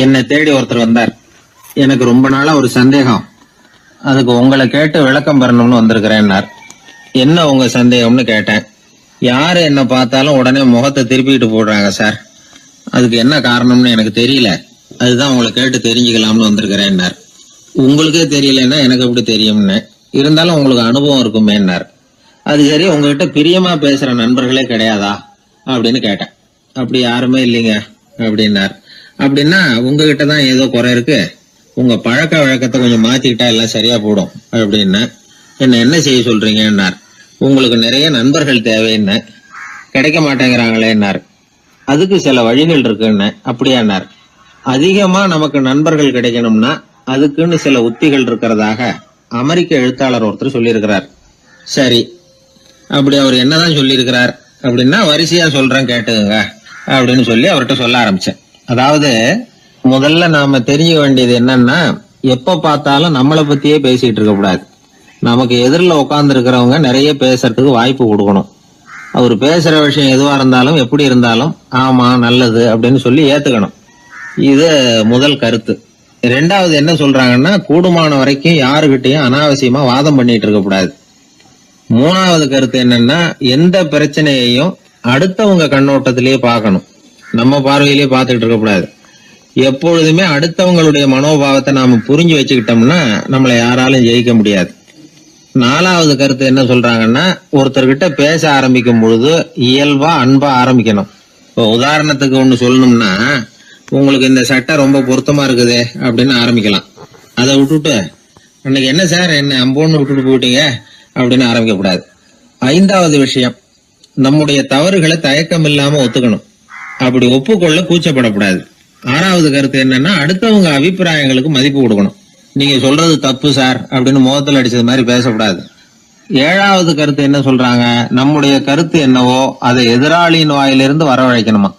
என்னை தேடி ஒருத்தர் வந்தார். எனக்கு ரொம்ப நாளா ஒரு சந்தேகம், அதுக்கு உங்களை கேட்டு விளக்கம் பெறணும்னு வந்திருக்கிறேன்னார். என்ன உங்க சந்தேகம்னு கேட்டேன். யாரு என்ன பார்த்தாலும் உடனே முகத்தை திருப்பிட்டு போடுறாங்க சார், அதுக்கு என்ன காரணம்னு எனக்கு தெரியல, அதுதான் உங்களை கேட்டு தெரிஞ்சுக்கலாம்னு வந்திருக்கிறேன்னார். உங்களுக்கே தெரியலன்னா எனக்கு எப்படி தெரியும்னு, இருந்தாலும் உங்களுக்கு அனுபவம் இருக்குமேன்னார். அது சரி, உங்ககிட்ட பிரியமா பேசுற நண்பர்களே கிடையாதா அப்படின்னு கேட்டேன். அப்படி யாருமே இல்லைங்க அப்படின்னார். அப்படின்னா உங்ககிட்ட தான் ஏதோ குறை இருக்கு, உங்க பழக்க வழக்கத்தை கொஞ்சம் மாத்திக்கிட்டா எல்லாம் சரியா போடும் அப்படின்னா. என்ன செய்ய சொல்றீங்கன்னார். உங்களுக்கு நிறைய நண்பர்கள் தேவைன்னு, கிடைக்க மாட்டேங்கிறாங்களேன்னார். அதுக்கு சில வழிகள் இருக்குன்னு. அப்படியானார். அதிகமா நமக்கு நண்பர்கள் கிடைக்கணும்னா அதுக்குன்னு சில உத்திகள் இருக்கிறதாக அமெரிக்க எழுத்தாளர் ஒருத்தர் சொல்லியிருக்கிறார். சரி, அப்படி அவர் என்னதான் சொல்லியிருக்கிறார் அப்படின்னா வரிசையா சொல்றேன் கேட்டுங்க அப்படின்னு சொல்லி அவர்கிட்ட சொல்ல ஆரம்பிச்சேன். அதாவது முதல்ல நாம தெரிஞ்சுக்க வேண்டியது என்னன்னா, எப்ப பார்த்தாலும் நம்மளை பத்தியே பேசிட்டு இருக்க கூடாது. நமக்கு எதிரில் உட்கார்ந்து இருக்கிறவங்க நிறைய பேசுறதுக்கு வாய்ப்பு கொடுக்கணும். அவர் பேசுற விஷயம் எதுவா இருந்தாலும் எப்படி இருந்தாலும் ஆமா நல்லது அப்படின்னு சொல்லி ஏத்துக்கணும். இது முதல் கருத்து. ரெண்டாவது என்ன சொல்றாங்கன்னா, கூடுமான வரைக்கும் யாருகிட்டையும் அனாவசியமா வாதம் பண்ணிட்டு இருக்க கூடாது. மூணாவது கருத்து என்னன்னா, எந்த பிரச்சனையையும் அடுத்தவங்க கண்ணோட்டத்திலேயே பார்க்கணும், நம்ம பார்வையிலேயே பார்த்துட்டு இருக்க கூடாது. எப்பொழுதுமே அடுத்தவங்களுடைய மனோபாவத்தை நாம புரிஞ்சு வச்சுக்கிட்டோம்னா நம்மளை யாராலும் ஜெயிக்க முடியாது. நாலாவது கருத்து என்ன சொல்றாங்கன்னா, ஒருத்தர்கிட்ட பேச ஆரம்பிக்கும் பொழுது இயல்பா அன்பா ஆரம்பிக்கணும். இப்போ உதாரணத்துக்கு ஒண்ணு சொல்லணும்னா, உங்களுக்கு இந்த சட்டை ரொம்ப பொருத்தமா இருக்குதே அப்படின்னு ஆரம்பிக்கலாம். அதை விட்டுட்டு அன்னைக்கு என்ன சார் என்ன அம்போன்னு விட்டுட்டு போயிட்டீங்க அப்படின்னு ஆரம்பிக்க கூடாது. ஐந்தாவது விஷயம், நம்முடைய தவறுகளை தயக்கம் இல்லாம ஒத்துக்கணும், அப்படி ஒப்புக்கொள்ள கூச்சப்படக்கூடாது. ஆறாவது கருத்து என்னன்னா, அடுத்தவங்க அபிப்பிராயங்களுக்கு மதிப்பு கொடுக்கணும். நீங்க சொல்றது தப்பு சார் அப்படின்னு முகத்தில் அடிச்சது மாதிரி பேசக்கூடாது. ஏழாவது கருத்து என்ன சொல்றாங்க, நம்முடைய கருத்து என்னவோ அதை எதிராளியின் வாயிலிருந்து வரவழைக்கணுமா.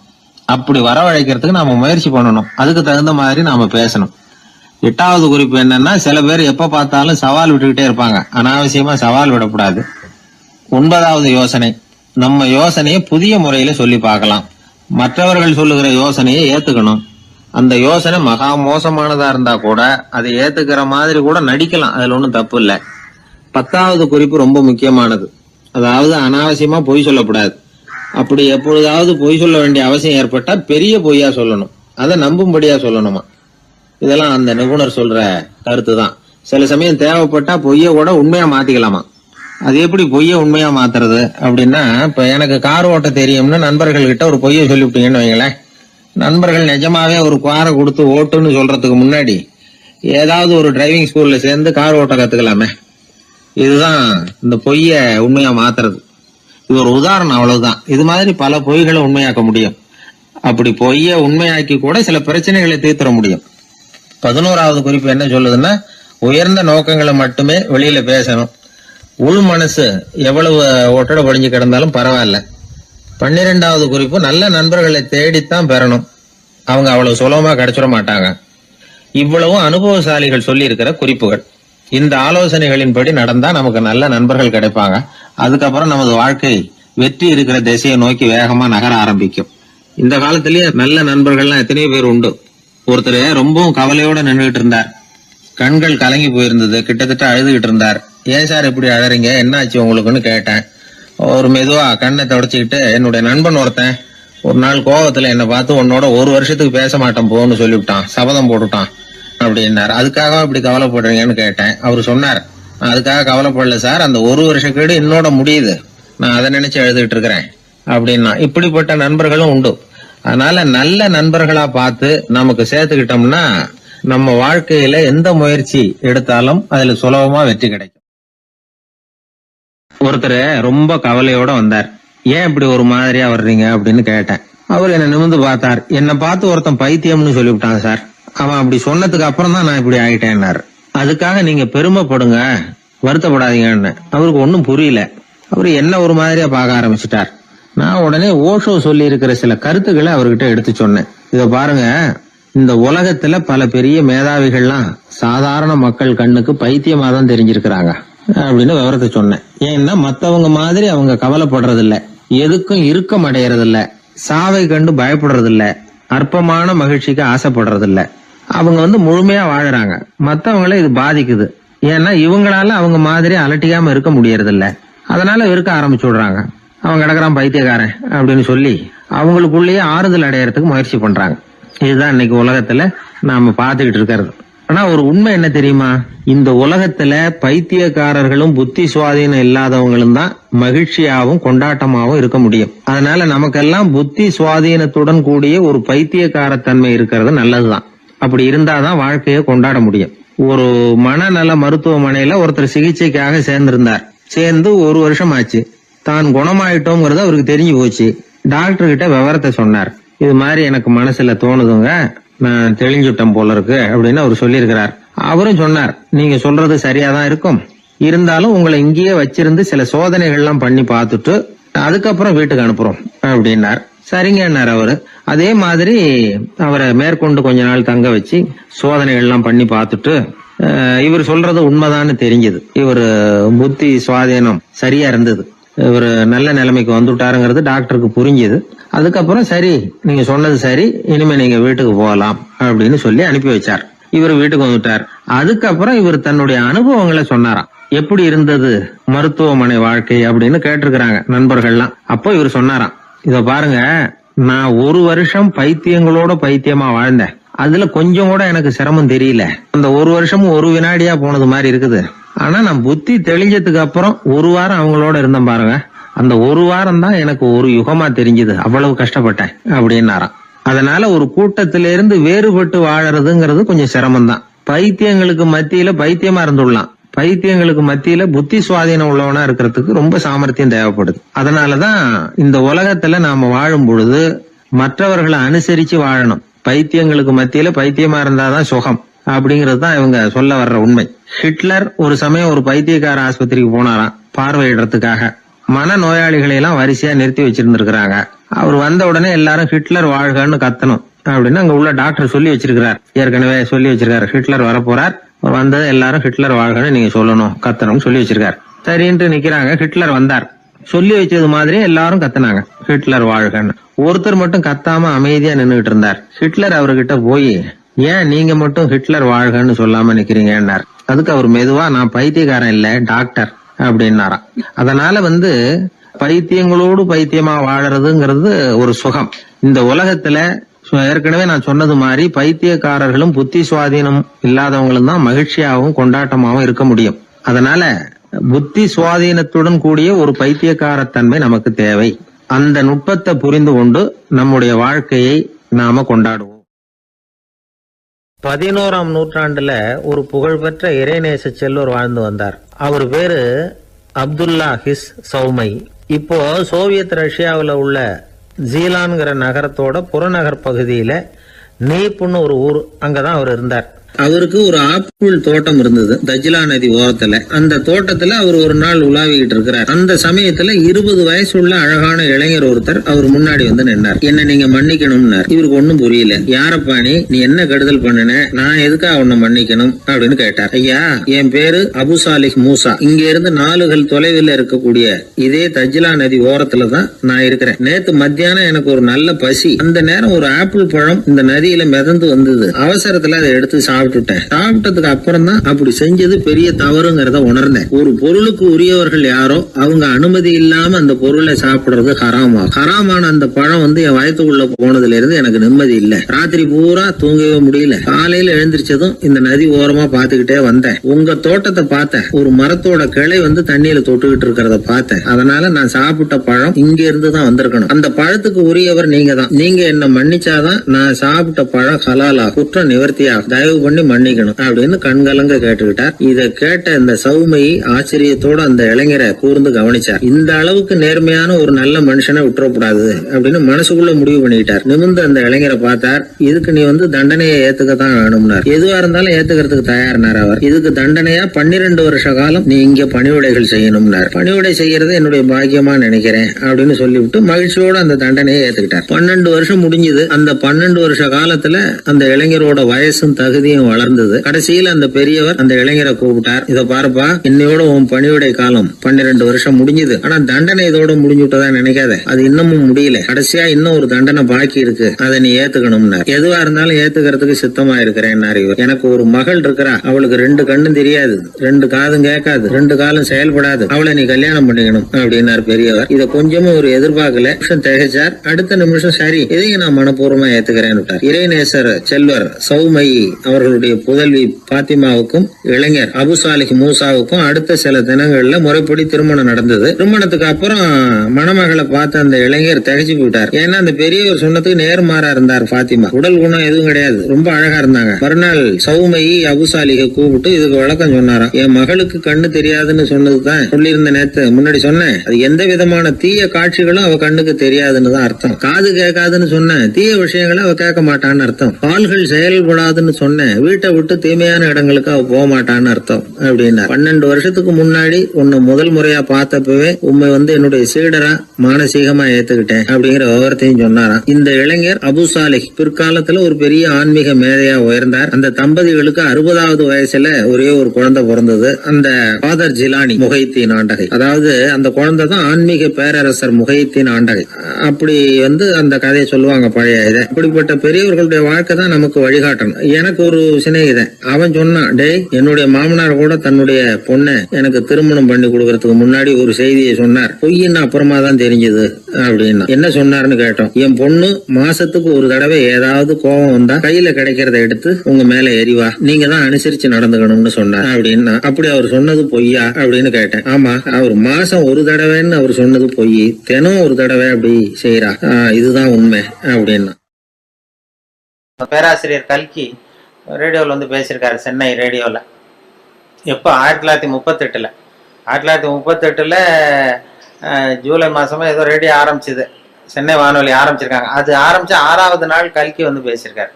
அப்படி வரவழைக்கிறதுக்கு நாம முயற்சி பண்ணணும், அதுக்கு தகுந்த மாதிரி நாம பேசணும். எட்டாவது குறிப்பு என்னன்னா, சில பேர் எப்ப பார்த்தாலும் சவால் விட்டுக்கிட்டே இருப்பாங்க, அனாவசியமா சவால் விடக்கூடாது. ஒன்பதாவது யோசனை, நம்ம யோசனையை புதிய முறையில சொல்லி பார்க்கலாம். மற்றவர்கள் சொல்லுகிற யோசனையை ஏத்துக்கணும். அந்த யோசனை மகா மோசமானதா இருந்தா கூட அதை ஏத்துக்கிற மாதிரி கூட நடிக்கலாம், அதுல ஒன்றும் தப்பு இல்லை. பத்தாவது குறிப்பு ரொம்ப முக்கியமானது, அதாவது அனாவசியமா பொய் சொல்லக்கூடாது. அப்படி எப்பொழுதாவது பொய் சொல்ல வேண்டிய அவசியம் ஏற்பட்டா பெரிய பொய்யா சொல்லணும், அதை நம்பும்படியா சொல்லணுமா. இதெல்லாம் அந்த நிபுணர் சொல்ற கருத்து தான். சில சமயம் தேவைப்பட்டா பொய்ய கூட உண்மையா மாத்திக்கலாமா. அது எப்படி பொய்ய உண்மையா மாத்துறது அப்படின்னா, இப்ப எனக்கு கார் ஓட்ட தெரியும்னு நண்பர்கள் கிட்ட ஒரு பொய்ய சொல்லிவிட்டீங்கன்னு வைங்களேன், நண்பர்கள் நிஜமாவே ஒரு காரை கொடுத்து ஓட்டுன்னு சொல்றதுக்கு முன்னாடி ஏதாவது ஒரு டிரைவிங் ஸ்கூல்ல சேர்ந்து கார் ஓட்ட கத்துக்கலாமே. இதுதான் இந்த பொய்ய உண்மையா மாத்துறது. இது ஒரு உதாரணம், அவ்வளவுதான். இது மாதிரி பல பொய்களை உண்மையாக்க முடியும். அப்படி பொய்ய உண்மையாக்கி கூட சில பிரச்சனைகளை தீர்த்திட முடியும். 11வது குறிப்பு என்ன சொல்லுதுன்னா, உயர்ந்த நோக்கங்களை மட்டுமே வெளியில பேசணும். உள் மனசு எவ்வளவு ஒட்டடை படிஞ்சு கிடந்தாலும் பரவாயில்ல. 12வது குறிப்பு, நல்ல நண்பர்களை தேடித்தான் பெறணும், அவங்க அவ்வளவு சுலபமா கிடைச்சிட மாட்டாங்க. இவ்வளவும் அனுபவசாலிகள் சொல்லி இருக்கிற குறிப்புகள். இந்த ஆலோசனைகளின்படி நடந்தா நமக்கு நல்ல நண்பர்கள் கிடைப்பாங்க. அதுக்கப்புறம் நமது வாழ்க்கை வெற்றி இருக்கிற திசையை நோக்கி வேகமா நகர ஆரம்பிக்கும். இந்த காலத்திலேயே நல்ல நண்பர்கள்லாம் எத்தனையோ பேர் உண்டு. ஒருத்தர் ரொம்பவும் கவலையோட நின்றுகிட்டு இருந்தார், கண்கள் கலங்கி போயிருந்தது, கிட்டத்தட்ட அழுதுகிட்டு இருந்தார். ஏன் சார் இப்படி அழறீங்க, என்ன ஆச்சு உங்களுக்குன்னு கேட்டேன். ஒரு மெதுவா கண்ணை தொடச்சிக்கிட்டு, என்னுடைய நண்பன் ஒருத்தன் ஒரு நாள் கோவத்துல என்ன பார்த்து உன்னோட ஒரு வருஷத்துக்கு பேச மாட்டேன் போன்னு சொல்லிவிட்டான், சபதம் போட்டுட்டான் அப்படின்னாரு. அதுக்காக இப்படி கவலைப்படுறீங்கன்னு கேட்டேன். அவரு சொன்னார், அதுக்காக கவலைப்படல சார், அந்த ஒரு வருஷ கேடு என்னோட முடியுது, நான் அதை நினைச்சு எழுதிட்டு இருக்கிறேன் அப்படின்னா. இப்படிப்பட்ட நண்பர்களும் உண்டு. அதனால நல்ல நண்பர்களா பார்த்து நமக்கு சேர்த்துக்கிட்டோம்னா நம்ம வாழ்க்கையில எந்த முயற்சி எடுத்தாலும் அதுல சுலபமா வெற்றி கிடைக்கும். ஒருத்தர் ரொம்ப கவலையோட வந்தார். ஏன் இப்படி ஒரு மாதிரியா வர்றீங்க அப்படின்னு கேட்டேன். அவர் என்ன நிமிர்ந்து பார்த்தார். என்ன பார்த்து ஒருத்தன் பைத்தியம்னு சொல்லிவிட்டான் சார், அவன் அப்படி சொன்னதுக்கு அப்புறம் தான் நான் இப்படி ஆயிட்டேன்னாரு. அதுக்காக நீங்க பெருமைப்படுங்க, வருத்தப்படாதீங்கன்னு. அவருக்கு ஒன்னும் புரியல. அவரு என்ன ஒரு மாதிரியா பார்க்க ஆரம்பிச்சுட்டார். நான் உடனே ஓஷோ சொல்லி இருக்கிற சில கருத்துக்களை அவர்கிட்ட எடுத்து சொன்னேன். இத பாருங்க, இந்த உலகத்துல பல பெரிய மேதாவிகள்லாம் சாதாரண மக்கள் கண்ணுக்கு பைத்தியமா தான் தெரிஞ்சிருக்கிறாங்க அப்படின்னு விவரத்தை சொன்னேன். ஏன்னா மத்தவங்க மாதிரி அவங்க கவலைப்படுறது இல்ல, எதுக்கும் இறுக்கம் அடையறது இல்ல, சாவை கண்டு பயப்படுறது இல்ல, அற்பமான மகிழ்ச்சிக்கு ஆசைப்படுறது இல்ல. அவங்க முழுமையா வாழறாங்க. மத்தவங்கள இது பாதிக்குது. ஏன்னா இவங்களால அவங்க மாதிரி அலட்டிக்காம இருக்க முடியறது இல்ல. அதனால வெறுக்க ஆரம்பிச்சு விடுறாங்க. அவன் கிடக்குறான் பைத்தியக்காரன் அப்படின்னு சொல்லி அவங்களுக்குள்ளேயே ஆறுதல் அடையறதுக்கு முயற்சி பண்றாங்க. இதுதான் இன்னைக்கு உலகத்துல நாம பாத்துக்கிட்டு இருக்கிறது. ஆனா ஒரு உண்மை என்ன தெரியுமா? இந்த உலகத்துல பைத்தியக்காரர்களும் புத்தி சுவாதீனம் இல்லாதவங்களும் தான் மகிழ்ச்சியாவும் கொண்டாட்டமாவும் இருக்க முடியும். அதனால நமக்கெல்லாம் புத்தி சுவாதீனத்துடன் கூடிய ஒரு பைத்தியக்காரத்தன்மை இருக்கிறது நல்லதுதான். அப்படி இருந்தாதான் வாழ்க்கையை கொண்டாட முடியும். ஒரு மனநல மருத்துவமனையில ஒருத்தர் சிகிச்சைக்காக சேர்ந்திருந்தார். சேர்ந்து 1 வருஷம் ஆச்சு. தான் குணமாயிட்டோங்கிறது அவருக்கு தெரிஞ்சு போச்சு. டாக்டர் கிட்ட விவரத்தை சொன்னார். இது மாதிரி எனக்கு மனசுல தோணுதுங்க, நான் தெளிஞ்சுட்டேன் போல இருக்கு அப்படின்னு அவர் சொல்லியிருக்கிறார். அவரும் சொன்னார், நீங்க சொல்றது சரியாதான் இருக்கும், இருந்தாலும் உங்களை இங்கேயே வச்சிருந்து சில சோதனைகள்லாம் பண்ணி பார்த்துட்டு அதுக்கப்புறம் வீட்டுக்கு அனுப்புறோம் அப்படின்னார். சரிங்கன்னார் அவரு. அதே மாதிரி அவரை மேற்கொண்டு கொஞ்ச நாள் தங்க வச்சு சோதனைகள்லாம் பண்ணி பார்த்துட்டு இவர் சொல்றது உண்மைதான்னு தெரிஞ்சது. இவர் புத்தி சுவாதீனம் சரியா இருந்தது. இவர் நல்ல நிலைமைக்கு வந்துட்டாருங்கிறது டாக்டருக்கு புரிஞ்சது. அதுக்கப்புறம் சரி, நீங்க சொன்னது சரி, இனிமே நீங்க வீட்டுக்கு போகலாம் அப்படின்னு சொல்லி அனுப்பி வச்சார். இவர் வீட்டுக்கு வந்துட்டார். அதுக்கப்புறம் இவர் தன்னுடைய அனுபவங்களை சொன்னாராம். எப்படி இருந்தது மருத்துவமனை வாழ்க்கை அப்படின்னு கேட்டிருக்கிறாங்க நண்பர்கள்லாம். அப்போ இவர் சொன்னாராம், இத பாருங்க, நான் 1 வருஷம் பைத்தியங்களோட பைத்தியமா வாழ்ந்தேன். அதுல கொஞ்சம் கூட எனக்கு சிரமம் தெரியல. அந்த 1 வருஷமும் 1 வினாடியா போனது மாதிரி இருக்குது. ஆனா நான் புத்தி தெளிஞ்சதுக்கு அப்புறம் 1 வாரம் அவங்களோட இருந்தேன் பாருங்க. அந்த 1 வாரம் தான் எனக்கு ஒரு யுகமா தெரிஞ்சது. அவ்வளவு கஷ்டப்பட்டேன் அப்படின்னாராம். அதனால ஒரு கூட்டத்திலிருந்து வேறுபட்டு வாழறதுங்கிறது கொஞ்சம் சிரமம் தான். பைத்தியங்களுக்கு மத்தியில பைத்தியமா இருந்துடலாம். பைத்தியங்களுக்கு மத்தியில புத்தி சுவாதீனம் உள்ளவனா இருக்கிறதுக்கு ரொம்ப சாமர்த்தியம் தேவைப்படுது. அதனாலதான் இந்த உலகத்துல நாம வாழும் பொழுது மற்றவர்களை அனுசரிச்சு வாழணும். பைத்தியங்களுக்கு மத்தியில பைத்தியமா இருந்தாதான் சுகம் அப்படிங்கிறது தான் இவங்க சொல்ல வர்ற உண்மை. ஹிட்லர் ஒரு சமயம் ஒரு பைத்தியக்கார ஆஸ்பத்திரிக்கு போனாராம் பார்வையிடறதுக்காக. மன நோயாளிகளை எல்லாம் வரிசையா நிறுத்தி வச்சிருந்திருக்கிறாங்க. அவர் வந்த உடனே எல்லாரும் ஹிட்லர் வாழ்கன்னு கத்தணும் அப்படின்னு அங்க உள்ள டாக்டர் சொல்லி வச்சிருக்கிறார். ஏற்கனவே சொல்லி வச்சிருக்காரு, ஹிட்லர் வரப்போறார், வந்தது எல்லாரும் ஹிட்லர் வாழ்கன்னு நீங்க சொல்லணும், கத்தணும் சொல்லி வச்சிருக்காரு. சரின்ட்டு நிக்கிறாங்க. ஹிட்லர் வந்தார். சொல்லி வச்சது மாதிரி எல்லாரும் கத்துனாங்க, ஹிட்லர் வாழ்கன்னு. ஒருத்தர் மட்டும் கத்தாம அமைதியா நின்றுட்டு இருந்தார். ஹிட்லர் அவர்கிட்ட போய், ஏன் நீங்க மட்டும் ஹிட்லர் வாழ்கன்னு சொல்லாம நிக்கிறீங்கன்னார். அதுக்கு அவர் மெதுவா, நான் பைத்தியக்காரன் இல்ல, டாக்டர் அப்படின்னாராம். அதனால பைத்தியங்களோடு பைத்தியமா வாழறதுங்கிறது ஒரு சுகம். இந்த உலகத்துல ஏற்கனவே நான் சொன்னது மாதிரி பைத்தியக்காரர்களும் புத்தி சுவாதீனம் இல்லாதவங்களும் தான் மகிழ்ச்சியாகவும் கொண்டாட்டமாகவும் இருக்க முடியும். அதனால புத்தி சுவாதீனத்துடன் கூடிய ஒரு பைத்தியக்காரத்தன்மை நமக்கு தேவை. அந்த நுட்பத்தை புரிந்து கொண்டு நம்முடைய வாழ்க்கையை நாம கொண்டாடுவோம். 11ஆம் நூற்றாண்டுல ஒரு புகழ்பெற்ற இறைநேச செல்வர் வாழ்ந்து வந்தார். அவர் பேரு அப்துல்லா ஹிஸ் சௌமை. இப்போ சோவியத் ரஷ்யாவில் உள்ள ஜீலான்கிற நகரத்தோட புறநகர் பகுதியில நீப்புன்னு ஒரு ஊர், அங்கதான் அவர் இருந்தார். அவருக்கு ஒரு ஆப்பிள் தோட்டம் இருந்தது தஜ்லா நதி ஓரத்துல. அந்த தோட்டத்துல அவர் ஒரு நாள் உலாவிக்கிட்டு இருக்கிறார். அந்த சமயத்துல 20 வயசுள்ள அழகான இளைஞர் ஒருத்தர் அவர் முன்னாடி வந்து நின்னார். என்ன நீங்க மன்னிக்கணும்னார். இவருக்கு ஒன்னும் புரியல. யாரப்பா நீ என்ன கெடுதல் பண்ணின, நான் எதுக்கா உன்னை மன்னிக்கணும் அப்படின்னு கேட்டார். ஐயா, என் பேரு அபு சாலிஹ் மூசா. இங்க இருந்து 4 கல் தொலைவில் இருக்கக்கூடிய இதே தஜ்லா நதி ஓரத்துல தான் நான் இருக்கிறேன். நேத்து மத்தியானம் எனக்கு ஒரு நல்ல பசி. அந்த நேரம் ஒரு ஆப்பிள் பழம் இந்த நதியில மிதந்து வந்தது. அவசரத்துல அதை எடுத்து சாப்பிட்டுட்டேன். சாப்பிட்டதுக்கு அப்புறம் தான் அப்படி செஞ்சது பெரிய தவறுங்கிறத உணர்ந்தேன். ஒரு பொருளுக்கு உரியவர்கள் யாரோ அவங்க அனுமதி இல்லாம அந்த பொருளை சாப்பிடுறது ஹராமா. ஹராமான அந்த பழம் என் வயத்துக்குள்ள போனதுல இருந்து எனக்கு நிம்மதி இல்ல. ராத்திரி பூரா தூங்கவே முடியல. காலையில எழுந்திரிச்சதும் இந்த நதி ஓரமா பாத்துக்கிட்டே வந்தேன். உங்க தோட்டத்தை பார்த்தேன். ஒரு மரத்தோட கிளை தண்ணியில தொட்டுக்கிட்டு இருக்கிறத பார்த்தேன். அதனால நான் சாப்பிட்ட பழம் இங்க இருந்து தான் வந்திருக்கணும். அந்த பழத்துக்கு உரியவர் நீங்க தான். நீங்க என்ன மன்னிச்சாதான் நான் சாப்பிட்ட பழம் ஹலாலா, குற்றம் நிவர்த்தியா, தயவு பண்ணி மன்னிக்கணும் அப்படின்னு கண்கலங்க கேட்டுக்கிட்டார். இத கேட்ட இந்த சௌமை ஆச்சரியத்தோட அந்த இளைஞரை கூர்ந்து கவனிச்சார். இந்த அளவுக்கு நேர்மையான ஒரு நல்ல மனுஷனை விட்டுறக்கூடாது அப்படின்னு மனசுக்குள்ள முடிவு பண்ணிக்கிட்டார். நிமிர்ந்து அந்த இளைஞரை பார்த்தார். இதுக்கு நீ தண்டனையை ஏத்துக்கத்தான் வேணும்னார். எதுவா இருந்தாலும் ஏத்துக்கிறதுக்கு தயார்னார் அவர். இதுக்கு தண்டனையா 12 வருஷ காலம் நீ இங்க பணிவிடைகள் செய்யணும்னார். பணிவிடை செய்யறது என்னுடைய பாக்கியமா நினைக்கிறேன் அப்படின்னு சொல்லிவிட்டு மகிழ்ச்சியோட அந்த தண்டனையை ஏத்துக்கிட்டார். 12 வருஷம் முடிஞ்சது. அந்த 12 வருஷ காலத்துல அந்த இளைஞரோட வயசும் தகுதியும் சந்தேகம் வளர்ந்தது. கடைசியில் அந்த பெரியவர் அந்த இளைஞரை கூப்பிட்டார். இத பாருப்பா, இன்னையோட உன் பணிவிடை காலம் 12 வருஷம் முடிஞ்சது. ஆனா தண்டனை இதோட முடிஞ்சுட்டதா நினைக்காத, அது இன்னமும் முடியல. கடைசியா இன்னும் ஒரு தண்டனை பாக்கி இருக்கு, அதை நீ ஏத்துக்கணும்னார். எதுவா இருந்தாலும் ஏத்துக்கிறதுக்கு சித்தமா இருக்கிறேன் இவர். எனக்கு ஒரு மகள் இருக்கிறா, அவளுக்கு 2 கண்ணும் தெரியாது, 2 காதும் கேட்காது, 2 காலும் செயல்படாது. அவளை நீ கல்யாணம் பண்ணிக்கணும் அப்படின்னார் பெரியவர். இத கொஞ்சமும் ஒரு எதிர்பார்க்கல. திகைச்சார். அடுத்த நிமிஷம் சரி, இதையும் நான் மனப்பூர்வமா ஏத்துக்கிறேன். இறைநேசர் செல்வர் சௌமயி அவர்களுடைய புதல்வி பாத்திமாவுக்கும் இளைஞர் அபுசாலிஹ் மூசாவுக்கும் அடுத்த சில தினங்கள்ல முறைப்படி திருமணம் நடந்தது. திருமணத்துக்கு அப்புறம் மணமகளை பார்த்த அந்த இளைஞர் திகைச்சு போயிட்டார். ஏன்னா அந்த பெரியவர் சொன்னதுக்கு நேர்மாறா இருந்தார். பாத்திமா உடல் குணம் எதுவும் கிடையாது, ரொம்ப அழகா இருந்தாங்க. மறுநாள் சௌமயி அபுசாலிக கூப்பிட்டு இதுக்கு விளக்கம் சொன்னாராம். என் மகளுக்கு கண்ணு தெரியாதுன்னு சொன்னதுதான் சொல்லியிருந்த நேத்து முன்னாடி சொன்னேன். அது எந்த விதமான தீய காட்சிகளும் அவ கண்ணுக்கு தெரியாதுன்னு தான் அர்த்தம். காது கேட்காதுன்னு சொன்னேன், தீய விஷயங்களை அவ கேட்க மாட்டான்னு அர்த்தம். கால்கள் செயல்படாதுன்னு சொன்னேன், வீட்டை விட்டு தீமையான இடங்களுக்கு அவ போக மாட்டான்னு அர்த்தம் அப்படின்னா. 12 வருஷத்துக்கு முன்னாடி உன்னை முதல் முறையா பார்த்தப்பவே உண்மை என்னுடைய சீடரா மானசீகமா ஏத்துக்கிட்டேன் அப்படிங்கிற விவரத்தையும் சொன்னாராம். இந்த இளைஞர் அபுசாலிஹ் பிற்காலத்துல ஒரு பெரிய ஆன்மீக மேதையா உயர்ந்தார். அந்த தம்பதிகளுக்கு 60வது வயசுல ஒரே ஒரு குழந்தை பிறந்தது. அந்த ஃபாதர் ஜிலானி முஹைத்தீன் ஆண்டகை, அதாவது அந்த குழந்தை தான் ஆன்மீக பேரரசர் முஹைத்தீன் ஆண்டகை. அப்படி அந்த கதையை சொல்லுவாங்க பழைய இதை. அப்படிப்பட்ட பெரியவர்களுடைய வாழ்க்கை தான் நமக்கு வழிகாட்டணும். எனக்கு ஒரு சிநேகிதன், அவன் சொன்னான், டே என்னுடைய மாமனார் கூட தன்னுடைய பொண்ணை எனக்கு திருமணம் பண்ணி கொடுக்கறதுக்கு முன்னாடி ஒரு செய்தியை சொன்னார். பொய்ன்னு அப்புறமா தான் தெரிஞ்சது அப்படின்னா. என்ன சொன்னார்னு கேட்டோம். என் பொண்ணு மாசத்துக்கு ஒரு தடவை ஏதாவது கோபம் வந்தா கையில கிடைக்கிறத எடுத்து உங்க மேல எரிவா, நீங்க தான் அனுசரிச்சு நடந்துக்கணும்னு சொன்னார் அப்படின்னா. அப்படி அவர் சொன்னது பொய்யா அப்படின்னு கேட்டேன். ஆமா, அவர் மாசம் ஒரு தடவைன்னு அவர் சொன்னது பொய், தினம் ஒரு தடவை அப்படி செய்யறா, இதுதான் உண்மை அப்படின்னா. பேராசிரியர் கல்கி ரேடியோவில் பேசியிருக்காரு, சென்னை ரேடியோவில். எப்போ 1938 1938 ஜூலை மாசமா ஏதோ ரேடியோ ஆரம்பிச்சுது, சென்னை வானொலி ஆரம்பிச்சிருக்காங்க. அது ஆரம்பிச்சு 6வது நாள் கல்கி பேசியிருக்காரு.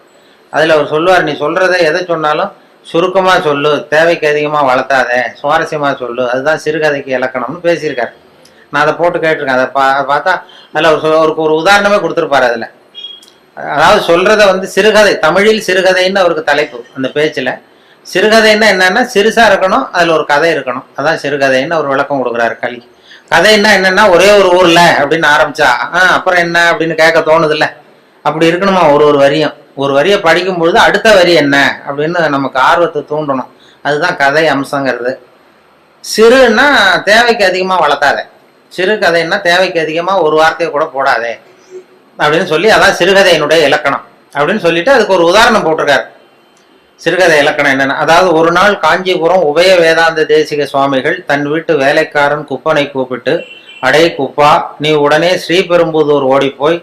அதில் அவர் சொல்லுவார், நீ சொல்றதை எதை சொன்னாலும் சுருக்கமாக சொல்லு, தேவைக்கு அதிகமாக வளர்த்தாத, சுவாரஸ்யமாக சொல்லு, அதுதான் சிறுகதைக்கு இலக்கணம்னு பேசியிருக்காரு. நான் அதை போட்டு கேட்டிருக்கேன். அதை பார்த்தா அதில் அவருக்கு ஒரு உதாரணமே கொடுத்துருப்பாரு. அதில் அதாவது சொல்றத சிறுகதை, தமிழில் சிறுகதைன்னு அவருக்கு தலைப்பு. அந்த பேச்சில் சிறுகதைன்னா என்னன்னா சிறுசா இருக்கணும், அதில் ஒரு கதை இருக்கணும், அதான் சிறுகதைன்னு அவர் விளக்கம் கொடுக்குறாரு கல்கி. கதைன்னா என்னன்னா ஒரே ஒரு ஊர்ல அப்படின்னு ஆரம்பிச்சா அப்புறம் என்ன அப்படின்னு கேட்க தோணுது இல்ல, அப்படி இருக்கணுமா. ஒரு வரியை படிக்கும் பொழுது அடுத்த வரி என்ன அப்படின்னு நமக்கு ஆர்வத்தை தூண்டணும், அதுதான் கதை அம்சங்கிறது. சிறுன்னா தேவைக்கு அதிகமா வளர்த்தாத, சிறு கதைன்னா தேவைக்கு அதிகமா ஒரு வார்த்தையை கூட போடாதே அப்படின்னு சொல்லி, அதான் சிறுகதையினுடைய இலக்கணம் அப்படின்னு சொல்லிட்டு அதுக்கு ஒரு உதாரணம் போட்டிருக்காரு. சிறுகதை இலக்கணம் என்னன்னா, அதாவது ஒரு நாள் காஞ்சிபுரம் உபய வேதாந்த தேசிக சுவாமிகள் தன் வீட்டு வேலைக்காரன் குப்பனை கூப்பிட்டு, அடே குப்பா, நீ உடனே ஸ்ரீபெரும்புதூர் ஓடி போய்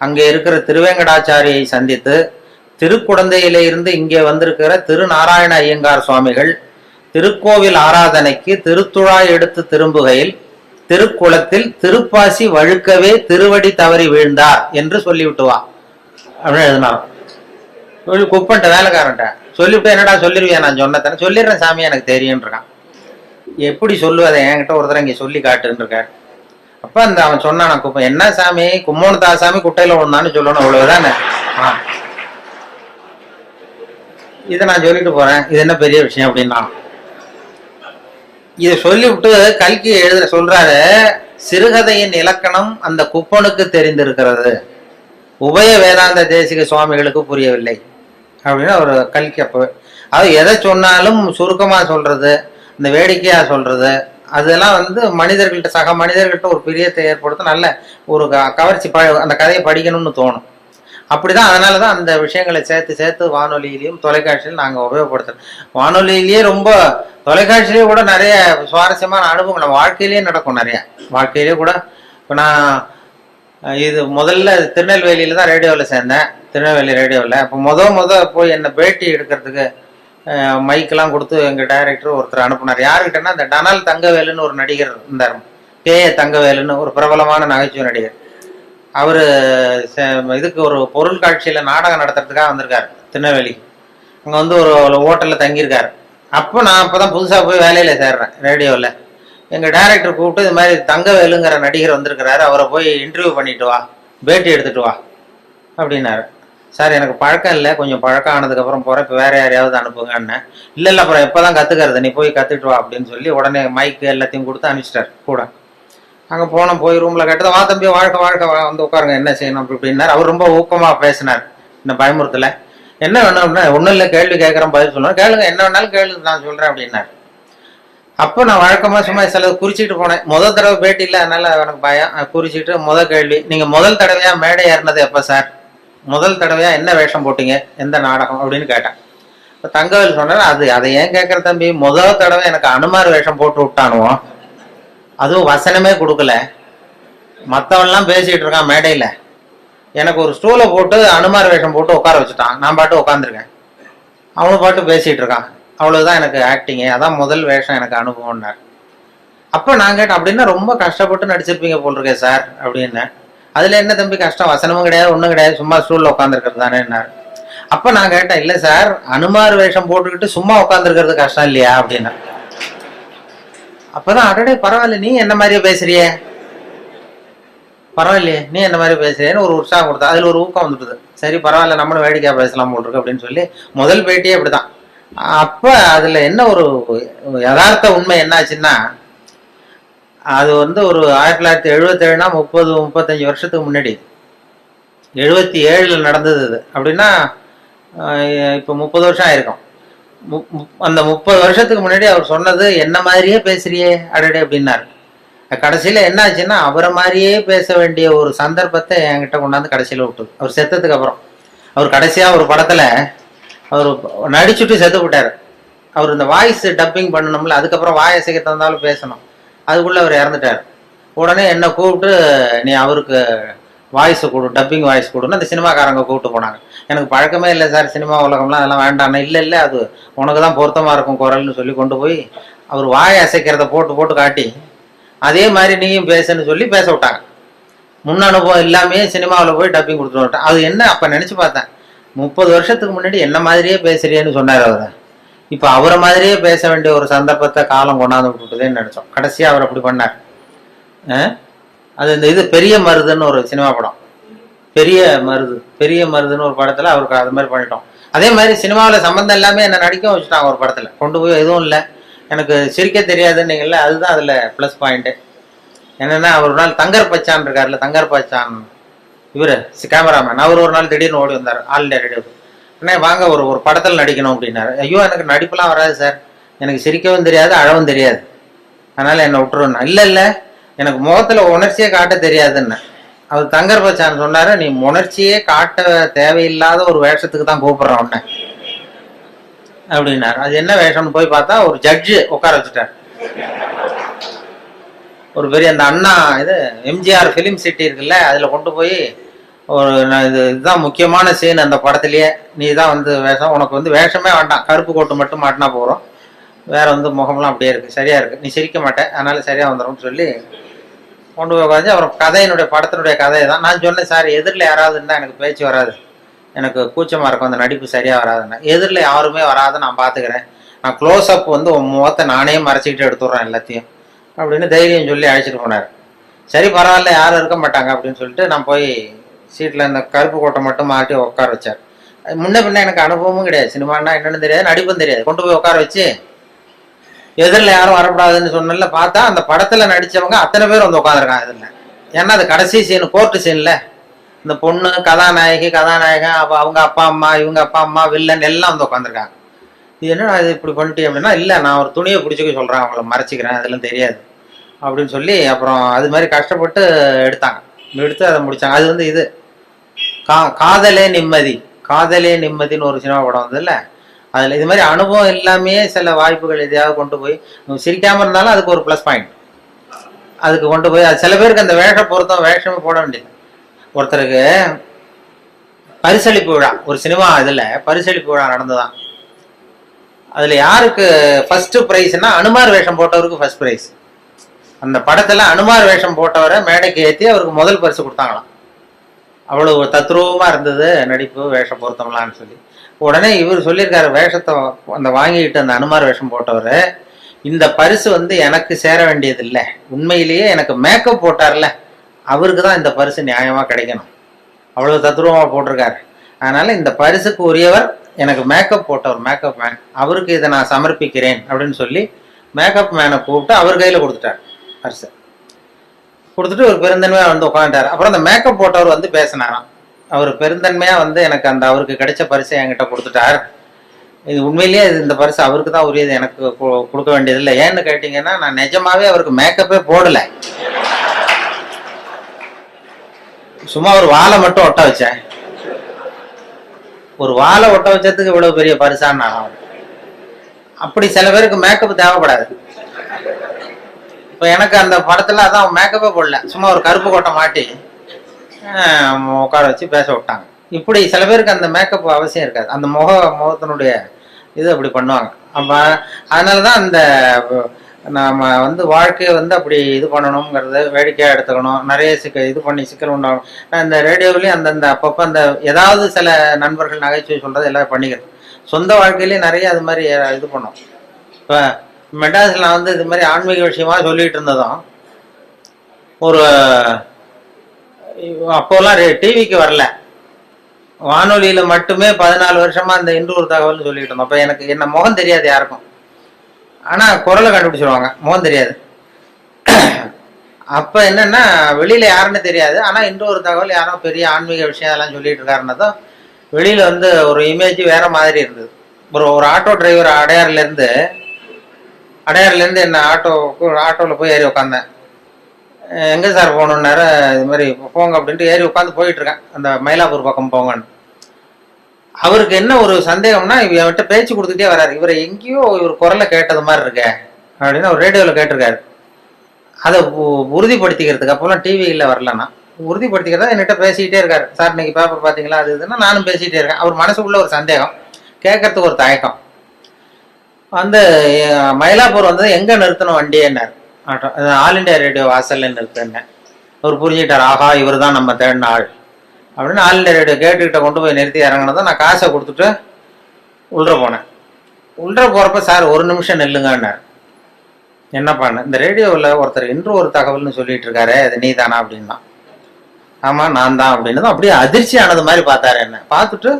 அங்கே இருக்கிற திருவேங்கடாச்சாரியை சந்தித்து, திருக்குடந்தையில இருந்து இங்கே வந்திருக்கிற திருநாராயண ஐயங்கார் சுவாமிகள் திருக்கோவில் ஆராதனைக்கு திருத்துழாய் எடுத்து திரும்புகையில் திருக்குளத்தில் திருப்பாசி வழுக்கவே திருவடி தவறி வீழ்ந்தார் என்று சொல்லிவிட்டு வா அப்படின்னு எழுதினார். குப்பன்ட்ட வேலைக்காரன்ட்ட சொல்லிவிட்டு, என்னடா சொல்லிருவியா, நான் சொன்னதானே, சொல்லிடுறேன் சாமி எனக்கு தெரியுன்றான். எப்படி சொல்லுவதை என்கிட்ட ஒருத்தர் இங்கே சொல்லி காட்டுன்னு இருக்காரு. அப்ப அவன் சொன்னான், குப்பை என்ன சாமி, கும்மோனதா சாமி குட்டையில ஒண்ணான்னு சொல்லணும், அவ்வளவுதானே. இதை நான் சொல்லிட்டு போறேன், இது என்ன பெரிய விஷயம் அப்படின்னா. இதை சொல்லிவிட்டு கல்கி சொல்றாரு, சிறுகதையின் இலக்கணம் அந்த குப்பனுக்கு தெரிந்திருக்கிறது, உபய வேதாந்த தேசிக சுவாமிகளுக்கு புரியவில்லை அப்படின்னு ஒரு கல்கி. அப்போ அது எதை சொன்னாலும் சுருக்கமா சொல்றது, இந்த வேடிக்கையா சொல்றது, அதெல்லாம் மனிதர்கள்ட்ட சக மனிதர்கள்ட்ட ஒரு பிரியத்தை ஏற்படுத்த நல்ல ஒரு கவர்ச்சி, அந்த கதையை படிக்கணும்னு தோணும். அப்படிதான், அதனாலதான் அந்த விஷயங்களை சேர்த்து வானொலியிலையும் தொலைக்காட்சியிலும் நாங்க உபயோகப்படுத்துறோம். வானொலியிலேயே ரொம்ப, தொலைக்காட்சியிலேயே கூட நிறைய சுவாரஸ்யமான அனுபவம் நம்ம வாழ்க்கையிலேயே நடக்கும். நிறைய வாழ்க்கையிலேயே கூட. இப்போ நான் இது முதல்ல திருநெல்வேலியில தான் ரேடியோவில் சேர்ந்தேன், திருநெல்வேலி ரேடியோவில். அப்போ முத போய் என்னை பேட்டி எடுக்கிறதுக்கு மைக்கெல்லாம் கொடுத்து எங்கள் டைரக்டர் ஒருத்தர் அனுப்புனார். யாருக்கிட்டன்னா, இந்த டனால் தங்கவேலுன்னு ஒரு நடிகர் இருந்தார், கே.ஏ. தங்கவேலுன்னு ஒரு பிரபலமான நகைச்சுவை நடிகர். அவர் இதுக்கு ஒரு பொருள் காட்சியில் நாடகம் நடத்துறதுக்காக வந்திருக்காரு திருநெல்வேலி. அங்கே ஒரு ஹோட்டலில் தங்கியிருக்காரு. அப்போ நான் அப்போதான் புதுசாக போய் வேலையில் சேர்றேன் ரேடியோவில். எங்கள் டைரக்டர் கூப்பிட்டு, இது மாதிரி தங்கவேலுங்கிற நடிகர் வந்திருக்கிறாரு, அவரை போய் இன்டர்வியூ பண்ணிட்டு வா, பேட்டி எடுத்துட்டு வா அப்படின்னாரு. சார் எனக்கு பழக்கம் இல்லை, கொஞ்சம் பழக்கம் ஆனதுக்கப்புறம் போகிறேன், இப்போ வேறு யாரையாவது அனுப்புங்கன்னு. இல்லை இல்லை, அப்புறம் எப்போ தான் கற்றுக்கிறது, நீ போய் கற்றுட்டு வா அப்படின்னு சொல்லி உடனே மைக்கு எல்லாத்தையும் கொடுத்து அனுப்பிச்சிட்டார் கூட. அங்கே போனோம், போய் ரூமில் கேட்டது, வா தம்பி வாழ்க்கை வாழ்க்கை வந்து உட்காருங்க, என்ன செய்யணும் அப்படி இப்படின்னார். அவர் ரொம்ப ஊக்கமாக பேசினார், இந்த பயமுறுத்தலை. என்ன வேணும் அப்படின்னா, ஒன்றும் இல்லை, கேள்வி கேட்குறேன் பதில் சொல்லுவேன், கேளுங்க என்ன வேணாலும் கேளு, நான் சொல்கிறேன் அப்படின்னார். அப்போ நான் வழக்கமாக சும்மா சில குறிச்சிட்டு போனேன். முதல் தடவை பேட்டி இல்லை, அதனால எனக்கு பயம். குறிச்சிட்டு முதல் கேள்வி, நீங்கள் முதல் தடவையாக மேடை ஏறினது எப்போ சார்? முதல் தடவையாக என்ன வேஷம் போட்டீங்க, எந்த நாடகம் அப்படின்னு கேட்டேன். இப்போ தங்கவேல் சொன்னார், அதை ஏன் கேட்குற தம்பி, முதல் தடவை எனக்கு அனுமார் வேஷம் போட்டு விட்டானுவோம், அதுவும் வசனமே கொடுக்கல, மற்றவன்லாம் பேசிகிட்டு இருக்கான் மேடையில், எனக்கு ஒரு ஸ்டூலை போட்டு அனுமார் வேஷம் போட்டு உட்கார வச்சுட்டான், நான் பாட்டு உட்காந்துருக்கேன், அவனு பாட்டு பேசிகிட்டு இருக்கான், அவ்வளோதான் எனக்கு ஆக்டிங்கு, அதான் முதல் வேஷம் எனக்கு அனுபவம்னார். அப்போ நான் கேட்டேன், அப்படின்னா ரொம்ப கஷ்டப்பட்டு நடிச்சிருப்பீங்க போல் இருக்கேன் சார் அப்படின்னேன். அதில் என்ன தம்பி கஷ்டம், வசனமும் கிடையாது ஒன்றும் கிடையாது, சும்மா ஸ்டூலில் உட்காந்துருக்கிறது தானேன்னார். அப்போ நான் கேட்டேன், இல்லை சார் அனுமார் வேஷம் போட்டுக்கிட்டு சும்மா உட்காந்துருக்கிறது கஷ்டம் இல்லையா அப்படின்னா. அப்போதான் அடடே பரவாயில்ல, நீ என்ன மாதிரியே பேசுறியே, பரவாயில்லையே நீ என்ன மாதிரி பேசுறியேன்னு ஒரு உற்சாகம் கொடுத்தா, அதில் ஒரு ஊக்கம் வந்துடுது. சரி பரவாயில்ல, நம்மளும் வேடிக்கையாக பேசலாம் போல் இருக்கு அப்படின்னு சொல்லி முதல் பேட்டியே அப்படிதான். அப்போ அதில் என்ன ஒரு யதார்த்த உண்மை என்னாச்சுன்னா, அது வந்து ஒரு 1977னா 35 வருஷத்துக்கு முன்னாடி, 77 நடந்தது அது. அப்படின்னா இப்போ 30 வருஷம் ஆயிருக்கும். அந்த 30 வருஷத்துக்கு முன்னாடி அவர் சொன்னது என்ன மாதிரியே பேசுறியே அடடே அப்படின்னாரு. கடைசியில் என்ன ஆச்சுன்னா, அவரை மாதிரியே பேச வேண்டிய ஒரு சந்தர்ப்பத்தை என்கிட்ட கொண்டாந்து கடைசியில் விட்டுது. அவர் செத்ததுக்கு அப்புறம், அவர் கடைசியாக ஒரு படத்தில் அவர் நடிச்சுட்டு செத்து விட்டார். அவர் இந்த வாய்ஸ் டப்பிங் பண்ணணும்ல, அதுக்கப்புறம் வாய் அசைக்க தந்தாலும் பேசணும், அதுக்குள்ளே அவர் இறந்துட்டார். உடனே என்னை கூப்பிட்டு, நீ அவருக்கு வாய்ஸ் கொடு, டப்பிங் வாய்ஸ் கொடுன்னு அந்த சினிமாக்காரங்க கூப்பிட்டு போனாங்க. எனக்கு பழக்கமே இல்லை சார் சினிமா உலகம்லாம், அதெல்லாம் வேண்டாம். இல்லை இல்லை, அது உனக்கு தான் பொருத்தமாக இருக்கும் குரல்னு சொல்லி கொண்டு போய் அவர் வாய் அசைக்கிறத போட்டு போட்டு காட்டி, அதே மாதிரி நீயும் பேசுன்னு சொல்லி பேச விட்டாங்க. முன் அனுபவம் இல்லாமே சினிமாவில் போய் டப்பிங் கொடுத்துட்டு விட்டேன். அது என்ன அப்போ நினச்சி பார்த்தேன், 30 வருஷத்துக்கு முன்னாடி என்ன மாதிரியே பேசுறியேன்னு சொன்னார் அவர். இப்போ அவரை மாதிரியே பேச வேண்டிய ஒரு சந்தர்ப்பத்தை காலம் கொண்டாந்து விட்டுட்டதேன்னு நினச்சோம். கடைசியாக அவர் அப்படி பண்ணார். அது இந்த இது பெரிய மருதுன்னு ஒரு சினிமா படம், பெரிய மருதுன்னு ஒரு படத்தில் அவருக்கு அது மாதிரி பண்ணிட்டோம். அதே மாதிரி சினிமாவில் சம்மந்தம் எல்லாமே என்ன நடிக்க வச்சுட்டாங்க ஒரு படத்தில் கொண்டு போய். எதுவும் இல்லை, எனக்கு சிரிக்க தெரியாதுன்னீங்கல்ல, அதுதான் அதில் ப்ளஸ் பாயிண்ட்டு. என்னென்னா, ஒரு நாள் தங்கர் பச்சான் இருக்கார்ல, தங்கர் பச்சான் இவர் கேமராமேன், அவர் ஒரு நாள் திடீர்னு ஓடி வந்தார் ஆல் இண்டியா ரேடியோ. அண்ணே வாங்க ஒரு படத்தில் நடிக்கணும் அப்படின்னாரு. ஐயோ எனக்கு நடிப்புலாம் வராது சார், எனக்கு சிரிக்கவும் தெரியாது அழவும் தெரியாது, அதனால் என்னை விட்டுருன்னா. இல்லை எனக்கு முகத்தில் உணர்ச்சியே காட்ட தெரியாதுன்னு. அவர் தங்கர் பச்சான் சொன்னார், நீ உணர்ச்சியே காட்ட தேவையில்லாத ஒரு வேஷத்துக்கு தான் கூப்பிட்றான் உன்னை அப்படின்னாரு. அது என்ன வேஷம்னு போய் பார்த்தா, ஒரு ஜட்ஜு உட்கார வச்சுட்டார். ஒரு பெரிய அந்த அண்ணா இது எம்ஜிஆர் ஃபிலிம் சிட்டி இருக்குல்ல, அதில் கொண்டு போய் ஒரு இதுதான் முக்கியமான சீன் அந்த படத்துலேயே, நீ தான் வந்து வேஷம், உனக்கு வந்து வேஷமே வேண்டாம், கருப்பு கோட்டு மட்டும் மாட்டினா போகிறோம், வேற வந்து முகம்லாம் அப்படியே இருக்குது, சரியாக இருக்குது, நீ சிரிக்க மாட்டேன் அதனால சரியாக வந்துடும்னு சொல்லி கொண்டு போய் உட்காந்து. அப்புறம் கதையினுடைய படத்தினுடைய கதையை தான் நான் சொன்னேன். சார் எதிரில் யாராவது இருந்தால் எனக்கு பேச்சு வராது, எனக்கு கூச்சமாக இருக்கும், அந்த நடிப்பு சரியாக வராதுன்னா. எதிரில் யாருமே வராது, நான் பார்த்துக்கிறேன், நான் க்ளோஸ் அப் வந்து முகத்தை நானே மறைச்சிக்கிட்டு எடுத்துடுறேன் எல்லாத்தையும் அப்படின்னு தைரியம் சொல்லி அழைச்சிட்டு போனார். சரி பரவாயில்ல, யாரும் இருக்க மாட்டாங்க அப்படின்னு சொல்லிட்டு நான் போய் சீட்டில் இந்த கருப்பு கோட்டை மட்டும் மாட்டி உட்கார வச்சார். முன்ன பின்ன எனக்கு அனுபவமும் கிடையாது, சினிமானா என்னன்னு தெரியாது, நடிப்பும் தெரியாது. கொண்டு போய் உட்கார வச்சு எதிரில் யாரும் வரக்கூடாதுன்னு சொன்னல, பார்த்தா அந்த படத்தில் நடித்தவங்க அத்தனை பேர் வந்து உட்காந்துருக்காங்க இதில். ஏன்னா அது கடைசி சீன், கோர்ட்டு சீனில் இந்த பொண்ணு கதாநாயகன், அப்போ அவங்க அப்பா அம்மா, இவங்க அப்பா அம்மா, வில்லன் எல்லாம் வந்து உட்காந்துருக்காங்க. இது என்ன இது இப்படி பண்ணிட்டே அப்படின்னா, இல்லை நான் ஒரு துணியை பிடிச்சிக்க சொல்கிறேன், அவங்கள மறைச்சிக்கிறேன், அதெல்லாம் தெரியாது அப்படின்னு சொல்லி அப்புறம் அது மாதிரி கஷ்டப்பட்டு எடுத்து அதை முடித்தாங்க. அது வந்து இது காதலே நிம்மதின்னு ஒரு சினிமா படம் வந்து இல்லை, அதில் இது மாதிரி அனுபவம் எல்லாமே சில வாய்ப்புகள் எதையாவது கொண்டு போய், சிரிக்காமல் இருந்தாலும் அதுக்கு ஒரு ப்ளஸ் பாயிண்ட், அதுக்கு கொண்டு போய் அது சில பேருக்கு அந்த வேஷ பொருத்தம் வேஷமே போட வேண்டியது. ஒருத்தருக்கு பரிசளிப்பு விழா, ஒரு சினிமா இதில் பரிசளிப்பு விழா நடந்துதான். அதில் யாருக்கு ஃபர்ஸ்ட் ப்ரைஸ்னா, அனுமார் வேஷம் போட்டவருக்கு ஃபர்ஸ்ட் ப்ரைஸ். அந்த படத்தில் அனுமார் வேஷம் போட்டவரை மேடைக்கு ஏற்றி அவருக்கு முதல் பரிசு கொடுத்தாங்களாம். அவ்வளோ தத்ரூபமாக இருந்தது நடிப்பு வேஷ பொருத்தம்லான்னு சொல்லி. உடனே இவர் சொல்லியிருக்காரு, வேஷத்தை அந்த வாங்கிட்டு அந்த அனுமார் வேஷம் போட்டவர், இந்த பரிசு வந்து எனக்கு சேர வேண்டியது இல்லை, உண்மையிலேயே எனக்கு மேக்கப் போட்டார்ல அவருக்கு தான் இந்த பரிசு நியாயமாக கிடைக்கணும், அவ்வளோ தத்ரூபமாக போட்டிருக்காரு, அதனால இந்த பரிசுக்கு உரியவர் எனக்கு மேக்கப் போட்டவர், மேக்கப் மேன், அவருக்கு இதை நான் சமர்ப்பிக்கிறேன் அப்படின்னு சொல்லி மேக்கப் மேனை கூப்பிட்டு அவர் கையில் கொடுத்துட்டார் பரிசு. கொடுத்துட்டு ஒரு பெருந்தன்மையாக வந்து உட்காந்துட்டார். அப்புறம் அந்த மேக்கப் போட்டவர் வந்து பேசினாராம். அவர் பெருந்தன்மையாக வந்து எனக்கு அந்த அவருக்கு கிடைச்ச பரிசை என்கிட்ட கொடுத்துட்டார், இது உண்மையிலேயே இந்த பரிசு அவருக்கு தான் உரியது, எனக்கு கொடுக்க வேண்டியதில்லை. ஏன்னு கேட்டீங்கன்னா நான் நிஜமாவே அவருக்கு மேக்கப்பே போடல, சும்மா ஒரு வாழை மட்டும் ஒட்ட வச்சேன். ஒரு வாழை ஒட்ட வச்சதுக்கு இவ்வளவு பெரிய பரிசான்னு அப்படி சில பேருக்கு மேக்கப் தேவைப்படாது. இப்போ எனக்கு அந்த படத்துல அதான் மேக்கப்பே போடல, சும்மா ஒரு கருப்பு கோட்டை மாட்டி உட்கார வச்சு பேச விட்டாங்க. இப்படி சில பேருக்கு அந்த மேக்கப் அவசியம் இருக்காது, அந்த முகத்தினுடைய இது அப்படி பண்ணுவாங்க. அப்போ அதனாலதான் அந்த நாம வந்து வாழ்க்கையை வந்து அப்படி இது பண்ணணுங்கிறத வேடிக்கையா எடுத்துக்கணும். நிறைய இது பண்ணி சிக்கல் உண்டாகணும். நான் இந்த ரேடியோவிலையும் அந்தந்த அப்பப்போ அந்த ஏதாவது சில நண்பர்கள் நகைச்சுவை சொல்றது எல்லாம் பண்ணிக்கிறது. சொந்த வாழ்க்கையிலேயே நிறைய அது மாதிரி இது பண்ணோம். இப்போ மெட்ராஸில் நான் வந்து இது மாதிரி ஆன்மீக விஷயமா சொல்லிட்டு இருந்ததும் ஒரு அப்போல்லாம் டிவிக்கு வரல, வானொலியில மட்டுமே 14 வருஷமா இந்த இன்றொரு தகவல்னு சொல்லிட்டு இருந்தோம். அப்ப எனக்கு என்ன முகம் தெரியாது யாருக்கும், ஆனா குரலை கண்டுபிடிச்சிருவாங்க, முகம் தெரியாது. அப்ப என்னன்னா வெளியில யாருன்னு தெரியாது, ஆனா இன்றொரு தகவல் யாரோ பெரிய ஆன்மீக விஷயம் அதெல்லாம் சொல்லிட்டு இருக்காருன்னதும் வெளியில வந்து ஒரு இமேஜ் வேற மாதிரி இருந்தது. ஒரு ஆட்டோ டிரைவர் அடையாறுல இருந்து என்ன ஆட்டோவில் போய் ஏறி உட்காந்தேன். எங்கே சார் போகணுன்னாரு. இது மாதிரி போங்க அப்படின்ட்டு ஏறி உட்காந்து போயிட்டு இருக்கேன், அந்த மயிலாப்பூர் பக்கம் போங்கன்னு. அவருக்கு என்ன ஒரு சந்தேகம்னா இவன்கிட்ட பேச்சு கொடுத்துட்டே வர்றாரு, இவரை எங்கேயோ இவர் குரலை கேட்டது மாதிரி இருக்க அப்படின்னு அவர் ரேடியோவில் கேட்டிருக்காரு. அதை உறுதிப்படுத்திக்கிறதுக்கு அப்போல்லாம் டிவியில் வரலன்னா உறுதிப்படுத்திக்கிறதா என்கிட்ட பேசிக்கிட்டே இருக்காரு. சார் இன்னைக்கு பேப்பர் பார்த்தீங்களா அது இதுன்னா நானும் பேசிகிட்டே இருக்கேன். அவர் மனசுக்குள்ள ஒரு சந்தேகம், கேட்கறதுக்கு ஒரு தயக்கம். வந்து மயிலாப்பூர் வந்தது எங்கே நிறுத்தணும் வண்டியேன்னாரு. ஆல் இண்டியா ரேடியோ வாசல்ல நிறுத்தினேன். அவர் புரிஞ்சுக்கிட்டார், ஆஹா இவர் தான் நம்ம தேடின ஆள் அப்படின்னு. ஆல் இண்டியா ரேடியோ கேட்டுக்கிட்ட கொண்டு போய் நிறுத்தி இறங்கினதும் நான் காசை கொடுத்துட்டு உள்ள போனேன். உள்ள போறப்ப சார் ஒரு நிமிஷம் நில்லுங்கன்னார். என்ன பண்ண, இந்த ரேடியோவில் ஒருத்தர் இன்று ஒரு தகவல்னு சொல்லிட்டு இருக்காரு, அது நீ தானா அப்படின்னா. ஆமா நான் தான் அப்படின்னதும் அப்படியே அதிர்ச்சி ஆனது மாதிரி பார்த்தாரு. என்ன பார்த்துட்டு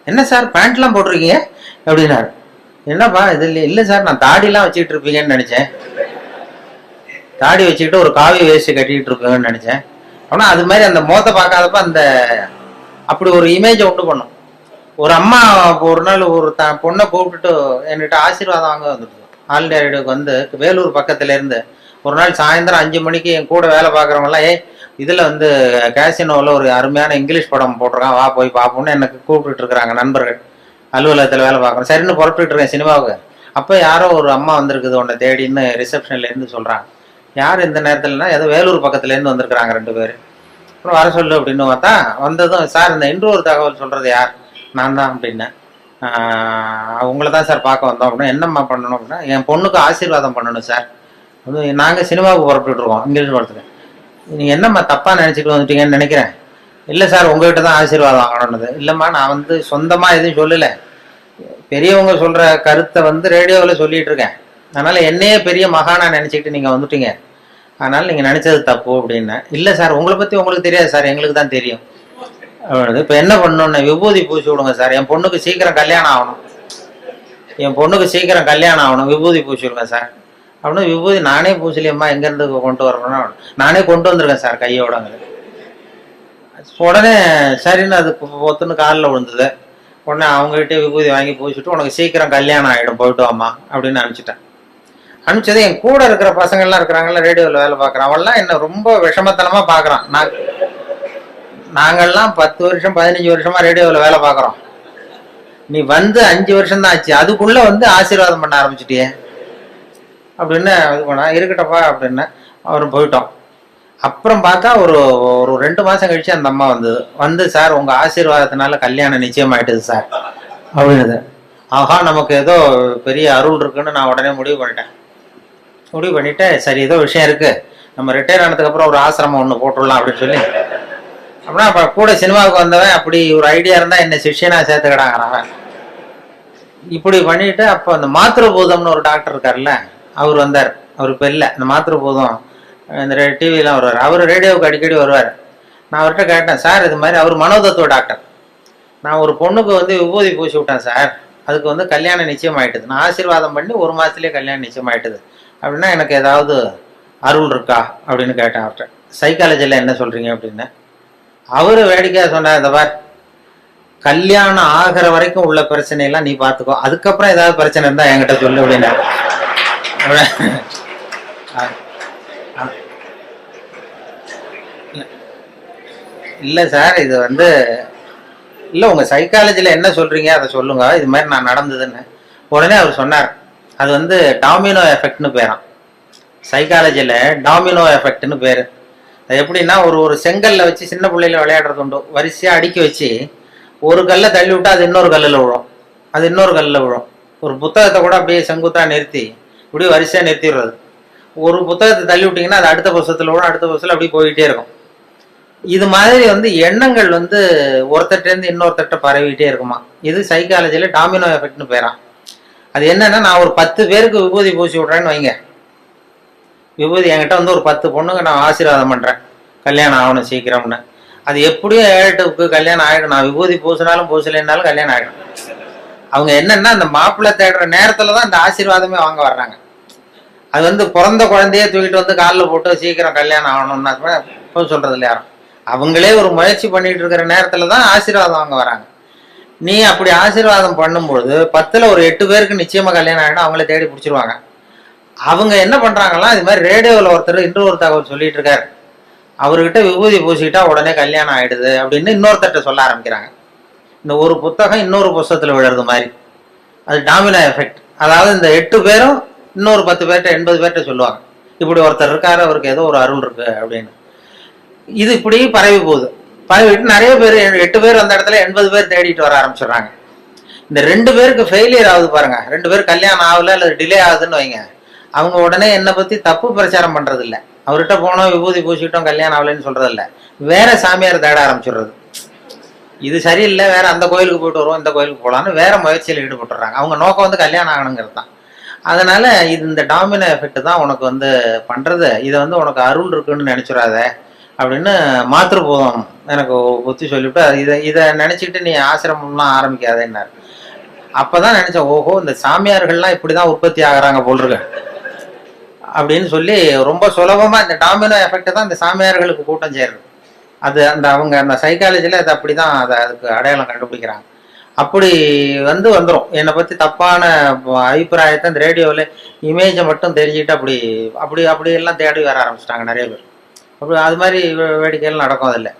என்ன சார் பேண்ட்லாம் போட்டிருக்கீங்க அப்படின்னாரு. என்னப்பா இது இல்லை சார், நான் தாடிலாம் வச்சுக்கிட்டு இருப்பீங்கன்னு நினைச்சேன், தாடி வச்சுக்கிட்டு ஒரு காவி வேஸ்ட் கட்டிக்கிட்டு இருப்பீங்கன்னு நினைச்சேன். ஆனா அது மாதிரி அந்த முகத்தை பார்க்காதப்ப அந்த அப்படி ஒரு இமேஜை உண்டு பண்ணும். ஒரு அம்மா ஒரு நாள் ஒரு பொண்ணை கூப்பிட்டுட்டு என்கிட்ட ஆசீர்வாதம் வாங்க வந்துட்டு ஆல் இண்டியா ரேடியோக்கு வந்து வேலூர் பக்கத்துல இருந்து ஒரு நாள் சாயந்தரம் 5 மணிக்கு என் கூட வேலை பார்க்குறவங்கலாம் இதுல வந்து கேசினோவில் ஒரு அருமையான இங்கிலீஷ் படம் போட்டிருக்கான், வா போய் பார்ப்போம்னு எனக்கு கூப்பிட்டுட்டு இருக்கிறாங்க நண்பர்கள். அலுவலகத்தில் வேலை பார்க்குறோம், சரின்னு புறப்பட்டு இருக்கேன் சினிமாவுக்கு. அப்போ யாரோ ஒரு அம்மா வந்திருக்குது உன்னை தேடின்னு ரிசப்ஷன்ல இருந்து சொல்றாங்க. யார் இந்த நேரத்துலனா ஏதோ வேலூர் பக்கத்துல இருந்து வந்திருக்கிறாங்க 2 பேர். அப்புறம் வர சொல்லு அப்படின்னு பார்த்தா வந்ததும் சார் இந்த இன்றொரு தகவல் சொல்றது யார், நான் தான் அப்படின்னேன். உங்களை தான் சார் பார்க்க வந்தோம் அப்படின்னா. என்னம்மா பண்ணணும் அப்படின்னா என் பொண்ணுக்கு ஆசீர்வாதம் பண்ணணும் சார், நாங்கள் சினிமாவுக்கு புறப்பட்டு இருக்கோம் இங்கிலீஷ் படத்துக்கு, நீங்கள் என்னம்மா தப்பா நினைச்சிட்டு வந்துட்டீங்கன்னு நினைக்கிறேன். இல்லை சார் உங்ககிட்ட தான் ஆசீர்வாதம் வாங்கணும்னது. இல்லைம்மா நான் வந்து சொந்தமாக எதுவும் சொல்லலை, பெரியவங்க சொல்ற கருத்தை வந்து ரேடியோவில் சொல்லிட்டு இருக்கேன், அதனால என்னையே பெரிய மகானா நினைச்சிக்கிட்டு நீங்க வந்துட்டீங்க, அதனால நீங்க நினைச்சது தப்பு அப்படின்னா. இல்லை சார் உங்களை பத்தி உங்களுக்கு தெரியாது சார், எங்களுக்கு தான் தெரியும். இப்போ என்ன பண்ணணும்னு விபூதி பூசி விடுங்க சார், என் பொண்ணுக்கு சீக்கிரம் கல்யாணம் ஆகணும், விபூதி பூசி விடுங்க சார் அப்படின்னு. விபூதி நானே பூசலியம்மா எங்கேருந்து கொண்டு வரணும்னா நானே கொண்டு வந்திருக்கேன் சார் கையோடங்க. உடனே சரின்னு அது ஒத்துன்னு காலில் விழுந்தது. உடனே அவங்ககிட்ட விபூதி வாங்கி பூசிட்டு உனக்கு சீக்கிரம் கல்யாணம் ஆகிடும் போயிட்டு வாமா அப்படின்னு அனுப்பிச்சிட்டேன். அனுப்பிச்சது என் கூட இருக்கிற பசங்கள்லாம் இருக்கிறாங்கல்ல ரேடியோவில் வேலை பார்க்குறான், அவன்லாம் என்ன ரொம்ப விஷமத்தனமாக பார்க்குறான். நாங்கள்லாம் 10 வருஷம் 15 வருஷமா ரேடியோவில் வேலை பார்க்குறோம், நீ வந்து 5 வருஷம் தான் ஆச்சு, அதுக்குள்ள வந்து ஆசீர்வாதம் பண்ண ஆரம்பிச்சிட்டியே அப்படின்னு இது பண்ணா. இருக்கட்டப்பா அப்படின்னு அவரும் போயிட்டோம். அப்புறம் பார்த்தா ஒரு 2 மாசம் கழிச்சு அந்த அம்மா வந்து சார் உங்க ஆசீர்வாதத்தினால கல்யாணம் நிச்சயமாயிட்டுது சார் அப்படின்னது. ஆஹா நமக்கு ஏதோ பெரிய அருள் இருக்குன்னு நான் உடனே முடிவு பண்ணிட்டு சரி ஏதோ விஷயம் இருக்கு, நம்ம ரிட்டையர் ஆனதுக்கு அப்புறம் ஒரு ஆசிரமம் ஒன்று போட்டுடலாம் அப்படின்னு சொல்லி அப்படின்னா அப்ப கூட சினிமாவுக்கு வந்தவன் அப்படி ஒரு ஐடியா இருந்தா என்ன சிஷ்யனா சேர்த்துக்கிடாங்கிறான். இப்படி பண்ணிட்டு அப்போ அந்த மாத்திருபூதம்னு ஒரு டாக்டர் இருக்காருல்ல அவர் வந்தார். அவர் இப்போ இல்லை, இந்த மாத்திருபூதம் இந்த டிவிலாம் வருவார், அவர் ரேடியோவுக்கு அடிக்கடி வருவார். நான் அவர்கிட்ட கேட்டேன் சார் இது மாதிரி, அவர் மனோதத்துவ டாக்டர், நான் ஒரு பொண்ணுக்கு வந்து விபூதி பூசி விட்டேன் சார், அதுக்கு வந்து கல்யாணம் நிச்சயம் ஆயிட்டுது, நான் ஆசீர்வாதம் பண்ணி 1 மாதத்துலேயே கல்யாணம் நிச்சயம் ஆயிட்டுது அப்படின்னா எனக்கு ஏதாவது அருள் இருக்கா அப்படின்னு கேட்டேன் அவர்கிட்ட. சைக்காலஜியில் என்ன சொல்கிறீங்க அப்படின்னு. அவரு வேடிக்கையாக சொன்னார், இந்த பார், கல்யாணம் ஆகிற வரைக்கும் உள்ள பிரச்சனையெல்லாம் நீ பார்த்துக்கோ, அதுக்கப்புறம் ஏதாவது பிரச்சனை இருந்தால் என்கிட்ட சொல்லு அப்படின்னா. இல்லை சார், இது வந்து இல்லை, உங்கள் சைக்காலஜியில் என்ன சொல்கிறீங்க அதை சொல்லுங்க, இது மாதிரி நான் நடந்ததுன்னு. உடனே அவர் சொன்னார், அது வந்து டாமினோ எஃபெக்ட்னு பேரான். சைக்காலஜியில் டாமினோ எஃபெக்ட்னு பேர். அது எப்படின்னா, ஒரு செங்கல்ல வச்சு சின்ன பிள்ளையில விளையாடுறது உண்டு, வரிசையாக அடுக்கி வச்சு ஒரு கல்லை தள்ளி விட்டா அது இன்னொரு கல்லில் விழும், அது இன்னொரு கல்லில் விழும். ஒரு புத்தகத்தை கூட அப்படியே செங்குத்தா நிறுத்தி இப்படியே வரிசையாக நிறுத்திடுறது. ஒரு புத்தகத்தை தள்ளி விட்டிங்கன்னா அது அடுத்த புத்தகத்தில் விழும், அடுத்த புத்தகத்தில் அப்படியே போயிட்டே இருக்கும். இது மாதிரி வந்து எண்ணங்கள் வந்து ஒருத்தட்டேருந்து இன்னொருத்தட்ட பரவிட்டே இருக்குமா. இது சைக்காலஜியில் டாமினோ எஃபெக்ட்னு பேரான். அது என்னன்னா, நான் ஒரு 10 பேருக்கு விபூதி பூசி விட்றேன்னு வைங்க. விபூதி என்கிட்ட வந்து ஒரு 10 பொண்ணுங்க நான் ஆசீர்வாதம் பண்ணுறேன், கல்யாணம் ஆகணும் சீக்கிரம்னு. அது எப்படியும் 7-8க்கு கல்யாணம் ஆகிடும். நான் விபூதி பூசினாலும் பூசலைன்னாலும் கல்யாணம் ஆகிடும். அவங்க என்னன்னா, அந்த மாப்பிள்ளை தேடுற நேரத்தில் தான் இந்த ஆசீர்வாதமே வாங்க வர்றாங்க. அது வந்து பிறந்த குழந்தையே தூக்கிட்டு வந்து காலில் போட்டு சீக்கிரம் கல்யாணம் ஆகணும்னா இப்போ சொல்கிறது இல்லை யாரும். அவங்களே ஒரு முயற்சி பண்ணிட்டு இருக்கிற நேரத்தில் தான் ஆசீர்வாதம் வாங்க வராங்க. நீ அப்படி ஆசீர்வாதம் பண்ணும்பொழுது 10ல் ஒரு 8 பேருக்கு நிச்சயமாக கல்யாணம் ஆகிடும், அவங்கள தேடி பிடிச்சிருவாங்க. அவங்க என்ன பண்ணுறாங்கன்னா, இது மாதிரி ரேடியோவில் ஒருத்தர் இன்னொரு தகவல் சொல்லிட்டு இருக்காரு, அவர்கிட்ட விபூதி பூசிக்கிட்டா உடனே கல்யாணம் ஆகிடுது அப்படின்னு இன்னொருத்தட்ட சொல்ல ஆரம்பிக்கிறாங்க. இந்த ஒரு புத்தகம் இன்னொரு புத்தகத்தில் விழுறது மாதிரி, அது டாமினோ எஃபெக்ட். அதாவது இந்த 8 பேரும் இன்னொரு 10 பேர்கிட்ட 80 பேர்கிட்ட சொல்லுவாங்க, இப்படி ஒருத்தர் இருக்காரு, அவருக்கு ஏதோ ஒரு அருள் இருக்கு அப்படின்னு. இது இப்படி பரவி போகுது. பரவிட்டு நிறைய பேர், 8 பேர் அந்த இடத்துல 80 பேர் தேடிட்டு வர ஆரம்பிச்சிடுறாங்க. இந்த 2 பேருக்கு ஃபெயிலியர் ஆகுது பாருங்க, 2 பேர் கல்யாணம் ஆகல அல்லது டிலே ஆகுதுன்னு வைங்க, அவங்க உடனே என்னை பற்றி தப்பு பிரச்சாரம் பண்ணுறது இல்லை, அவர்கிட்ட போனோம் விபூதி பூசிட்டோம் கல்யாணம் ஆகலைன்னு சொல்கிறது இல்லை, வேற சாமியார் தேட ஆரம்பிச்சிடுறது. இது சரியில்லை, வேற அந்த கோயிலுக்கு போயிட்டு வருவோம், இந்த கோயிலுக்கு போகலான்னு வேற முயற்சியில் ஈடுபட்டுறாங்க. அவங்க நோக்கம் வந்து கல்யாணம் ஆகணுங்கிறது தான். அதனால இது இந்த டாமினோ எஃபெக்ட் தான் உனக்கு வந்து பண்ணுறது. இதை வந்து உனக்கு அருள் இருக்குன்னு நினச்சிடாத அப்படின்னு மாத்திருப்போம் எனக்கு புத்தி சொல்லிவிட்டு, இதை நினச்சிக்கிட்டு நீ ஆசிரமம்லாம் ஆரம்பிக்காதேன்னாரு. அப்போ தான் நினச்சேன், ஓஹோ, இந்த சாமியார்கள்லாம் இப்படி தான் உற்பத்தி ஆகிறாங்க போல் இருக்கு அப்படின்னு சொல்லி, ரொம்ப சுலபமாக இந்த டாமினோ எஃபெக்ட் தான் இந்த சாமியார்களுக்கு கூட்டம் சேருது. அது அந்த அவங்க அந்த சைக்காலஜியில் அது அப்படி தான் அதை அதுக்கு அடையாளம் கண்டுபிடிக்கிறாங்க. அப்படி வந்துடும். என்னை பற்றி தப்பான அபிப்பிராயத்தை இந்த ரேடியோவில் இமேஜை மட்டும் தெரிஞ்சுக்கிட்டு அப்படி அப்படி அப்படி எல்லாம் தேடி வர ஆரம்பிச்சிட்டாங்க நிறைய பேர். அப்படி அது மாதிரி வேடிக்கைகள் நடக்கும் அதில்.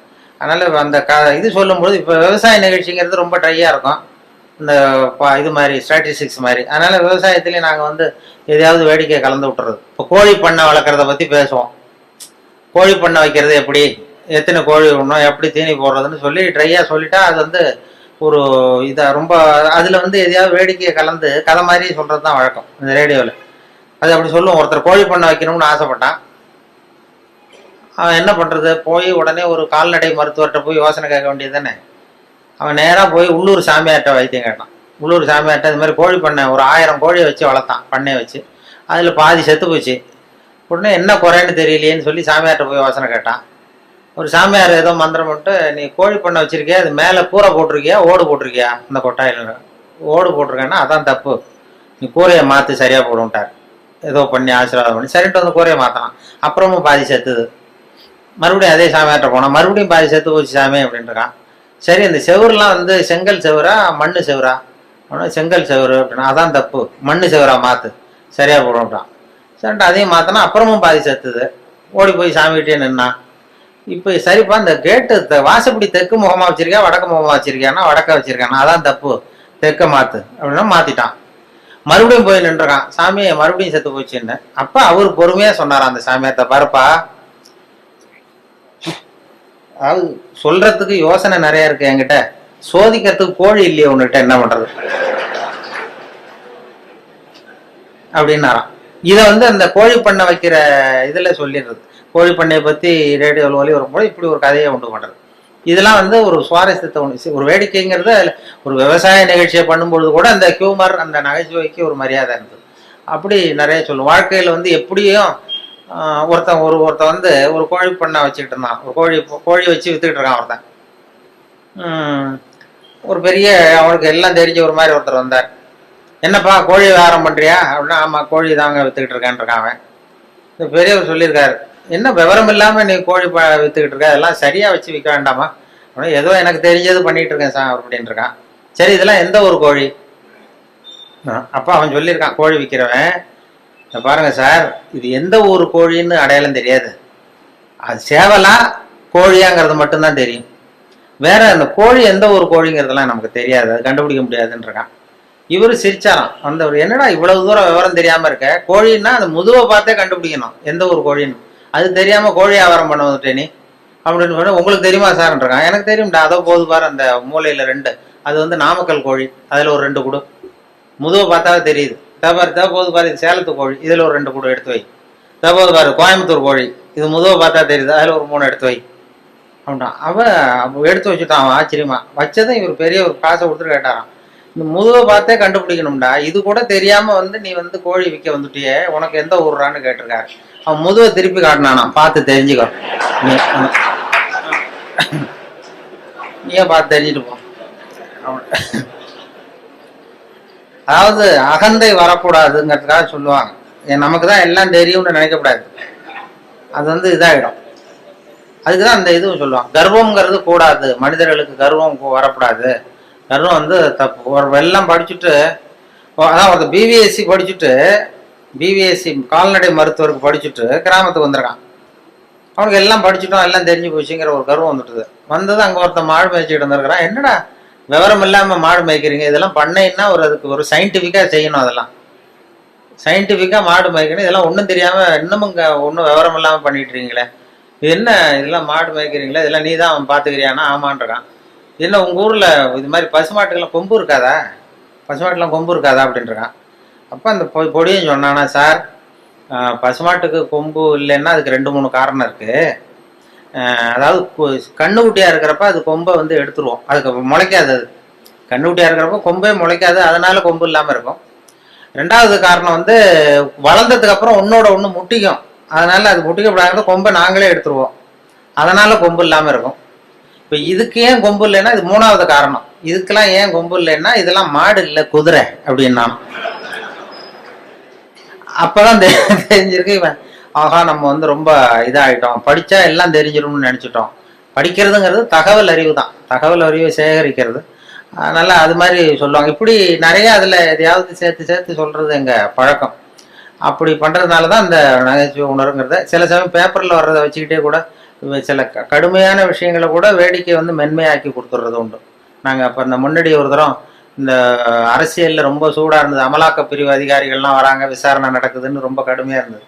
அதனால் அந்த இது சொல்லும்போது, இப்போ விவசாய நிகழ்ச்சிங்கிறது ரொம்ப ட்ரையாக இருக்கும், இந்த இது மாதிரி ஸ்ட்ராட்டஜிக்ஸ் மாதிரி. அதனால் விவசாயத்துலேயும் நாங்கள் வந்து எதையாவது வேடிக்கையை கலந்து விட்டுறது. இப்போ கோழி பண்ணை வளர்க்குறத பற்றி பேசுவோம். கோழி பண்ணை வைக்கிறது எப்படி, எத்தனை கோழி விடணும், எப்படி தீனி போடுறதுன்னு சொல்லி ட்ரையாக சொல்லிட்டா அது வந்து ஒரு இதாக ரொம்ப, அதில் வந்து எதையாவது வேடிக்கையை கலந்து கதை மாதிரி சொல்கிறது தான் வழக்கம் இந்த ரேடியோவில். அது அப்படி சொல்லுவோம். ஒருத்தர் கோழி பண்ணை வைக்கணும்னு ஆசைப்பட்டான். அவன் என்ன பண்ணுறது, போய் உடனே ஒரு கால்நடை மருத்துவர்கிட்ட போய் யோசனை கேட்க வேண்டியது தானே. அவன் நேராக போய் உள்ளூர் சாமியார்கிட்ட வைத்தியம் கேட்டான். உள்ளூர் சாமியார்கிட்ட இது மாதிரி கோழி பண்ணை ஒரு 1000 கோழியை வச்சு வளர்த்தான், பண்ணையை வச்சு. அதில் பாதி செத்து போச்சு. உடனே என்ன குறைன்னு தெரியலையேன்னு சொல்லி சாமியார்கிட்ட போய் யோசனை கேட்டான். ஒரு சாமியார் ஏதோ மந்திரம் பண்ணிட்டு, நீ கோழி பண்ணை வச்சிருக்கியா, அது மேலே கூரை போட்டிருக்கியா, ஓடு போட்டிருக்கியா, அந்த கொட்டாயில் ஓடு போட்டிருக்கேன்னா அதான் தப்பு, நீ கூரையை மாற்றி சரியாக போடுவிட்டார். ஏதோ பண்ணி ஆசீர்வாதம் பண்ணி சரின்ட்டு வந்து கூரையை மாற்றினான். அப்புறமும் பாதி செத்துது. மறுபடியும் அதே சாமியார்கிட்ட போனான், மறுபடியும் பாதி செத்து போச்சு சாமி அப்படின்ட்டுருக்கான். சரி, இந்த செவருலாம் வந்து செங்கல் செவரா மண் செவரா, செங்கல் செவரு அப்படின்னா அதான் தப்பு, மண் செவரா மாற்று சரியாக போடுவிட்டான். சரின்ட்டு அதையும் மாற்றினா அப்புறமும் பாதி செத்துது. ஓடி போய் சாமிகிட்டே நின்னான். இப்போ சரிப்பா, இந்த கேட்டு வாசப்படி தெற்கு முகமாக வச்சிருக்கியா வடக்கு முகமாக வச்சிருக்கியானா வடக்க வச்சிருக்கானா, அதான் தப்பு, தெற்க மாற்று அப்படின்னா மாற்றிட்டான். மறுபடியும் போய் நின்றுருக்கான். சாமியை மறுபடியும் செத்து போச்சுன்னு. அப்போ அவர் பொறுமையாக சொன்னாராம் அந்த சாமியார்த்த, பாருப்பா, அதாவது சொல்றதுக்கு யோசனை நிறைய இருக்கு என்கிட்ட, சோதிக்கிறதுக்கு கோழி இல்லையே உன்கிட்ட, என்ன பண்றது அப்படின்னாராம். இதை வந்து அந்த கோழி பண்ணை வைக்கிற இதில் சொல்லிடுறது. கோழி பண்ணையை பற்றி ரேடியோவில் ஒலி வரும்போது இப்படி ஒரு கதையை உண்டு பண்ணுறது. இதெல்லாம் வந்து ஒரு சுவாரஸ்யத்தை ஒன்று, ஒரு வேடிக்கைங்கிறது. ஒரு விவசாய நிகழ்ச்சியை பண்ணும்பொழுது கூட அந்த ஹியூமர், அந்த நகைச்சுவைக்கு ஒரு மரியாதை இருந்தது. அப்படி நிறைய சொல்லும். வாழ்க்கையில் வந்து எப்படியும் ஒருத்தன் வந்து ஒரு கோழி பண்ணை வச்சுக்கிட்டு இருந்தான். ஒரு கோழி வச்சு வித்துக்கிட்டு இருக்கான் ஒருத்தன். ஒரு பெரிய அவனுக்கு எல்லாம் தெரிஞ்ச ஒரு மாதிரி ஒருத்தர் வந்தார். என்னப்பா கோழி வியாபாரம் பண்றியா அப்படின்னா, ஆமா கோழி தாங்க வித்துக்கிட்டு இருக்கான் அவன். இந்த பெரியவர் சொல்லியிருக்காரு, என்ன விவரம் இல்லாம நீ கோழி வித்துக்கிட்டு இருக்க, அதெல்லாம் சரியா வச்சு விற்க வேண்டாமா அப்படின்னா, ஏதோ எனக்கு தெரிஞ்சது பண்ணிட்டு இருக்கேன் சார் அப்படின்னு இருக்கான். சரி இதெல்லாம் எந்த ஒரு கோழி? அப்ப அவன் சொல்லியிருக்கான், கோழி விற்கிறவன், பாருங்க சார் இது எந்த ஊர் கோழின்னு அடையாளம் தெரியாது, அது சேவலா கோழியாங்கிறது மட்டும்தான் தெரியும், வேற அந்த கோழி எந்த ஒரு கோழிங்கிறதெல்லாம் நமக்கு தெரியாது, அது கண்டுபிடிக்க முடியாதுன்றான். இவரு சிரிச்சாராம். அந்த என்னடா இவ்வளவு தூரம் விவரம் தெரியாம இருக்க, கோழின்னா அந்த முதுவை பார்த்தே கண்டுபிடிக்கணும் எந்த ஒரு கோழின்னு, அது தெரியாம கோழி வியாபாரம் பண்ண வந்துட்டே நீ அப்படின்னு சொன்னா, உங்களுக்கு தெரியுமா சார்ன்றான். எனக்கு தெரியும்டா, அதோ போது பாரு அந்த மூலையில 2, அது நாமக்கல் கோழி, அதுல ஒரு 2 கூடு, முதுவை பார்த்தாவே தெரியுது. போது பாரு இது சேலத்து கோழி, இதுல ஒரு 2 கூடு எடுத்து வை. போது பாரு கோயம்புத்தூர் கோழி, இது முதுவை பார்த்தா தெரியுது, அதுல ஒரு 3 எடுத்து வை அப்படின்ட்டான். அவன் எடுத்து வச்சுட்டான். அவன் ஆச்சரியமா வச்சதும் இவர் பெரிய ஒரு காசை கொடுத்துட்டு கேட்டாரான், இந்த முதுவை பார்த்தே கண்டுபிடிக்கணும்டா, இது கூட தெரியாம நீ கோழி விற்க வந்துட்டியே, உனக்கு எந்த ஊர்றான்னு கேட்டிருக்காரு. அவன் முதுவை திருப்பி காட்டினானா, பார்த்து தெரிஞ்சுக்கோ, நீயே பார்த்து தெரிஞ்சுட்டு போ. அதாவது அகந்தை வரக்கூடாதுங்கிறதுக்காக சொல்லுவாங்க. நமக்குதான் எல்லாம் தெரியும்னு நினைக்கக்கூடாது, அது இதாகிடும். அதுக்குதான் அந்த இதுவும் சொல்லுவாங்க, கர்வம்ங்கிறது கூடாது, மனிதர்களுக்கு கர்வம் வரக்கூடாது, கர்வம் தப்பு. ஒரு வெள்ளம் படிச்சுட்டு, அதான் ஒரு பிவிஎஸ்சி படிச்சுட்டு, பிவிஎஸ்சி கால்நடை மருத்துவருக்கு படிச்சுட்டு கிராமத்துக்கு வந்திருக்கான். அவனுக்கு எல்லாம் படிச்சுட்டோம், எல்லாம் தெரிஞ்சு போச்சுங்கிற ஒரு கர்வம் வந்துட்டுது. வந்தது அங்கே ஒருத்தன் மாடு மேய்ச்சிட்டு வந்திருக்கிறான். என்னடா விவரம் இல்லாம மாடு மேய்க்கிறீங்க, இதெல்லாம் பண்ணைன்னா அதுக்கு ஒரு சயின்டிஃபிக்கா செய்யணும், அதெல்லாம் சயின்டிஃபிக்கா மாடு மேய்க்கணும், இதெல்லாம் ஒன்றும் தெரியாம இன்னமும் ஒன்றும் விவரம் இல்லாம பண்ணிட்டு இருக்கீங்களே, இது என்ன இதெல்லாம் மாடு மேய்க்கிறீங்களே, இதெல்லாம் நீ தான் பார்த்துக்கிறியானா? ஆமான்றான். என்ன உங்க ஊர்ல இது மாதிரி பசுமாட்டுக்கெல்லாம் கொம்பு இருக்காதா, பசுமாட்டுலாம் கொம்பு இருக்காதா அப்படின்றான். அப்போ அந்த பொடியும் சொன்னானா, சார் பசுமாட்டுக்கு கொம்பு இல்லைன்னா அதுக்கு 2-3 காரணம் இருக்கு. அதாவது கண்ணுக்குட்டியா இருக்கிறப்ப அது கொம்பை எடுத்துருவோம், அதுக்கு முளைக்காது, அது கண்ணுக்குட்டியா இருக்கிறப்ப கொம்பே முளைக்காது, அதனால கொம்பு இல்லாம இருக்கும். 2வது காரணம் வளர்ந்ததுக்கு அப்புறம் ஒன்னோட ஒண்ணு முட்டிக்கும், அதனால அது முட்டிக்கப்படாத கொம்பை நாங்களே எடுத்துருவோம், அதனால கொம்பு இல்லாம இருக்கும். இப்ப இதுக்கு ஏன் கொம்பு இல்லைன்னா இது 3வது காரணம். இதுக்கெல்லாம் ஏன் கொம்பு இல்லைன்னா இதெல்லாம் மாடு இல்லை குதிரை அப்படின்னா. அப்பதான் தெரிஞ்சிருக்கு இவன், ஆஹா நம்ம ரொம்ப இதாகிட்டோம், படிச்சா எல்லாம் தெரிஞ்சிடும்னு நினைச்சிட்டோம். படிக்கிறதுங்கிறது தகவல் அறிவு தான், தகவல் அறிவை சேகரிக்கிறது. அதனால அது மாதிரி சொல்லுவாங்க. இப்படி நிறைய அதுல எதையாவது சேர்த்து சேர்த்து சொல்றது எங்க பழக்கம். அப்படி பண்றதுனாலதான் இந்த நகைச்சுவை உணர்வுங்கிறத சில சமயம் பேப்பர்ல வர்றதை வச்சுக்கிட்டே கூட சில கடுமையான விஷயங்களை கூட வேடிக்கை மென்மையாக்கி கொடுத்துட்றது உண்டு. நாங்கள் அப்போ இந்த முன்னாடி ஒரு தரம் இந்த அரசியலில் ரொம்ப சூடாக இருந்தது, அமலாக்க பிரிவு அதிகாரிகள்லாம் வராங்க, விசாரணை நடக்குதுன்னு ரொம்ப கடுமையாக இருந்தது.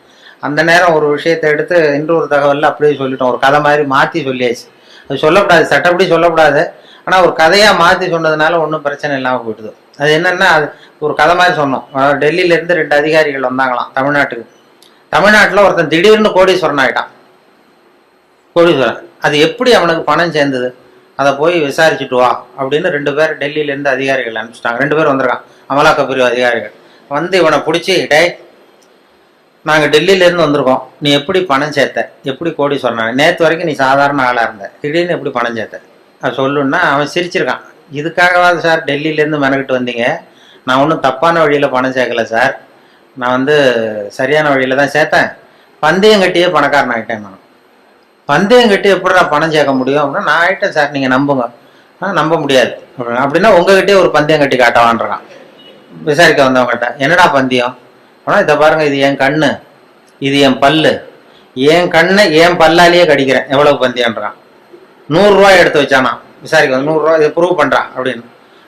அந்த நேரம் ஒரு விஷயத்தை எடுத்து இன்னொரு தகவலில் அப்படியே சொல்லிட்டோம், ஒரு கதை மாதிரி மாற்றி சொல்லியாச்சு. அது சொல்லக்கூடாது, சட்டப்படி சொல்லக்கூடாது, ஆனால் ஒரு கதையாக மாற்றி சொன்னதுனால ஒன்றும் பிரச்சனை இல்லாமல் போயிடுது. அது என்னென்னா, அது ஒரு கதை மாதிரி சொன்னோம். டெல்லியிலேருந்து 2 அதிகாரிகள் வந்தாங்களாம் தமிழ்நாட்டுக்கு. தமிழ்நாட்டில் ஒருத்தன் திடீர்னு கோடீஸ்வரன் ஆகிட்டான். கோடீஸ்வரன், அது எப்படி அவனுக்கு பணம் சேர்ந்தது, அதை போய் விசாரிச்சுட்டு வா அப்படின்னு 2 பேர் டெல்லியிலேருந்து அதிகாரிகள் அனுப்பிச்சிட்டாங்க. 2 பேர் வந்திருக்கான், அமலாக்க பிரிவு அதிகாரிகள். இவனை பிடிச்சி, டே நாங்கள் டெல்லியிலேருந்து வந்திருக்கோம், நீ எப்படி பணம் சேர்த்த, எப்படி கோடீஸ்வரன், நேற்று வரைக்கும் நீ சாதாரண ஆளாக இருந்த, திடீர்னு எப்படி பணம் சேர்த்த, அது சொல்லுன்னா அவன் சிரிச்சிருக்கான். இதுக்காகவாது சார் டெல்லியிலேருந்து மெனக்கிட்டு வந்தீங்க, நான் ஒன்றும் தப்பான வழியில் பணம் சேர்க்கல சார், நான் சரியான வழியில் தான் சேர்த்தேன், பந்தயம் கட்டியே பணக்காரன் ஆகிட்டேன். நான் பந்தயம் கட்டி எப்படி நான் பணம் சேர்க்க முடியும் அப்படின்னா, நான் ஆகிட்டேன் சார், நீங்கள் நம்புங்க. நம்ப முடியாது அப்படின்னா உங்ககிட்டயே ஒரு பந்தயம் கட்டி காட்டவான்றான். விசாரிக்க வந்தவங்ககிட்ட என்னடா பந்தயம் ஆனால், இதை பாருங்க, இது என் கண்ணு, இது என் பல்லு, என் கண்ணை என் பல்லாலேயே கடிக்கிறேன், எவ்வளவு பந்தயம்ன்றான். 100 ரூபாய் எடுத்து வச்சானா விசாரிக்க, 100 ரூபாய் இதை ப்ரூவ் பண்றான் அப்படின்னு.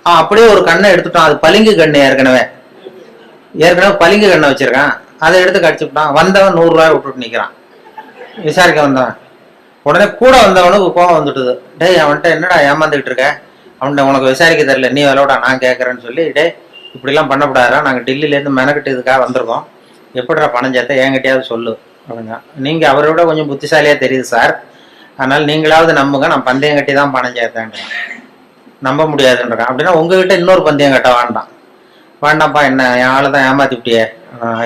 அப்படியே ஒரு கண்ணை எடுத்துட்டான், அது பளிங்கு கண்ணு, ஏற்கனவே பளிங்கு கண்ணை வச்சிருக்கான், அதை எடுத்து கடிச்சுட்டான். வந்தவன் 100 ரூபாய் விட்டுட்டு நிக்கிறான். விசாரிக்க வந்தவன் உடனே கூட வந்தவனுக்கு கோவம் வந்துட்டுது. டேய் அவன்கிட்ட என்னடா ஏமாந்துக்கிட்டு இருக்க, அவன்கிட்ட உனக்கு விசாரிக்க தெரியல, நீ விளையாடா நான் கேட்கறேன்னு சொல்லி, டே இப்படிலாம் பண்ணக்கூடாதா, நாங்கள் டெல்லியிலேருந்து மெனக்கிட்டு இதுக்காக வந்திருக்கோம், எப்படிடா பணம் சேர்த்த என்கிட்டயாவது சொல்லு அப்படின்னா. நீங்கள் அவரை விட கொஞ்சம் புத்திசாலியாக தெரியுது சார், அதனால் நீங்களாவது நம்புங்க, நான் பந்தயம் கட்டி தான் பணம் சேர்த்தேன்றான். நம்ப முடியாதுன்றான். அப்படின்னா உங்ககிட்ட இன்னொரு பந்தயம் கட்ட வேண்டாம்ப்பா, என்ன என் ஆளை தான் ஏமாத்தி விட்டியே.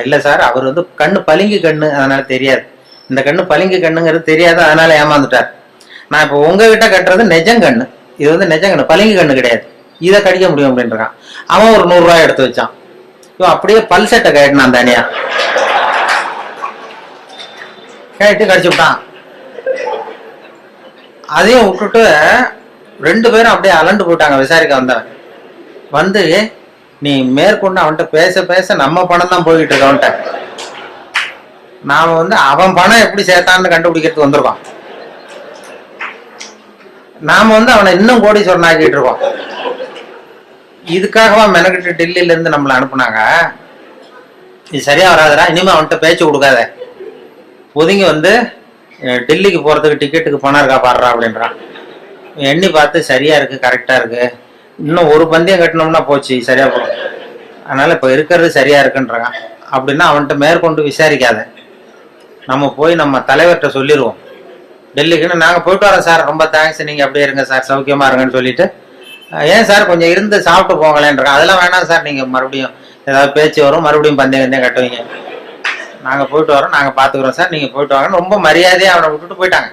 இல்லை சார், அவர் கண்ணு பளிங்கு கண்ணு, அதனால தெரியாது, இந்த கண்ணு பளிங்கு கண்ணுங்கிறது தெரியாது, அதனால ஏமாந்துட்டார். நான் இப்போ உங்ககிட்ட கட்டுறது நெஜங்கண்ணு, இது நெஜங்கண்ணு, பளிங்கு கண்ணு கிடையாது. இதை கடிக்க முடியும் அப்படின்றான். அவன் ஒரு 100 ரூபாய் எடுத்து வச்சான். இவன் அப்படியே பல்செட்டை கேட்டினான் தனியா, கேட்டு கடிச்சு விட்டான். அதையும் விட்டுட்டு 2 பேரும் அப்படியே அலண்டு போயிட்டாங்க. விசாரிக்க வந்தவன் வந்து, நீ மேற்கொண்டு அவன்கிட்ட பேச பேச நம்ம பணம் தான் போய்கிட்டு இருக்க, அவன்கிட்ட நாம வந்து அவன் பணம் எப்படி சேர்த்தான்னு கண்டுபிடிக்கிறதுக்கு வந்திருக்கோம், நாம வந்து அவனை இன்னும் கோடீஸ்வரன் ஆக்கிட்டு இருக்கோம். இதுக்காகவா மெனக்கிட்டு டெல்லியில இருந்து நம்மளை அனுப்புனாங்க? இது சரியா வராதுடா, இனிமே அவன்கிட்ட பேச்சு கொடுக்காத, ஒதுங்கி வந்து டெல்லிக்கு போறதுக்கு டிக்கெட்டுக்கு பணம் இருக்கா பாடுறா அப்படின்றான். எண்ணி பார்த்து சரியா இருக்கு, கரெக்டா இருக்கு, இன்னும் ஒரு பந்தயம் கட்டினோம்னா போச்சு, சரியா போகும், அதனால இப்ப இருக்கிறது சரியா இருக்குன்றாங்க. அப்படின்னா அவன்கிட்ட மேற்கொண்டு விசாரிக்காத, நம்ம போய் நம்ம தலைவர்கிட்ட சொல்லிடுவோம், டெல்லிக்குன்னு நாங்க போயிட்டு வரோம் சார், ரொம்ப தேங்க்ஸ், நீங்க அப்படியே இருங்க சார், சௌக்கியமா இருங்கன்னு சொல்லிட்டு, ஏன் சார் கொஞ்சம் இருந்து சாப்பிட்டு போங்களேன்றாங்க. அதெல்லாம் வேணாம் சார், நீங்க மறுபடியும் ஏதாவது பேச்சு வரும், மறுபடியும் பந்தயம் கட்டுவீங்க, நாங்க போயிட்டு வரோம், நாங்க பாத்துக்கிறோம் சார், நீங்க போயிட்டு வாங்கன்னு ரொம்ப மரியாதையா அவனை விட்டுட்டு போயிட்டாங்க.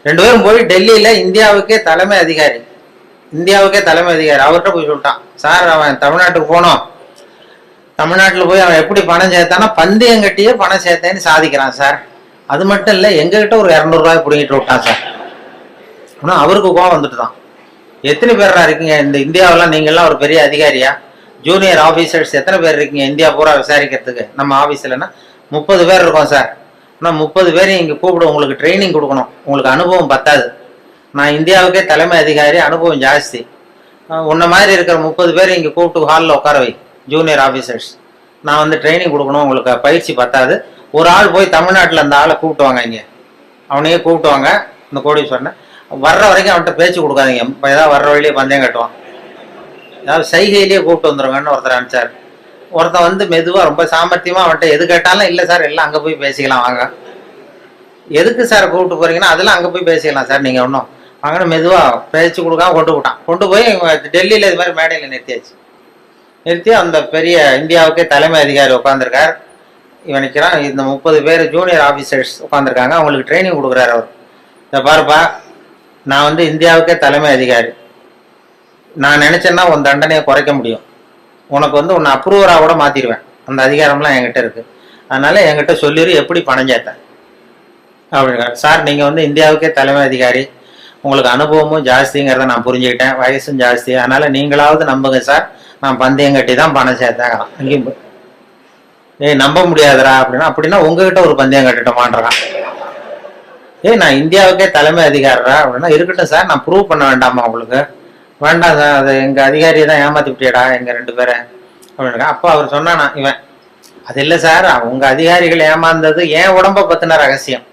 2 பேரும் போய் டெல்லியில இந்தியாவுக்கே தலைமை அதிகாரி அவர்கிட்ட போய் சொல்லிட்டான், சார் அவன் தமிழ்நாட்டுக்கு போனோம், தமிழ்நாட்டுல போய் அவன் எப்படி பணம் சேர்த்தானா பந்தயம் கட்டியே பணம் சேர்த்தேன்னு சாதிக்கிறான் சார், அது மட்டும் இல்ல எங்ககிட்ட ஒரு 200 ரூபாய் பிடிங்கிட்டு விட்டான் சார். ஆனா அவருக்கு கோவம் வந்துட்டு தான், எத்தனை பேரா இருக்கீங்க இந்த இந்தியாவெல்லாம், நீங்க எல்லாம் ஒரு பெரிய அதிகாரியா, ஜூனியர் ஆபீசர்ஸ் எத்தனை பேர் இருக்கீங்க இந்தியா பூரா விசாரிக்கிறதுக்கு, நம்ம ஆபீஸ்லன்னா 30 பேர் இருக்கோம் சார், ஆனால் 30 பேரையும் இங்கே கூப்பிட உங்களுக்கு ட்ரைனிங் கொடுக்கணும், உங்களுக்கு அனுபவம் பத்தாது, நான் இந்தியாவுக்கே தலைமை அதிகாரி, அனுபவம் ஜாஸ்தி, உன்ன மாதிரி இருக்கிற 30 பேர் இங்கே கூப்பிட்டு ஹாலில் உட்கார வை, ஜூனியர் ஆஃபீஸர்ஸ், நான் வந்து ட்ரைனிங் கொடுக்கணும், உங்களுக்கு பயிற்சி பத்தாது, ஒரு ஆள் போய் தமிழ்நாட்டில் அந்த ஆளை கூப்பிட்டு வாங்க, இங்கே அவனையே கூப்பிட்டு வாங்க, இந்த கோடீஸ்வரனை வர்ற வரைக்கும் அவன்கிட்ட பேச்சு கொடுக்காதீங்க, இப்போ ஏதாவது வர்ற வழியிலே பந்தயம் கட்டுவான், ஏதாவது சைகையிலேயே கூப்பிட்டு வந்துருங்கன்னு ஒருத்தர் அனுப்பிச்சார். ஒருத்தன் வந்து மெதுவா ரொம்ப சாமர்த்தியமா அவன்கிட்ட எது கேட்டாலும் இல்லை சார் எல்லாம் அங்கே போய் பேசிக்கலாம் வாங்க, எதுக்கு சார் கூப்பிட்டு போறீங்கன்னா அதெல்லாம் அங்கே போய் பேசிக்கலாம் சார், நீங்க ஒன்றும் வாங்கன்னு மெதுவா பேச்சு கொடுக்காம கொண்டு போய் டெல்லியில இது மாதிரி மேடையில் நிறுத்தி அந்த பெரிய இந்தியாவுக்கே தலைமை அதிகாரி உட்காந்துருக்கார். இவன் நிற்கிறான், இந்த 30 பேர் ஜூனியர் ஆஃபீஸர்ஸ் உட்காந்துருக்காங்க, அவங்களுக்கு ட்ரைனிங் கொடுக்குறாரு அவர். இதை பாருப்பா, நான் வந்து இந்தியாவுக்கே தலைமை அதிகாரி, நான் நினைச்சேன்னா உன் தண்டனையை குறைக்க முடியும், உனக்கு வந்து உன்னை அப்ரூவராக கூட மாத்திடுவேன், அந்த அதிகாரம்லாம் என்கிட்ட இருக்கு, அதனால என்கிட்ட சொல்லிடு எப்படி பணம் சேர்த்தேன் அப்படின்னா. சார் நீங்க வந்து இந்தியாவுக்கே தலைமை அதிகாரி, உங்களுக்கு அனுபவமும் ஜாஸ்திங்கிறத நான் புரிஞ்சுக்கிட்டேன், வயசும் ஜாஸ்தி, அதனால நீங்களாவது நம்புங்க சார், நான் பந்தயம் கட்டி தான் பணம் சேர்த்தேன். அங்கேயும் நம்ப முடியாதுரா அப்படின்னா உங்ககிட்ட ஒரு பந்தயம் கட்டிட்டோமான்றான். நான் இந்தியாவுக்கே தலைமை அதிகாரா அப்படின்னா, இருக்கட்டும் சார், நான் ப்ரூவ் பண்ண வேண்டாமா உங்களுக்கு? வேண்டாம் சார், அது எங்க அதிகாரியை தான் ஏமாத்தி விட்டியடா எங்க 2 பேரை அப்படின்னா. அப்போ அவர் சொன்னானா இவன், அது இல்லை சார், உங்க அதிகாரிகள் ஏமாந்தது என் உடம்ப பத்தின ரகசியம்,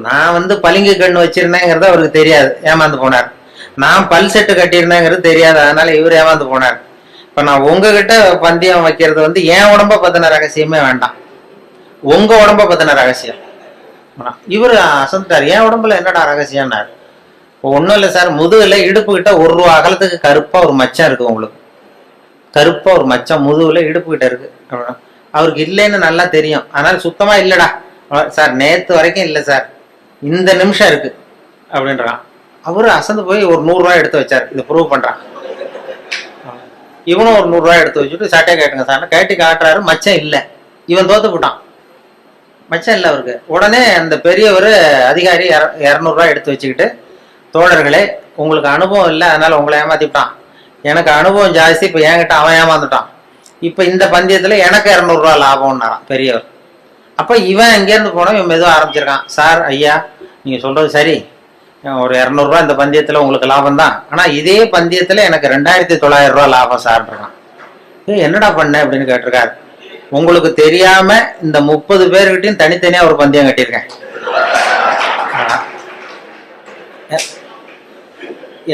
நான் வந்து பளிங்கு கண்ணு வச்சிருந்தேங்கிறது அவருக்கு தெரியாது, ஏமாந்து போனார், நான் பல் செட்டு கட்டியிருந்தேங்கிறது தெரியாது, அதனால இவர் ஏமாந்து போனார். இப்ப நான் உங்ககிட்ட பந்தயம் வைக்கிறது வந்து என் உடம்ப பத்தின ரகசியமே வேண்டாம், உங்க உடம்ப பத்தின ரகசியம். இவரு அசந்தார், என் உடம்புல என்னடா ரகசியம்னாரு. ஒன்றும் இல்லை சார், முதுகுல இடுப்பு கிட்ட 1 ரூபா அகலத்துக்கு கருப்பா ஒரு மச்சம் இருக்கு, உங்களுக்கு கருப்பா ஒரு மச்சம் முதுகுல இடுப்பு கிட்ட இருக்கு அப்படின்னா. அவருக்கு இல்லைன்னு நல்லா தெரியும், அதனால சுத்தமா இல்லடா சார், நேத்து வரைக்கும் இல்லை சார், இந்த நிமிஷம் இருக்கு அப்படின்றான். அவரு அசந்து போய் ஒரு 100 ரூபாய் எடுத்து வச்சார், இதை ப்ரூவ் பண்றான். இவனும் ஒரு 100 ரூபாய் எடுத்து வச்சுட்டு சட்டையை கேட்டுங்க சார் கேட்டி காட்டுறாரு, மச்சம் இல்லை, இவன் தோத்து போட்டான், மச்சம் இல்லை அவருக்கு. உடனே அந்த பெரியவர் அதிகாரி 200 ரூபாய் எடுத்து வச்சுக்கிட்டு, தோழர்களே உங்களுக்கு அனுபவம் இல்லை அதனால உங்களை ஏமாத்திட்டான், எனக்கு அனுபவம் ஜாஸ்தி, இப்போ என்கிட்ட அவன் ஏமாந்துட்டான், இப்போ இந்த பந்தயத்துல எனக்கு 200 ரூபாய் லாபம்னாரான் பெரியவர். அப்ப இவன் எங்கேருந்து போனோம், இவன் மெதுவாக ஆரம்பிச்சிருக்கான், சார் ஐயா நீங்க சொல்றது சரி, ஒரு 200 ரூபாய் இந்த பந்தயத்துல உங்களுக்கு லாபம் தான், ஆனா இதே பந்தயத்துல எனக்கு 2900 ரூபாய் லாபம் சார்ன்றான். என்னடா பண்ண அப்படின்னு கேட்டிருக்காரு. உங்களுக்கு தெரியாம இந்த 30 பேர்கிட்டையும் தனித்தனியா ஒரு பந்தயம் கட்டியிருக்கேன்.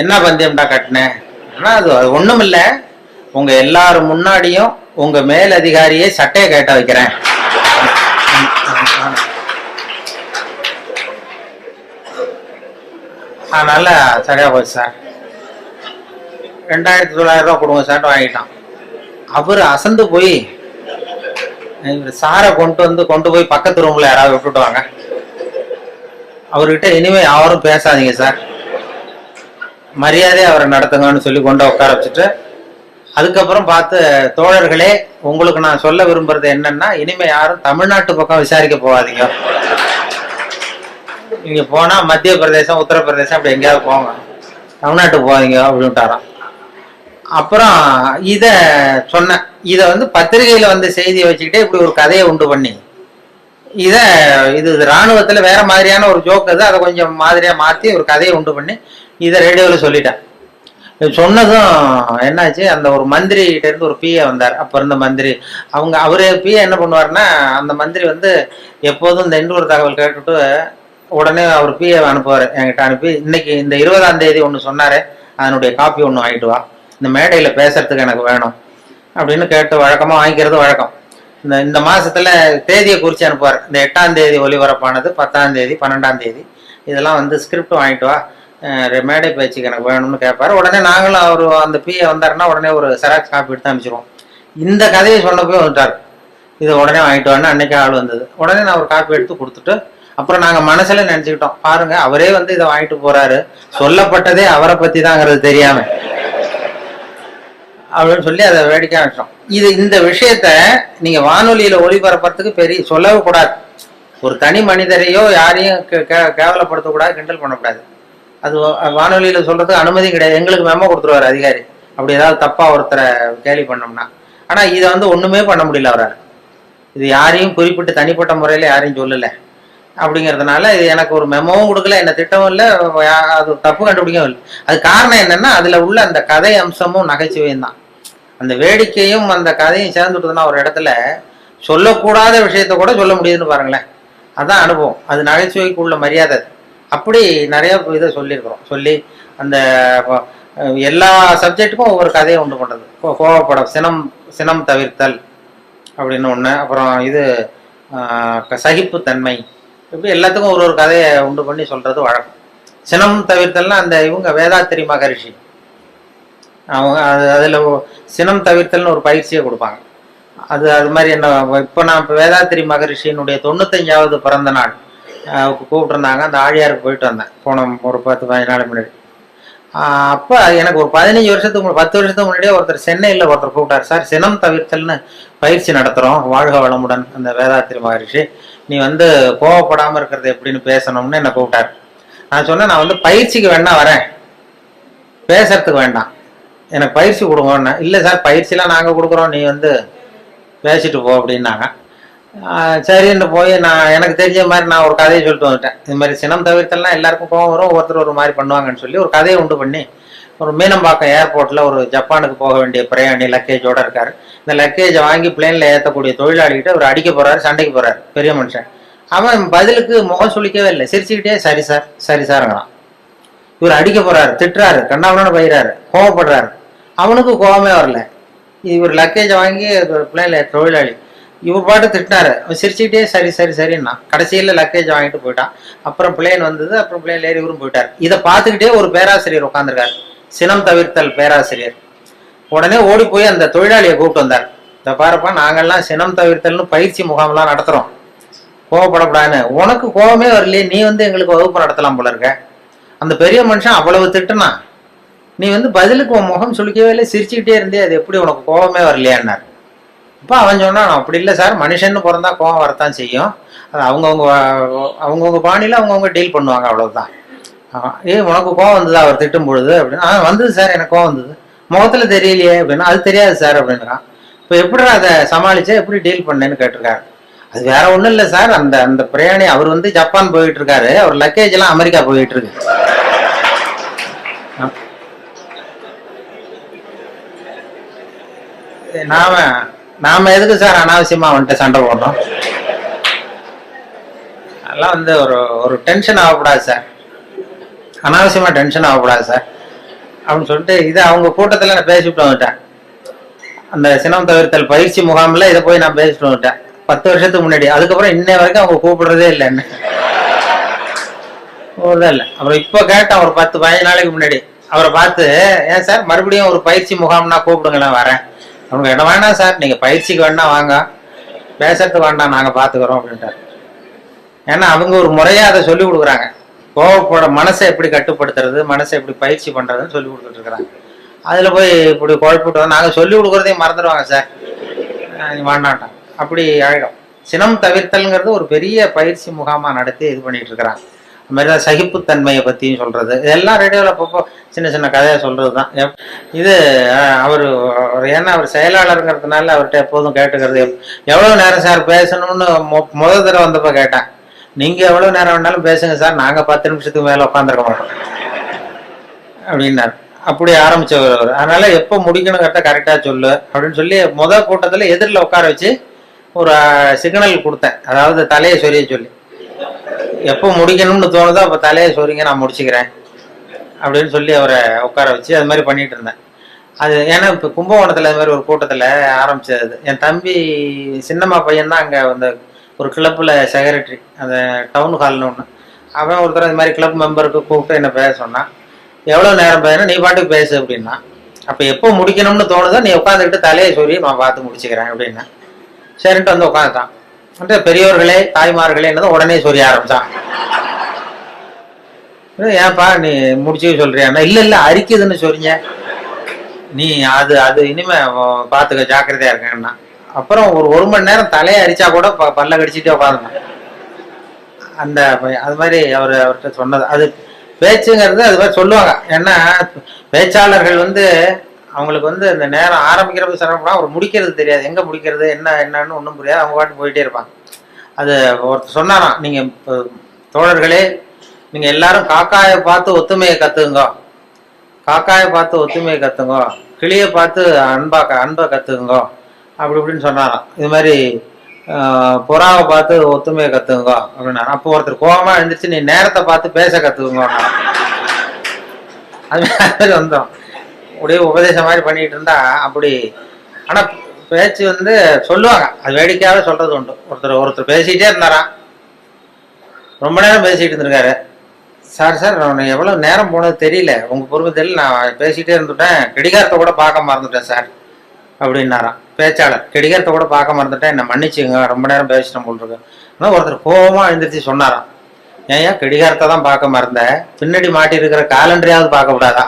என்ன பந்தயம்டா கட்டினேன்? ஆனா அது ஒண்ணும் இல்ல, உங்க எல்லாரும் முன்னாடியும் உங்க மேல் அதிகாரியை சட்டையை கேட்ட வைக்கிறேன். அதனால சரியா போச்சு சார், 2900 ரூபாய் கொடுங்க சார் வாங்கிட்டான். அவரு அசந்து போய் சாரை கொண்டு போய் பக்கத்து ரூம்ல யாராவது விட்டுட்டு வாங்க, அவர்கிட்ட இனிமே யாரும் பேசாதீங்க சார், மரியாதையை அவரை நடத்துங்கன்னு சொல்லி கொண்டு உட்கார வச்சுட்டு, அதுக்கப்புறம் பார்த்து, தோழர்களே, உங்களுக்கு நான் சொல்ல விரும்புறது என்னன்னா, இனிமே யாரும் தமிழ்நாட்டு பக்கம் விசாரிக்க போகாதீங்க. நீங்க போனா மத்திய பிரதேசம், உத்தரப்பிரதேசம் அப்படி எங்கேயாவது போங்க, தமிழ்நாட்டுக்கு போகாதீங்க அப்படின்ட்டாராம். அப்புறம் இத சொன்ன, இத வந்து பத்திரிகையில வந்து செய்தியை வச்சுக்கிட்டே இப்படி ஒரு கதையை உண்டு பண்ணி, இது ராணுவத்துல வேற மாதிரியான ஒரு ஜோக் அது, அதை கொஞ்சம் மாதிரியா மாத்தி ஒரு கதையை உண்டு பண்ணி இதை ரேடியோவில் சொல்லிட்டேன். சொன்னதும் என்னாச்சு, அந்த ஒரு மந்திரி கிட்ட இருந்து ஒரு பிஏ வந்தார். அப்ப இருந்த மந்திரி, அவரு பிஏ என்ன பண்ணுவாருன்னா, அந்த மந்திரி வந்து எப்போதும் இந்த இன்னொரு தகவல் கேட்டுட்டு உடனே அவர் பிஏ அனுப்புவாரு, என்கிட்ட அனுப்பி, இன்னைக்கு இந்த 20ஆம் தேதி ஒன்று சொன்னாரு, அதனுடைய காப்பி ஒன்று வாங்கிட்டு வா, இந்த மேடையில பேசுறதுக்கு எனக்கு வேணும் அப்படின்னு கேட்டு வழக்கமா வாங்கிக்கிறது வழக்கம். இந்த மாசத்துல தேதியை குறிச்சு அனுப்புவார். இந்த 8ஆம் தேதி ஒலிபரப்பானது, 10ஆம் தேதி, 12ஆம் தேதி, இதெல்லாம் வந்து ஸ்கிரிப்ட் வாங்கிட்டு வா, மேடை பேச்சுக்கு எனக்கு வேணும்னு கேட்பாரு. உடனே நாங்களும் அவர் அந்த பிஏ வந்தாருன்னா உடனே ஒரு செராக்ஸ் காப்பி எடுத்து அனுப்பிச்சிருவோம். இந்த கதையை சொன்னப்போ வந்துட்டார், இதை உடனே வாங்கிட்டு வான்னு அன்னைக்கு ஆள் வந்தது. உடனே நான் ஒரு காப்பி எடுத்து கொடுத்துட்டு, அப்புறம் நாங்க மனசுல நினைச்சுக்கிட்டோம், பாருங்க அவரே வந்து இதை வாங்கிட்டு போறாரு, சொல்லப்பட்டதே அவரை பத்தி தாங்கிறது தெரியாம அப்படின்னு சொல்லி அதை வேடிக்கை ஆரம்பிச்சோம். இந்த விஷயத்த நீங்க வானொலியில ஒளிபரப்புறதுக்கு பெரிய சொல்லவே கூடாது. ஒரு தனி மனிதரையோ யாரையும் கேவலப்படுத்தக்கூடாது, கிண்டல் பண்ணக்கூடாது. அது வானொலியில சொல்றதுக்கு அனுமதி கிடையாது. எங்களுக்கு மெமோ கொடுத்துருவாரு அதிகாரி, அப்படி ஏதாவது தப்பா ஒருத்தரை கேலி பண்ணோம்னா. ஆனா இதை வந்து ஒண்ணுமே பண்ண முடியல அவரால். இது யாரையும் குறிப்பிட்டு தனிப்பட்ட முறையில யாரையும் சொல்லல அப்படிங்கிறதுனால இது எனக்கு ஒரு மெமோவும் கொடுக்கல, என்ன திட்டமும் இல்லை, அது தப்பு கண்டுபிடிக்கவும் இல்லை. அது காரணம் என்னன்னா, அதுல உள்ள அந்த கதை அம்சமும் நகைச்சுவையும் தான். அந்த வேடிக்கையும் அந்த கதையும் சேர்ந்துட்டுதுன்னா ஒரு இடத்துல சொல்லக்கூடாத விஷயத்த கூட சொல்ல முடியுதுன்னு பாருங்களேன். அதான் அனுபவம், அது நகைச்சுவைக்கு உள்ள மரியாதை. அப்படி நிறைய இதை சொல்லியிருக்கிறோம். சொல்லி அந்த எல்லா சப்ஜெக்டுக்கும் ஒவ்வொரு கதையை உண்டு பண்றது. கோவப்படம், சினம் தவிர்த்தல் அப்படின்னு ஒண்ணு, அப்புறம் இது சகிப்புத்தன்மை, இப்படி எல்லாத்துக்கும் ஒரு கதையை உண்டு பண்ணி சொல்றது வழக்கம். சினம் தவிர்த்தல்னா அந்த இவங்க வேதாத்திரி மகரிஷி, அவங்க அதுல சினம் தவிர்த்தல்னு ஒரு பயிற்சியை கொடுப்பாங்க. அது மாதிரி என்ன, இப்போ நான் வேதாத்திரி மகரிஷியினுடைய 95வது பிறந்த நாள் கூப்பிட்டுருந்தாங்க. அந்த ஆழியாருக்கு போயிட்டு வந்தேன் போன ஒரு 10-15 நாள் முன்னாடி. அப்போ எனக்கு ஒரு 15 வருஷத்துக்கு 10 வருஷத்துக்கு முன்னாடியே ஒருத்தர் சென்னையில் ஒருத்தர் கூப்பிட்டார், சார் சினம் தவிர்த்தல்னு பயிற்சி நடத்துகிறோம், வாழ்க வளமுடன் அந்த வேதாத்திரி மகரிஷி, நீ வந்து கோவப்படாமல் இருக்கிறது எப்படின்னு பேசணும்னு என்னை கூப்பிட்டார். நான் சொன்னேன், நான் வந்து பயிற்சிக்கு வேணா வரேன், பேசுறதுக்கு வேண்டாம், எனக்கு பயிற்சி கொடுங்கன்னு. இல்லை சார் பயிற்சிலாம் நாங்கள் கொடுக்குறோம், நீ வந்து பேசிட்டு போ அப்படின்னாங்க. சரின்னு போய் நான் எனக்கு தெரிஞ்ச மாதிரி நான் ஒரு கதையை சொல்லிட்டு வந்துட்டேன். இது மாதிரி சினம் தவிர்த்தல்லாம் எல்லாருக்கும் கோவம் வரும், ஒருத்தர் ஒரு மாதிரி பண்ணுவாங்கன்னு சொல்லி ஒரு கதையை உண்டு பண்ணி, ஒரு மீனம்பாக்கம் ஏர்போர்ட்ல ஒரு ஜப்பானுக்கு போக வேண்டிய பிரயாணி லக்கேஜோட இருக்காரு. இந்த லக்கேஜை வாங்கி பிளேன்ல ஏற்றக்கூடிய தொழிலாளிகிட்ட அவர் அடிக்க போறாரு, சண்டைக்கு போறாரு பெரிய மனுஷன். அவன் பதிலுக்கு முகம் சுளிக்கவே இல்லை, சிரிச்சுக்கிட்டே சரி சார் சரி சாருங்கிறான். இவர் அடிக்க போறாரு, திட்டுறாரு, கண்ணாமண்ணு பயிறாரு, கோவப்படுறாரு. அவனுக்கு கோவமே வரல. இவர் லக்கேஜை வாங்கி பிளேன்ல தொழிலாளி இவர் பாட்டு திட்டினாரு, சிரிச்சுக்கிட்டே சரி சரி சரின்னா கடைசியில் லக்கேஜ் வாங்கிட்டு போயிட்டான். அப்புறம் பிளேன் வந்தது, அப்புறம் பிளேன்ல ஏறி இவரும் போயிட்டார். இதை பார்த்துக்கிட்டே ஒரு பேராசிரியர் உட்காந்துருக்காரு, சினம் தவிர்த்தல் பேராசிரியர். உடனே ஓடி போய் அந்த தொழிலாளியை கூப்பிட்டு வந்தார். இதை பாருப்பா, நாங்கெல்லாம் சினம் தவிர்த்தல்னு பயிற்சி முகாம்லாம் நடத்துறோம், கோவப்படக்கூடாதுன்னு. உனக்கு கோவமே வரலையே, நீ வந்து எங்களுக்கு வகுப்பு நடத்தலாம் போல இருக்க. அந்த பெரிய மனுஷன் அவ்வளவு திட்டுனா, நீ வந்து பதிலுக்கு உன் முகம் சுளிக்கவே இல்லை, சிரிச்சுக்கிட்டே இருந்தே, அது எப்படி உனக்கு கோவமே வரலையான்னார். இப்போ அவன் சொன்னான், அப்படி இல்லை சார், மனுஷன்னு பிறந்தா கோவம் வரத்தான் செய்யும், அது அவங்கவுங்க பாணியில் அவங்கவுங்க டீல் பண்ணுவாங்க, அவ்வளவுதான். உனக்கு கோவம் வந்தது அவர் திட்டும் பொழுது அப்படின்னா, வந்தது சார், எனக்கு கோவம் வந்தது, முகத்துல தெரியலையே அப்படின்னா, அது தெரியாது சார் அப்படின்னா. இப்போ எப்படி அதை சமாளிச்சா, எப்படி டீல் பண்ணேன்னு கேட்டிருக்காரு. அது வேற ஒன்றும் இல்லை சார், அந்த பிரயாணி அவர் வந்து ஜப்பான் போயிட்டு இருக்காரு, அவர் லக்கேஜ் எல்லாம் அமெரிக்கா போயிட்டு இருக்கு. நாம எதுக்கு சார் அனாவசியமா வந்துட்டு சண்டை போடுறோம்? அதெல்லாம் வந்து ஒரு டென்ஷன் ஆகக்கூடாது சார், அனாவசியமா டென்ஷன் ஆகக்கூடாது சார் அப்படின்னு சொல்லிட்டு இதை அவங்க கூட்டத்துல நான் பேசிவிட்டு வந்துட்டேன். அந்த சினம் தவிர்த்தல் பயிற்சி முகாம்ல இதை போய் நான் பேசிட்டு வந்துட்டேன் 10 வருஷத்துக்கு முன்னாடி. அதுக்கப்புறம் இன்னை வரைக்கும் அவங்க கூப்பிடுறதே இல்லை என்ன, இல்லை. அப்புறம் இப்போ கேட்டேன் ஒரு 10-15 நாளைக்கு முன்னாடி அவரை பார்த்து, ஏன் சார் மறுபடியும் ஒரு பயிற்சி முகாம்னா கூப்பிடுங்களேன் வரேன். அவங்க என்ன வேணாம் சார், நீங்க பயிற்சிக்கு வேணா வாங்க, பேசுறதுக்கு வேண்டாம், நாங்க பாத்துக்கிறோம் அப்படின்ட்டாரு. ஏன்னா அவங்க ஒரு முறையா அதை சொல்லி கொடுக்குறாங்க. கோவப்பட மனசை எப்படி கட்டுப்படுத்துறது, மனசை எப்படி பயிற்சி பண்றதுன்னு சொல்லி கொடுத்துட்டு இருக்கிறாங்க. அதுல போய் இப்படி குழப்பிட்டு நாங்க சொல்லி கொடுக்குறதையும் மறந்துடுவாங்க சார், நீ வேண்டாட்டான் அப்படி ஆயிடும். சினம் தவிர்த்தல்ங்கிறது ஒரு பெரிய பயிற்சி முகாமா நடத்தி இது பண்ணிட்டு இருக்கிறாங்க. அது மாதிரிதான் சகிப்புத்தன்மையை பத்தியும் சொல்றது, இதெல்லாம் ரேடியோவில் அப்பப்போ சின்ன சின்ன கதையை சொல்றதுதான் இது. அவர் ஏன்னா அவர் செயலாளருங்கிறதுனால அவர்கிட்ட எப்போதும் கேட்டுக்கிறது, எவ்வளவு நேரம் சார் பேசணும்னு முதல் தடவை வந்தப்ப கேட்டேன். நீங்க எவ்வளவு நேரம் வேணாலும் பேசுங்க சார், நாங்க 10 நிமிஷத்துக்கு மேல உட்காந்துருக்க மாட்டோம் அப்படின்னாரு. அப்படி ஆரம்பிச்சவர் அவர். அதனால எப்போ முடிக்கணுங்கிறத கரெக்டா சொல்லு அப்படின்னு சொல்லி முதல் கூட்டத்துல எதிரில் உட்கார வச்சு ஒரு சிக்னல் கொடுத்தேன். அதாவது தலையை சொரிய சொல்லி, எப்போ முடிக்கணும்னு தோணுதோ அப்போ தலையை சொரிங்க, நான் முடிச்சுக்கிறேன் அப்படின்னு சொல்லி அவரை உட்கார வச்சு அது மாதிரி பண்ணிட்டு இருந்தேன். அது ஏன்னா இப்போ கும்பகோணத்தில் அது மாதிரி ஒரு கூட்டத்தில் ஆரம்பிச்சது. என் தம்பி சின்னம்மா பையன் தான் அங்கே அந்த ஒரு கிளப்பில் செக்ரட்டரி, அந்த டவுன் ஹால்னு ஒன்று. அவன் ஒருத்தர் இது மாதிரி கிளப் மெம்பருக்கு கூப்பிட்டு என்ன பேச சொன்னான். எவ்வளோ நேரம் பேசணும், நீ பாட்டுக்கு பேசு அப்படின்னா. அப்போ எப்போ முடிக்கணும்னு தோணுதோ நீ உட்காந்துக்கிட்டு தலையை சொல்லி நான் பார்த்து முடிச்சுக்கிறேன் அப்படின்னா. சரின்ட்டு வந்து உட்காந்துட்டான். வந்து பெரியவர்களே தாய்மார்களே என்னதும் உடனே சொல்லி ஆரம்பிச்சான். ஏன்பா நீ முடிச்சு சொல்றியான்னா, இல்ல அரிக்குதுன்னு சொல்றீங்க, நீ அது அது இனிமே பாத்துக்க ஜாக்கிரதையா இருக்கேன்னா. அப்புறம் ஒரு மணி நேரம் தலையை அரிச்சா கூட பல்ல கடிச்சிட்டே உட்காந்துட்டான் அந்த அது மாதிரி அவர்கிட்ட சொன்னது. அது பேச்சுங்கிறது அது மாதிரி சொல்லுவாங்க. ஏன்னா பேச்சாளர்கள் வந்து அவங்களுக்கு வந்து இந்த நேரம் ஆரம்பிக்கிறப்ப சிரமப்படா, அவர் முடிக்கிறது தெரியாது, எங்க முடிக்கிறது என்னன்னு ஒன்றும் புரியாது, அவங்க பாட்டு போயிட்டே இருப்பாங்க. அது ஒருத்தர் சொன்னாராம், நீங்க தோழர்களே நீங்க எல்லாரும் காக்காயை பார்த்து ஒத்துமையை கத்துங்க, காக்காயை பார்த்து ஒத்துமையை கத்துங்க, கிளியை பார்த்து அன்பை கத்துக்குங்க அப்படி இப்படின்னு சொன்னாராம். இது மாதிரி புறாவை பார்த்து ஒத்துமையை கத்துங்க அப்படின்னா. அப்போ ஒருத்தர் கோபமா எழுந்திரிச்சு நீ நேரத்தை பார்த்து பேச கத்துக்குங்க அது மாதிரி வந்தோம். அப்படியே உபதேசம் மாதிரி பண்ணிட்டு இருந்தா அப்படி. ஆனா பேச்சு வந்து சொல்லுவாங்க, அது வேடிக்கையாவே சொல்றது உண்டு. ஒருத்தர் பேசிட்டே இருந்தாராம், ரொம்ப நேரம் பேசிட்டு இருந்திருக்காரு. சார் நான் எவ்வளவு நேரம் போனது தெரியல, உங்க பொறுமை தெரியல, நான் பேசிட்டே இருந்துட்டேன், கடிகாரத்தை கூட பார்க்க மறந்துட்டேன் சார் அப்படின்னாராம் பேச்சாளர். கடிகாரத்தை கூட பார்க்க மறந்துட்டேன், என்ன மன்னிச்சுங்க, ரொம்ப நேரம் பேசிட்டேன் போல் இருக்கு. ஆனால் ஒருத்தர் கோபமா எழுந்திரிச்சு சொன்னாராம், ஏன் கடிகாரத்தை தான் பார்க்க மறந்த, பின்னாடி மாட்டி இருக்கிற காலண்டரையாவது பார்க்க கூடாதா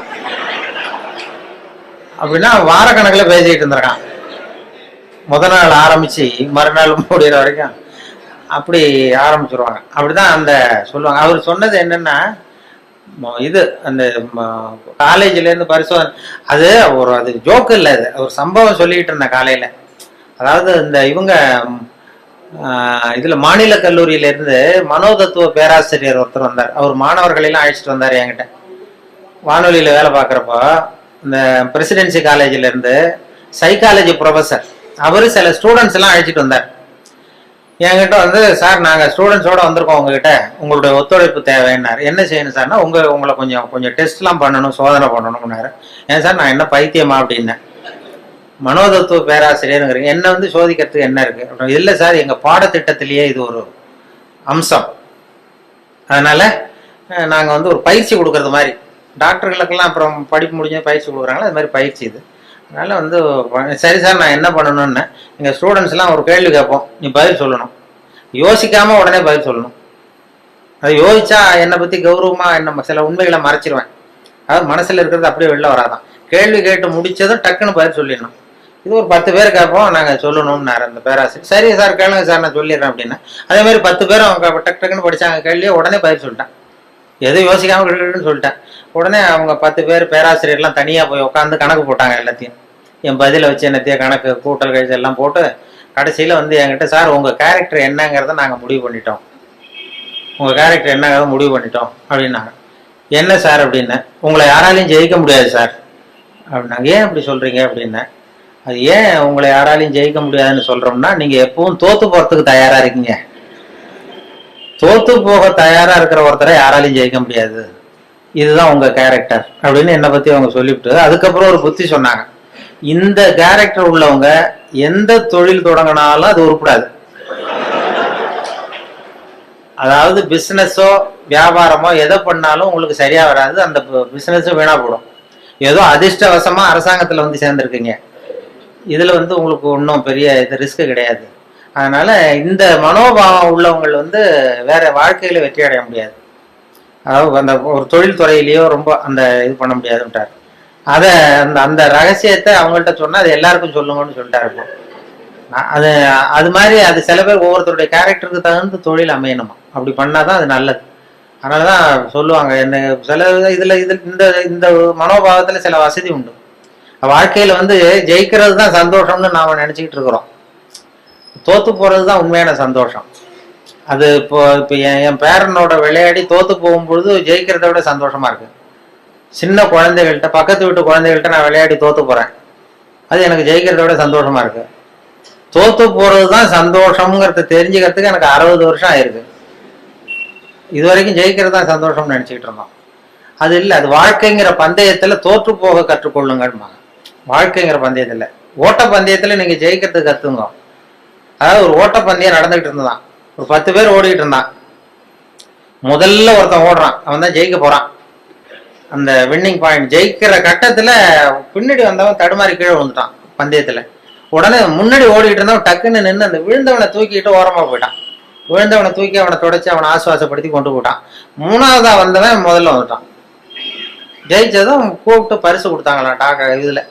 அப்படின்னா. வாரக்கணக்கில் பேசிட்டு இருந்திருக்கான், முதல் நாள் ஆரம்பிச்சு மறுநாள் முடிகிற வரைக்கும் அப்படி ஆரம்பிச்சிருவாங்க. அப்படிதான் அந்த சொல்லுவாங்க. அவர் சொன்னது என்னன்னா, இது அந்த காலேஜ்ல இருந்து பரிசோதனை, அது ஜோக்கு இல்லை, அது ஒரு சம்பவம் சொல்லிட்டு இருந்தேன் காலையில. அதாவது இந்த இவங்க இதுல மாநில கல்லூரியில இருந்து மனோதத்துவ பேராசிரியர் ஒருத்தர் வந்தார். அவர் மாணவர்கள் எல்லாம் அழைச்சிட்டு வந்தார் என்கிட்ட. வானொலியில வேலை பார்க்குறப்போ இந்த பிரசிடென்சி காலேஜ்ல இருந்து சைக்காலஜி ப்ரொஃபஸர் அவரு சில ஸ்டூடெண்ட்ஸ் எல்லாம் அழைச்சிட்டு வந்தார் என்கிட்ட. வந்து சார் நாங்கள் ஸ்டூடெண்ட்ஸோட வந்திருக்கோம் உங்ககிட்ட, உங்களுடைய ஒத்துழைப்பு தேவைன்னாரு. என்ன செய்யணும் சார்னா, உங்களை கொஞ்சம் டெஸ்ட்லாம் பண்ணணும், சோதனை பண்ணணும்னாரு. ஏன் சார் நான் என்ன பைத்தியமா அப்படின்னேன். மனோதத்துவ பேராசிரியருங்கிறீங்க, என்ன வந்து சோதிக்கிறதுக்கு என்ன இருக்கு? இல்லை சார், எங்கள் பாடத்திட்டத்திலேயே இது ஒரு அம்சம், அதனால நாங்கள் வந்து ஒரு பயிற்சி கொடுக்கறது மாதிரி, டாக்டர்களுக்கெல்லாம் அப்புறம் படிப்பு முடிஞ்ச பயிற்சி கொடுக்குறாங்களா, அது மாதிரி பயிற்சி இது. அதனால வந்து சரி சார் நான் என்ன பண்ணணும்னு, எங்கள் ஸ்டூடெண்ட்ஸ் எல்லாம் ஒரு கேள்வி கேட்போம், நீ பதில் சொல்லணும், யோசிக்காம உடனே பதில் சொல்லணும். அது யோசிச்சா என்னை பத்தி கௌரவமா என்ன சில உண்மைகளை மறைச்சிருவேன், அதாவது மனசுல இருக்கிறது அப்படியே வெளில வராதான். கேள்வி கேட்டு முடிச்சதும் டக்குன்னு பதில் சொல்லிடணும். இது ஒரு 10 பேர் கேட்போம், நாங்கள் சொல்லணும்னாரு அந்த பேராசிரியர். சரி சார் கேளுங்க சார் நான் சொல்லிடுறேன் அப்படின்னா. அதே மாதிரி 10 பேரும் அவங்க டக்குன்னு படிச்சாங்க கேள்வியை, உடனே பதில் சொல்லிட்டேன், எதுவும் யோசிக்காம கேட்டுன்னு சொல்லிட்டேன். உடனே அவங்க 10 பேர் பேராசிரியர்லாம் தனியா போய் உட்காந்து கணக்கு போட்டாங்க. எல்லாத்தையும் என் பதில வச்சு என்னத்தையும் கணக்கு கூட்டல் கழிச்சு எல்லாம் போட்டு கடைசியில வந்து என்கிட்ட, சார் உங்க கேரக்டர் என்னங்கிறத நாங்கள் முடிவு பண்ணிட்டோம், உங்க கேரக்டர் என்னங்கிறத முடிவு பண்ணிட்டோம் அப்படின்னாங்க. என்ன சார் அப்படின்னு, உங்களை யாராலையும் ஜெயிக்க முடியாது சார் அப்படின்னாங்க. ஏன் அப்படி சொல்றீங்க அப்படின்னா, அது ஏன் உங்களை யாராலையும் ஜெயிக்க முடியாதுன்னு சொல்றோம்னா, நீங்க எப்பவும் தோத்து போறதுக்கு தயாரா இருக்கீங்க, தோத்து போக தயாரா இருக்கிற ஒருத்தரை யாராலையும் ஜெயிக்க முடியாது, இதுதான் உங்க கேரக்டர் அப்படின்னு என்னை பத்தி அவங்க சொல்லிவிட்டு அதுக்கப்புறம் ஒரு புத்தி சொன்னாங்க. இந்த கேரக்டர் உள்ளவங்க எந்த தொழில் தொடங்கினாலும் அது உருப்படாது. அதாவது பிசினஸோ வியாபாரமோ எதை பண்ணாலும் உங்களுக்கு சரியா வராது, அந்த பிசினஸும் வீணா போடும். ஏதோ அதிர்ஷ்டவசமா அரசாங்கத்துல வந்து சேர்ந்துருக்கீங்க, இதுல வந்து உங்களுக்கு ஒன்றும் பெரிய இது ரிஸ்க் கிடையாது. அதனால இந்த மனோபாவம் உள்ளவங்க வந்து வேற வாழ்க்கையில வெற்றி அடைய முடியாது. அதாவது அந்த ஒரு தொழில் துறையிலேயோ ரொம்ப அந்த இது பண்ண முடியாதுன்ட்டார். அதை அந்த அந்த ரகசியத்தை அவங்கள்ட்ட சொன்னா அது எல்லாருக்கும் சொல்லுங்கன்னு சொல்லிட்டாரு. இப்போ அது அது மாதிரி அது சில பேர் ஒவ்வொருத்தருடைய கேரக்டருக்கு தகுந்த தொழில் அமையணுமா, அப்படி பண்ணாதான் அது நல்லது. அதனாலதான் சொல்லுவாங்க என்ன சில இதுல இந்த இந்த மனோபாவத்துல சில வசதி உண்டு. வாழ்க்கையில வந்து ஜெயிக்கிறது தான் சந்தோஷம்னு நாம நினைச்சுக்கிட்டு இருக்கிறோம். தோத்து போறதுதான் உண்மையான சந்தோஷம். அது இப்போ இப்போ என் பேரனோட விளையாடி தோத்து போகும்பொழுது ஜெயிக்கிறத விட சந்தோஷமா இருக்கு. சின்ன குழந்தைகள்கிட்ட பக்கத்து வீட்டு குழந்தைகள்கிட்ட நான் விளையாடி தோத்து போறேன், அது எனக்கு ஜெயிக்கிறத விட சந்தோஷமா இருக்கு. தோத்து போறதுதான் சந்தோஷம்ங்கிறத தெரிஞ்சுக்கிறதுக்கு எனக்கு 60 வருஷம் ஆயிருக்கு. இது வரைக்கும் ஜெயிக்கிறது தான் சந்தோஷம்னு நினைச்சுக்கிட்டு இருந்தோம். அது இல்லை, அது வாழ்க்கைங்கிற பந்தயத்துல தோற்று போக கற்றுக்கொள்ளுங்கம்மா. வாழ்க்கைங்கிற பந்தயத்துல, ஓட்ட பந்தயத்துல நீங்க ஜெயிக்கிறதுக்கு கத்துங்க. அதாவது ஒரு ஓட்ட பந்தயம் நடந்துகிட்டு இருந்தான், ஒரு 10 பேர் ஓடிக்கிட்டு இருந்தான். முதல்ல ஒருத்தன் ஓடுறான், அவன் தான் ஜெயிக்க போறான். அந்த வின்னிங் பாயிண்ட் ஜெயிக்கிற கட்டத்துல பின்னாடி வந்தவன் தடுமாறி கீழே விழுந்துட்டான் பந்தயத்துல. உடனே முன்னாடி ஓடிக்கிட்டு இருந்தவன் டக்குன்னு நின்று அந்த விழுந்தவனை தூக்கிட்டு ஓரமா போயிட்டான். விழுந்தவனை தூக்கி அவனை தொடச்சி அவனை ஆசுவாசப்படுத்தி கொண்டு போட்டான். 3வதா வந்தவன் முதல்ல வந்துட்டான். ஜெயிச்சதும் கூப்பிட்டு பரிசு கொடுத்தாங்களாம். இதுல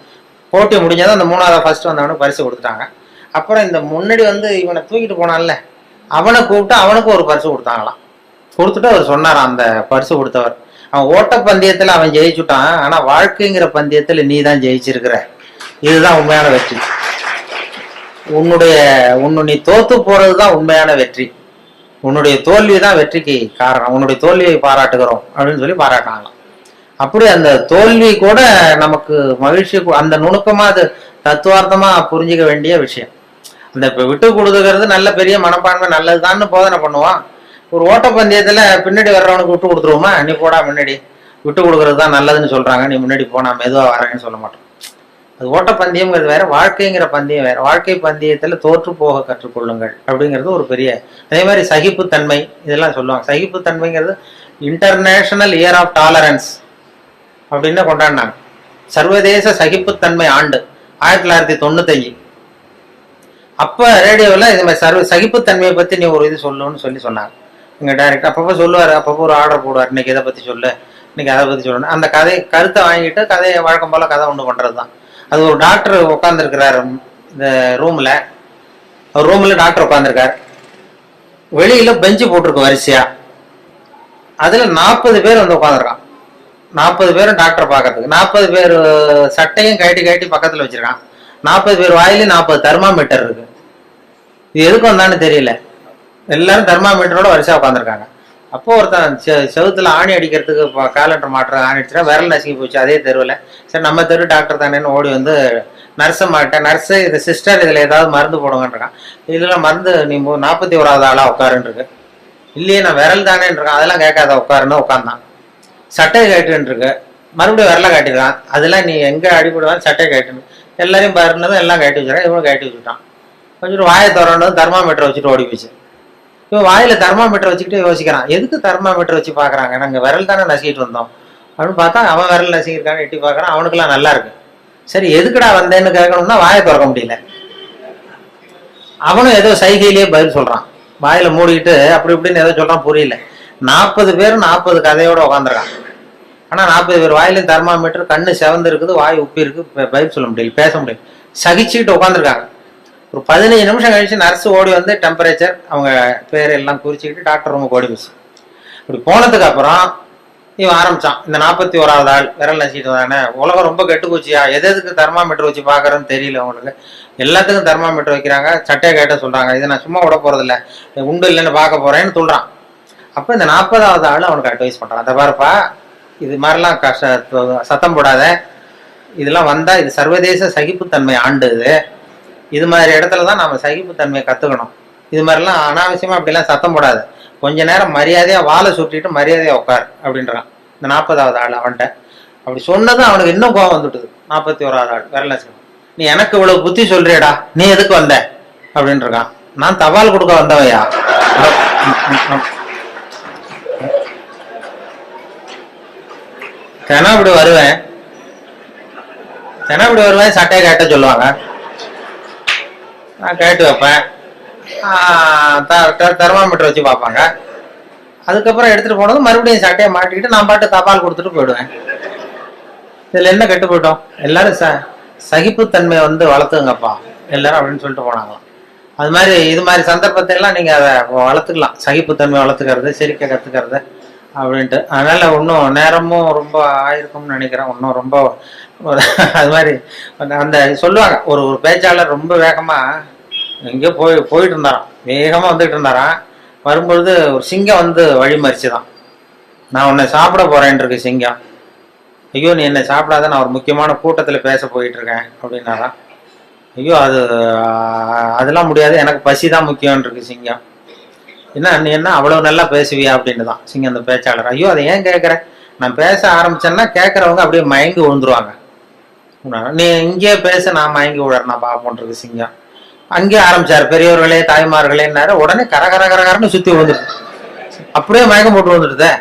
போட்டி முடிஞ்சதும் அந்த 3வதா ஃபர்ஸ்ட் வந்தவனுக்கு பரிசு கொடுத்துட்டாங்க. அப்புறம் இந்த முன்னாடி வந்து இவனை தூக்கிட்டு போனான்ல அவனை கூப்பிட்டு அவனுக்கு ஒரு பரிசு கொடுத்தாங்களாம். கொடுத்துட்டு அவர் சொன்னாராம், அந்த பரிசு கொடுத்தவர், அவன் ஓட்ட பந்தயத்துல அவன் ஜெயிச்சுட்டான், ஆனா வாழ்க்கைங்கிற பந்தயத்துல நீ தான் ஜெயிச்சிருக்கிற, இதுதான் உண்மையான வெற்றி. நீ தோத்து போறதுதான் உண்மையான வெற்றி. உன்னுடைய தோல்வி தான் வெற்றிக்கு காரணம். உன்னுடைய தோல்வியை பாராட்டுகிறோம் அப்படின்னு சொல்லி பாராட்டினாங்களாம். அப்படி அந்த தோல்வி கூட நமக்கு மகிழ்ச்சி, அந்த நுணுக்கமா அது தத்துவார்த்தமா புரிஞ்சுக்க வேண்டிய விஷயம். அந்த இப்ப விட்டு கொடுத்துக்கிறது நல்ல பெரிய மனப்பான்மை நல்லதுதான்னு போதனை பண்ணுவான். ஒரு ஓட்டப்பந்தயத்துல பின்னாடி வர்றவனுக்கு விட்டு கொடுத்துருவோமா, நீ போடா முன்னாடி, விட்டு கொடுக்கறது தான் நல்லதுன்னு சொல்றாங்க, நீ முன்னாடி போனா மெதுவா வரேன்னு சொல்ல மாட்டோம். அது ஓட்டப்பந்தயம்ங்கிறது வேற, வாழ்க்கைங்கிற பந்தயம் வேற. வாழ்க்கை பந்தயத்துல தோற்று போக கற்றுக்கொள்ளுங்கள் அப்படிங்கிறது ஒரு பெரிய. அதே மாதிரி சகிப்புத்தன்மை இதெல்லாம் சொல்லுவாங்க. சகிப்புத்தன்மைங்கிறது இன்டர்நேஷனல் இயர் ஆஃப் டாலரன்ஸ் அப்படின்னு கொண்டாடினாங்க. சர்வதேச சகிப்புத்தன்மை ஆண்டு 1995. அப்ப ரேடியோவில் இது மாதிரி சகிப்புத்தன்மையை பத்தி நீ ஒரு இது சொல்லுன்னு சொன்னாங்க. எங்க டைரக்டர் அப்பப்போ சொல்லுவாரு, அப்பப்போ ஒரு ஆர்டர் போடுவார், இன்னைக்கு இதை பத்தி சொல்லு, இன்னைக்கு அதை பத்தி சொல்லணும். அந்த கருத்தை வாங்கிட்டு கதையை வழக்கம் போல கதை ஒன்று பண்றதுதான். அது ஒரு டாக்டர் உட்காந்துருக்கிறாரு இந்த ரூம்ல, டாக்டர் உட்காந்துருக்காரு. வெளியில பெஞ்சு போட்டிருக்கு வரிசையா, அதுல 40 பேர் வந்து உட்காந்துருக்கான். 40 பேரும் டாக்டரை பாக்கிறதுக்கு. 40 பேர் சட்டையும் கட்டி பக்கத்துல வச்சிருக்கான். 40 பேர் வாயிலும் 40 தெர்மாமீட்டர் இருக்கு. இது எதுக்கு வந்தான்னு தெரியல. எல்லாரும் தெர்மாமீட்டரோட வரிசையா உட்காந்துருக்காங்க. அப்போ ஒருத்தன் செவுத்துல ஆணி அடிக்கிறதுக்கு காலண்டர் மாற்ற ஆணி அடிச்சா விரல் நசுங்கி போச்சு அதே தெருவில். சரி நம்ம தெரு டாக்டர் தானேன்னு ஓடி வந்து நர்ஸை மாட்டேன், நர்ஸு இது சிஸ்டர் இதில் ஏதாவது மருந்து போடுங்கன்றிருக்கான். இதில் மருந்து நீ 41வது ஆளா உட்காருன்னு இருக்கு. இல்லையே நான் விரல் தானேன்னு இருக்கான். அதெல்லாம் கேட்காத உட்காருன்னு உட்காந்தான். சட்டையை கேட்டுன்னு இருக்கு, மறுபடியும் விரலை காட்டிருக்கான். அதெல்லாம் நீ எங்க அடிபடுவான்னு சட்டையை கேட்டுன்னு எல்லாரையும் பாருனதும் எல்லாம் கட்டி வச்சிருக்கான். இவனும் கட்டி வச்சுட்டான். கொஞ்சம் வாயை திறந்ததும் தெர்மாமீட்டர் வச்சுட்டு ஓடி போச்சு. இவன் வாயில தெர்மாமீட்டர் வச்சுக்கிட்டு யோசிக்கிறான், எதுக்கு தெர்மாமீட்டர் வச்சு பாக்குறாங்க, நாங்க விரல் தானே நசிக்கிட்டு வந்தோம் அப்படின்னு பார்த்தா அவன் விரல் நசிக்கிருக்கான்னு எட்டி பாக்குறான். அவனுக்குலாம் நல்லா இருக்கு. சரி எதுக்குடா வந்தேன்னு கேட்கணும்னா வாயை திறக்க முடியல. அவனும் ஏதோ சைகையிலேயே பதில் சொல்றான், வாயில மூடிக்கிட்டு அப்படி இப்படின்னு ஏதோ சொல்றான், புரியல. 40 பேர் 40 கதையோட உட்காந்துருக்கான். ஆனா 40 பேர் வாயிலும் தெர்மாமீட்டர், கண்ணு செவந்து இருக்குது, வாய் உப்பி இருக்கு, பதில் சொல்ல முடியல, பேச முடியல, சகிச்சுக்கிட்டு உட்காந்துருக்காங்க. ஒரு 15 நிமிஷம் கழிச்சு நர்ஸ் ஓடி வந்து டெம்பரேச்சர் அவங்க பேர் எல்லாம் குறிச்சுக்கிட்டு டாக்டர் ரூமுக்கு ஓடி போச்சு. இப்படி போனதுக்கு அப்புறம் இவன் ஆரம்பிச்சான், இந்த 41வது ஆள் விரல் நசிக்கிட்டு தானே, உலகம் ரொம்ப கெட்டு போச்சியா, எதுக்கு தெர்மாமீட்டர் வச்சு பாக்குறேன்னு தெரியல அவங்களுக்கு, எல்லாத்துக்கும் தெர்மாமீட்டர் வைக்கிறாங்க, சட்டையை கேட்ட சொல்றாங்க, இதை நான் சும்மா விட போறது இல்லை, உண்டு இல்லைன்னு பார்க்க போறேன்னு சொல்றான். அப்ப இந்த 40வது ஆள் அவனுக்கு அட்வைஸ் பண்றான், அந்த பாருப்பா இது மாதிரிலாம் சத்தம் போடாத, இதெல்லாம் வந்தா இது சர்வதேச சகிப்புத்தன்மை ஆண்டு, இது மாதிரி இடத்துலதான் நாம சகிப்புத்தன்மையை கத்துக்கணும். இது மாதிரிலாம் அனாவசியமா அப்படிலாம் சத்தம் போடாது, கொஞ்ச நேரம் மரியாதையா வாழை சுட்டிட்டு மரியாதையா உட்கார் அப்படின்றான் இந்த 40வது ஆள் அவன்கிட்ட. அப்படி சொன்னதும் அவனுக்கு இன்னும் கோபம் வந்துட்டுது. 41வது ஆள் விரல, நீ எனக்கு இவ்வளவு புத்தி சொல்றியடா, நீ எதுக்கு வந்த அப்படின்னு இருக்கான். நான் தபால் கொடுக்க வந்தவையா, தினப்படி வருவேன் சட்டையை கேட்ட சொல்லுவாங்க, நான் கேட்டு வைப்பேன், தெர்மாமீட்டர் வச்சு பார்ப்பாங்க, அதுக்கப்புறம் எடுத்துட்டு போனது மறுபடியும் சட்டையை மாட்டிக்கிட்டு நான் பாட்டு தபால் கொடுத்துட்டு போயிடுவேன். இதுல என்ன கெட்டு போயிட்டோம்? எல்லாரும் சகிப்புத்தன்மையை வந்து வளர்த்துங்கப்பா எல்லாரும் அப்படின்னு சொல்லிட்டு போனாங்களாம். அது மாதிரி இது மாதிரி சந்தர்ப்பத்தை எல்லாம் நீங்க அதை வளர்த்துக்கலாம், சகிப்புத்தன்மை வளர்த்துக்கிறது, சிரிக்க கத்துக்கிறது அப்படின்ட்டு. அதனால இன்னும் நேரமும் ரொம்ப ஆயிருக்கும்னு நினைக்கிறேன். இன்னும் ரொம்ப அது மாதிரி அந்த சொல்லுவாங்க, ஒரு ஒரு பேச்சாளர் ரொம்ப வேகமா எங்கேயோ போயிட்டு இருந்தாராம், வேகமா வந்துட்டு இருந்தாராம். வரும்பொழுது ஒரு சிங்கம் வந்து வழிமறிச்சுதான். நான் உன்னை சாப்பிட போறேன் இருக்கு சிங்கம். ஐயோ நீ என்னை சாப்பிடாத, நான் ஒரு முக்கியமான கூட்டத்துல பேச போயிட்டு இருக்கேன் அப்படின்னாராம். ஐயோ அதெல்லாம் முடியாது, எனக்கு பசி தான் முக்கியம் இருக்கு சிங்கம். என்ன நீ என்ன அவ்வளவு நல்லா பேசுவியா அப்படின்னு தான் சிங்கம் அந்த பேச்சாளர். ஐயோ அதை ஏன் கேட்குற, நான் பேச ஆரம்பிச்சேன்னா கேட்கறவங்க அப்படியே மயங்கி விழுந்துருவாங்க. நீ இங்கேயே பேச, நான் மயங்கி விழறேன் பாப்போன்றது சிங்கம். அங்கேயே ஆரம்பிச்சாரு, பெரியவர்களே தாய்மார்களேன்னாரு. உடனே கரகரன்னு சுத்தி விழுந்துருது, அப்படியே மயக்கம் போட்டு வந்துடுதே.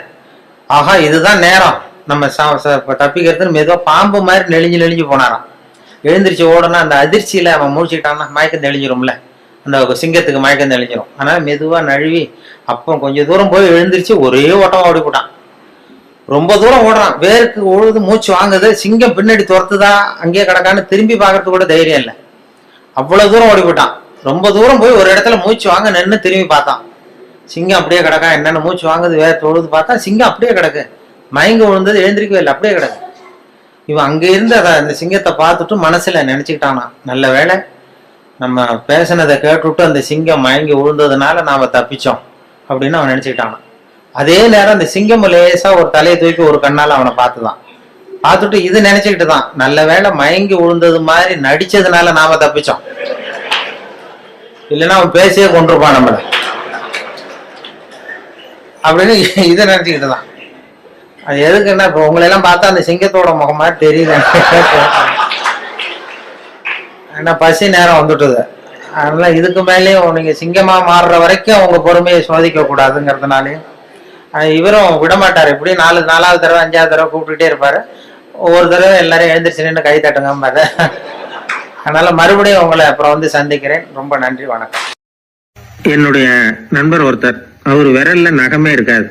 ஆஹா இதுதான் நேரம் நம்ம தப்பிக்கிறதுன்னு மெதுவா பாம்பு மாதிரி நெளிஞ்சு போனாராம். எழுந்திரிச்சு ஓடனா அந்த அதிர்ச்சியில அவன் முடிச்சுக்கிட்டான்னா மயக்கம் தெளிஞ்சிரும்ல, அந்த சிங்கத்துக்கு மயக்கம் தெளிஞ்சிரும். அதனால மெதுவா நழுவி அப்போ கொஞ்சம் தூரம் போய் எழுந்திரிச்சு ஒரே ஓட்டமா ஓடி போட்டான். ரொம்ப தூரம் ஓடுறான், வேருக்கு உழுது மூச்சு வாங்குது. சிங்கம் பின்னாடி துரத்துதா அங்கேயே கிடக்கான்னு திரும்பி பாக்குறது கூட தைரியம் இல்லை, அவ்வளவு தூரம் ஓடி போயிட்டான். ரொம்ப தூரம் போய் ஒரு இடத்துல மூச்சு வாங்க நின்று திரும்பி பார்த்தான், சிங்கம் அப்படியே கிடக்கா. என்னன்னு மூச்சு வாங்குது, வேர்த்து உழுது பார்த்தா சிங்கம் அப்படியே கிடக்கு, மயங்க விழுந்தது எழுந்திரிக்கவே இல்லை, அப்படியே கிடக்கு. இவன் அங்க இருந்து அந்த சிங்கத்தை பார்த்துட்டு மனசுல நினைச்சுக்கிட்டானா, நல்ல வேளை நம்ம பேசினதை கேட்டுவிட்டு அந்த சிங்கம் மயங்கி விழுந்ததுனால நாம தப்பிச்சோம் அப்படின்னு அவன் நினைச்சுக்கிட்டானா. அதே நேரம் அந்த சிங்கம் லேசா ஒரு தலையை தூக்கி ஒரு கண்ணால அவனை பார்த்துதான். பார்த்துட்டு இது நினைச்சுக்கிட்டு தான், நல்ல வேளை மயங்கி விழுந்தது மாதிரி நடிச்சதுனால நாம தப்பிச்சோம், இல்லைன்னா அவன் பேசியே கொண்டிருப்பான் நம்மள அப்படின்னு இதை நினைச்சுக்கிட்டு தான். அது எதுக்குன்னா இப்போ உங்களை எல்லாம் பார்த்தா அந்த சிங்கத்தோட முகம் மாதிரி தெரியுது, ஏன்னா பசி நேரம் வந்துட்டுது. அதனால இதுக்கு மேலேயும் நீங்க சிங்கமா மாறுற வரைக்கும் உங்க பொறுமையை சோதிக்க கூடாதுங்கிறதுனாலே இவரும் விடமாட்டாரு. இப்படி நாலாவது தடவை 5வது தடவை கூப்பிட்டுட்டே இருப்பாரு. ஒவ்வொரு தடவை எல்லாரும் எழுந்திரிச்சு நின்று கை தட்டுங்க. அதனால மறுபடியும் உங்களை அப்புறம் வந்து சந்திக்கிறேன். ரொம்ப நன்றி, வணக்கம். என்னுடைய நண்பர் ஒருத்தர், அவர் விரல்ல நகமே இருக்காது.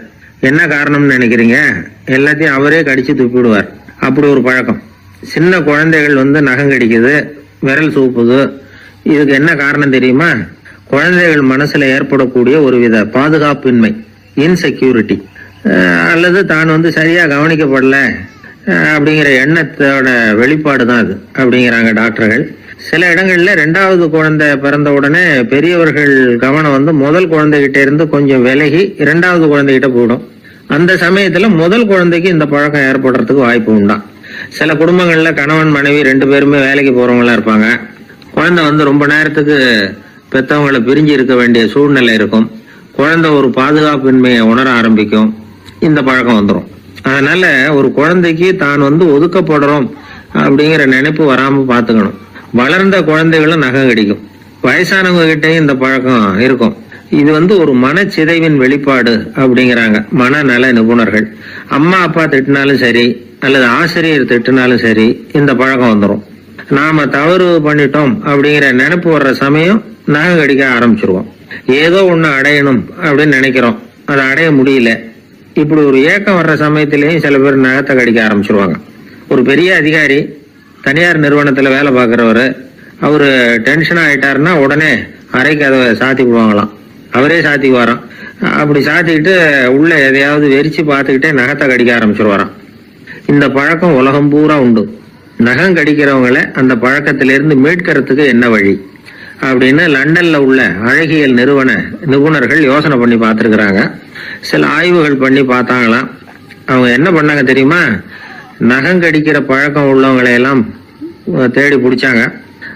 என்ன காரணம்னு நினைக்கிறீங்க? எல்லாத்தையும் அவரே கடிச்சு துப்பிடுவார். அப்படி ஒரு பழக்கம். சின்ன குழந்தைகள் வந்து நகம் கடிக்குது, விரல் சூப்புது. இதுக்கு என்ன காரணம் தெரியுமா? குழந்தைகள் மனசுல ஏற்படக்கூடிய ஒரு வித பாதுகாப்பின்மை, இன்செக்யூரிட்டி, அல்லது தான் வந்து சரியா கவனிக்கப்படல அப்படிங்கிற எண்ணத்தோட வெளிப்பாடு தான் அது அப்படிங்கிறாங்க டாக்டர்கள். சில இடங்கள்ல 2வது குழந்தை பிறந்த உடனே பெரியவர்கள் கவனம் வந்து முதல் குழந்தைகிட்ட இருந்து கொஞ்சம் விலகி 2வது குழந்தைகிட்ட போடும். அந்த சமயத்துல முதல் குழந்தைக்கு இந்த பழக்கம் ஏற்படுறதுக்கு வாய்ப்பு உண்டாம். சில குடும்பங்கள்ல கணவன் மனைவி 2 பேருமே வேலைக்கு போறவங்களா இருப்பாங்க. குழந்தை வந்து ரொம்ப நேரத்துக்கு பெத்தவங்களை பிரிஞ்சு இருக்க வேண்டிய சூழ்நிலை இருக்கும். குழந்தை ஒரு பாதுகாப்பின்மையை உணர ஆரம்பிக்கும், இந்த பழக்கம் வந்துடும். அதனால ஒரு குழந்தைக்கு தான் வந்து ஒதுக்கப்படுறோம் அப்படிங்கிற நினைப்பு வராம பாத்துக்கணும். வளர்ந்த குழந்தைகளும் நகம் கடிக்கும், வயசானவங்க கிட்டையும் இந்த பழக்கம் இருக்கும். இது வந்து ஒரு மனச்சிதைவின் வெளிப்பாடு அப்படிங்கிறாங்க மனநல நிபுணர்கள். அம்மா அப்பா திட்டினாலும் சரி, அல்லது ஆசிரியர் திட்டினாலும் சரி, இந்த பழக்கம் வந்துடும். நாம தவறு பண்ணிட்டோம் அப்படிங்கிற நினைப்பு வர்ற சமயம் நகம் கடிக்க ஆரம்பிச்சிருவோம். ஏதோ ஒண்ணு அடையணும் அப்படின்னு நினைக்கிறோம், அதை அடைய முடியல. இப்படி ஒரு ஏக்கம் வர்ற சமயத்திலேயும் சில பேர் நகத்தை கடிக்க ஆரம்பிச்சிருவாங்க. ஒரு பெரிய அதிகாரி, தனியார் நிறுவனத்துல வேலை பார்க்கிறவரு, அவரு டென்ஷன் ஆயிட்டாருன்னா உடனே அறைக்கு அதை சாத்தி விடுவாங்களாம். அவரே சாத்திக்குவாராம். அப்படி சாத்திக்கிட்டு உள்ள எதையாவது வெறிச்சு பார்த்துக்கிட்டே நகத்தை கடிக்க ஆரம்பிச்சிருவாராம். இந்த பழக்கம் உலகம் பூரா உண்டு. நகம் கடிக்கிறவங்களை அந்த பழக்கத்திலிருந்து மீட்கிறதுக்கு என்ன வழி அப்படின்னு லண்டன்ல உள்ள அழகியல் நிபுணர்கள் யோசனை பண்ணி பார்த்துருக்குறாங்க. சில ஆய்வுகள் பண்ணி பார்த்தாங்களாம். அவங்க என்ன பண்ணாங்க தெரியுமா? நகம் கடிக்கிற பழக்கம் உள்ளவங்களை எல்லாம் தேடி பிடிச்சாங்க.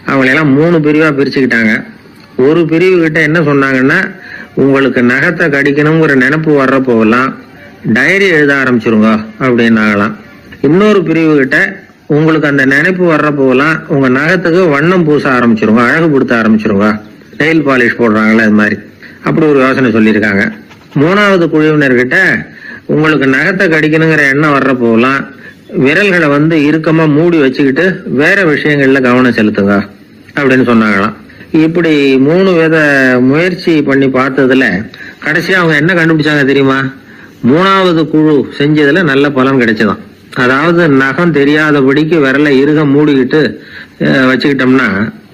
அவங்களையெல்லாம் 3 பிரிவா பிரிச்சுக்கிட்டாங்க. ஒரு பிரிவு கிட்ட என்ன சொன்னாங்கன்னா, உங்களுக்கு நகத்தை கடிக்கணுங்கிற நினைப்பு வர்றப்போலாம் டைரி எழுத ஆரம்பிச்சிருங்க அப்படின்னாங்களாம். இன்னொரு பிரிவு கிட்ட, உங்களுக்கு அந்த நினைப்பு வர்றப்போலாம் உங்க நகத்துக்கு வண்ணம் பூச ஆரம்பிச்சிருங்க, அழகுபடுத்த ஆரம்பிச்சிருங்க, நெயில் பாலிஷ் போடுறாங்களே அது மாதிரி. அப்படி ஒரு யோசனை சொல்லியிருக்காங்க. 3வது குழுவினர்கிட்ட, உங்களுக்கு நகத்தை கடிக்கணுங்கிற எண்ணம் வர்றப்போலாம் விரல்களை வந்து இறுக்கமா மூடி வச்சுக்கிட்டு வேற விஷயங்கள்ல கவனம் செலுத்துங்க அப்படின்னு சொன்னாங்களாம். இப்படி 3 வித முயற்சி பண்ணி பார்த்ததுல கடைசியா அவங்க என்ன கண்டுபிடிச்சாங்க தெரியுமா? மூணாவது குழு செஞ்சதுல நல்ல பலன் கிடைச்சதாம். அதாவது நகம் தெரியாதபடிக்கு விரலை இறுக மூடிக்கிட்டு வச்சுக்கிட்டோம்னா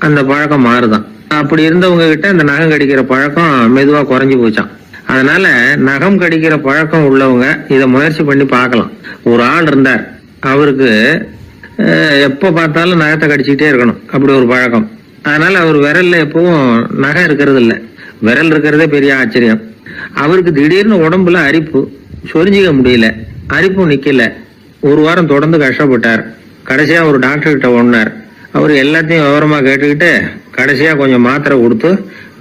அந்த பழக்கம் மாறுதான். அப்படி இருந்தவங்க கிட்ட இந்த நகம் கடிக்கிற பழக்கம் மெதுவா குறைஞ்சு போச்சான். அதனால நகம் கடிக்கிற பழக்கம் உள்ளவங்க இதை முயற்சி பண்ணி பார்க்கலாம். ஒரு ஆள் இருந்தார், அவருக்கு எப்ப பார்த்தாலும் நகத்தை கடிச்சுக்கிட்டே இருக்கணும், அப்படி ஒரு பழக்கம். அதனால அவர் விரல்ல எப்பவும் நகம் இருக்கிறது இல்ல, விரல் இருக்கிறதே பெரிய ஆச்சரியம். அவருக்கு திடீர்னு உடம்புல அரிப்பு, சொரிஞ்சிக்க முடியல, அரிப்பும் நிக்கல. ஒரு வாரம் தொடர்ந்து கஷ்டப்பட்டார். கடைசியா ஒரு டாக்டர் கிட்ட ஓடினார். அவர் எல்லாத்தையும் விவரமா கேட்டுக்கிட்டு கடைசியா கொஞ்சம் மாத்திரை கொடுத்து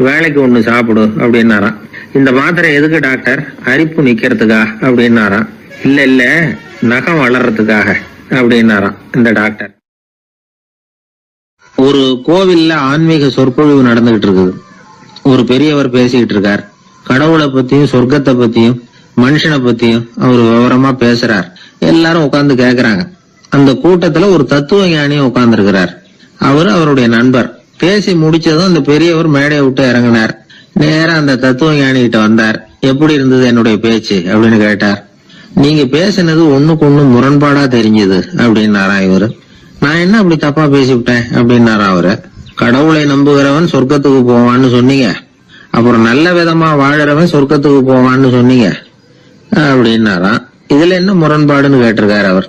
வேலைக்கு ஒண்ணு சாப்பிடு அப்படின்னாராம். இந்த மாத்திரை எதுக்கு டாக்டர்? அரிப்பு நிக்கிறதுக்கா அப்படின்னாராம். இல்ல இல்ல, நகம் வளர்றதுக்காக அப்படின்னாராம் இந்த டாக்டர். ஒரு கோவில்ல ஆன்மீக சொற்பொழிவு நடந்துகிட்டு இருக்குது. ஒரு பெரியவர் பேசிக்கிட்டு இருக்கார். கடவுளை பத்தியும் சொர்க்கத்தை பத்தியும் மனுஷனை பத்தியும் அவர் விவரமா பேசுறார். எல்லாரும் உட்கார்ந்து கேக்குறாங்க. அந்த கூட்டத்துல ஒரு தத்துவ ஞானியும் உட்கார்ந்து இருக்கிறார். அவரு அவருடைய நண்பர். பேசி முடிச்சதும் அந்த பெரியவர் மேடையை விட்டு இறங்கினார். நேரா அந்த தத்துவ ஞானி கிட்ட வந்தார். எப்படி இருந்தது என்னுடைய பேச்சு அப்படின்னு கேட்டார். நீங்க பேசினது ஒண்ணுக்கு ஒண்ணு முரண்பாடா தெரிஞ்சது அப்படின்னாராம் இவரு. நான் என்ன அப்படி தப்பா பேசிவிட்டேன் அப்படின்னாரா அவரு. கடவுளை நம்புகிறவன் சொர்க்கத்துக்கு போவான்னு சொன்னீங்க, அப்புறம் நல்ல விதமா வாழறவன் சொர்க்கத்துக்கு போவான்னு சொன்னீங்க அப்படின்னாராம். இதுல என்ன முரண்பாடுன்னு கேட்டிருக்காரு அவர்.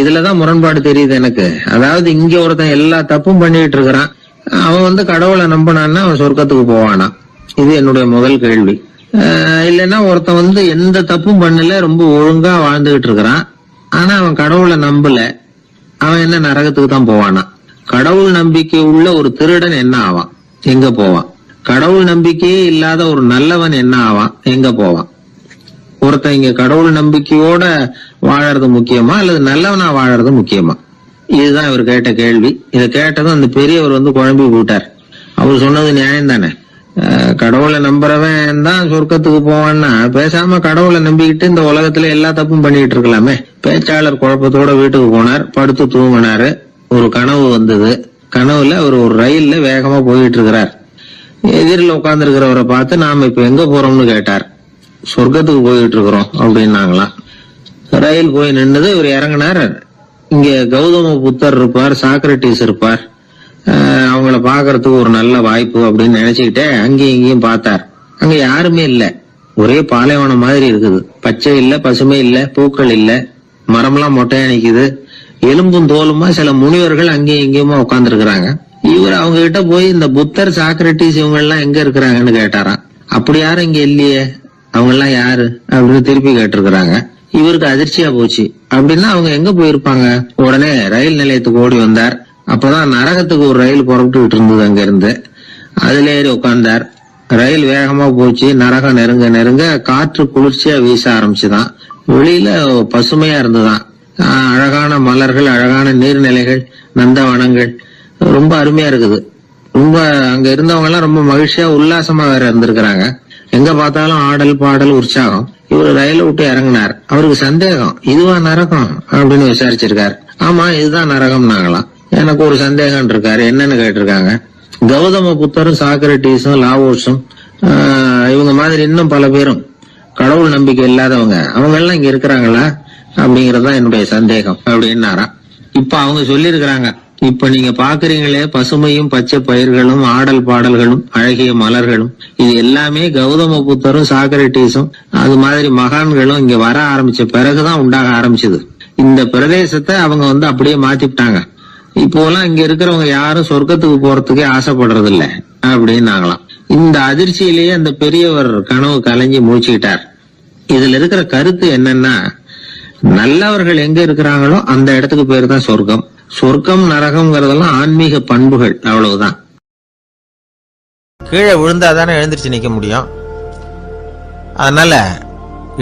இதுலதான் முரண்பாடு தெரியுது எனக்கு. அதாவது இங்க ஒருத்தன் எல்லா தப்பும் பண்ணிட்டு இருக்கிறான், அவன் கடவுளை நம்பினான்னா அவன் சொர்க்கத்துக்கு போவானா? இது என்னுடைய முதல் கேள்வி. இல்லைன்னா ஒருத்தன் எந்த தப்பும் பண்ணல, ரொம்ப ஒழுங்கா வாழ்ந்துகிட்டு இருக்கிறான், ஆனா அவன் கடவுளை நம்பல, அவன் என்ன நரகத்துக்கு தான் போவானா? கடவுள் நம்பிக்கை உள்ள ஒரு திருடன் என்ன ஆவான், எங்க போவான்? கடவுள் நம்பிக்கையே இல்லாத ஒரு நல்லவன் என்ன ஆவான், எங்க போவான்? ஒருத்தன் இங்க கடவுள் நம்பிக்கையோட வாழறது முக்கியமா அல்லது நல்லவனா வாழறது முக்கியமா? இதுதான் இவர் கேட்ட கேள்வி. இதை கேட்டதும் அந்த பெரியவர் குழம்பி போட்டார். அவர் சொன்னது நியாயம் தானே. கடவுளை நம்புறவன் தான் சொர்க்கத்துக்கு போவான்னா பேசாம கடவுளை நம்பிக்கிட்டு இந்த உலகத்துல எல்லா தப்பும் பண்ணிட்டு இருக்கலாமே. பேச்சாளர் குழப்பத்தோட வீட்டுக்கு போனார். படுத்து தூங்கினாரு. ஒரு கனவு வந்தது. கனவுல அவர் ஒரு ரயில்ல வேகமா போயிட்டு இருக்கிறார். எதிரில் உட்கார்ந்து இருக்கிறவரை பார்த்து நாம இப்ப எங்க போறோம்னு கேட்டார். சொர்க்கத்துக்கு போயிட்டு இருக்கிறோம் அப்படின்னாங்களாம். ரயில் போய் நின்னுது. இவர் இறங்கினார். இங்க கௌதம புத்தர் இருப்பார், சாக்ரட்டிஸ் இருப்பார், அவங்கள பாக்குறதுக்கு ஒரு நல்ல வாய்ப்பு அப்படின்னு நினைச்சுக்கிட்டே அங்கேயும் இங்கேயும் பார்த்தார். அங்க யாருமே இல்ல. ஒரே பாலைவனம் மாதிரி இருக்குது. பச்சை இல்ல, பசுமை இல்ல, பூக்கள் இல்ல, மரம்லாம் மொட்டையா நிக்குது. எலும்பும் தோலுமா சில முனிவர்கள் அங்கேயும் இங்கேயுமா உட்கார்ந்து இருக்கிறாங்க. இவர் அவங்க கிட்ட போய் இந்த புத்தர், சாக்ரட்டிஸ் இவங்க எல்லாம் எங்க இருக்கிறாங்கன்னு கேட்டாராம். அப்படி யாரும் இங்க இல்லையே, அவங்க எல்லாம் யாரு அப்படின்னு திருப்பி கேட்டிருக்கிறாங்க. இவருக்கு அதிர்ச்சியா போச்சு. அப்படின்னா அவங்க எங்க போயிருப்பாங்க? உடனே ரயில் நிலையத்துக்கு ஓடி வந்தார். அப்பதான் நரகத்துக்கு ஒரு ரயில் புறப்பட்டுக்கிட்டு இருந்தது. அங்க இருந்து அதுல ஏறி உட்கார்ந்தார். ரயில் வேகமா போச்சு. நரகம் நெருங்க நெருங்க காற்று குளிர்ச்சியா வீச ஆரம்பிச்சுதான். வெளியில பசுமையா இருந்துதான். அழகான மலர்கள், அழகான நீர்நிலைகள், நந்தவனங்கள், ரொம்ப அருமையா இருக்குது. ரொம்ப அங்க இருந்தவங்க எல்லாம் ரொம்ப மகிழ்ச்சியா உல்லாசமா வேற இருந்திருக்கிறாங்க. எங்க பார்த்தாலும் ஆடல் பாடல் உற்சாகம். இவரு ரயில விட்டு இறங்கினார். அவருக்கு சந்தேகம், இதுவா நரகம் அப்படின்னு விசாரிச்சிருக்காரு. ஆமா, இதுதான் நரகம்னாங்களாம். எனக்கு ஒரு சந்தேகம் இருக்காரு. என்னன்னு கேட்டிருக்காங்க. கௌதம புத்தரும், சாக்ரட்டிஸும், லாவோஸும் இவங்க மாதிரி இன்னும் பல பேரும் கடவுள் நம்பிக்கை இல்லாதவங்க, அவங்க எல்லாம் இங்க இருக்கிறாங்களா அப்படிங்கறதுதான் என்னுடைய சந்தேகம் அப்படின்னாராம். இப்ப அவங்க சொல்லிருக்கிறாங்க, இப்ப நீங்க பாக்குறீங்களே பசுமையும் பச்சை பயிர்களும் ஆடல் பாடல்களும் அழகிய மலர்களும், இது எல்லாமே கௌதம புத்தரும் சாக்ரட்டிஸும் அது மாதிரி மகான்களும் இங்க வர ஆரம்பிச்ச பிறகுதான் உண்டாக ஆரம்பிச்சது. இந்த பிரதேசத்தை அவங்க அப்படியே மாத்திட்டாங்க. இப்போலாம் இங்க இருக்கிறவங்க யாரும் சொர்க்கத்துக்கு போறதுக்கே ஆசைப்படுறது இல்ல அப்படின்னாங்களாம். இந்த அதிர்ச்சியிலேயே அந்த பெரியவர் கனவு கலைஞ்சி மூச்சுக்கிட்டார். இதுல இருக்கிற கருத்து என்னன்னா, நல்லவர்கள் எங்க இருக்கிறாங்களோ அந்த இடத்துக்கு பேரு தான் சொர்க்கம். சொர்க்கம் நரகம்ங்கிறதெல்லாம் ஆன்மீக பண்புகள், அவ்வளவுதான். கீழே விழுந்தாதானே எழுந்திருச்சு நிக்க முடியும். அதனால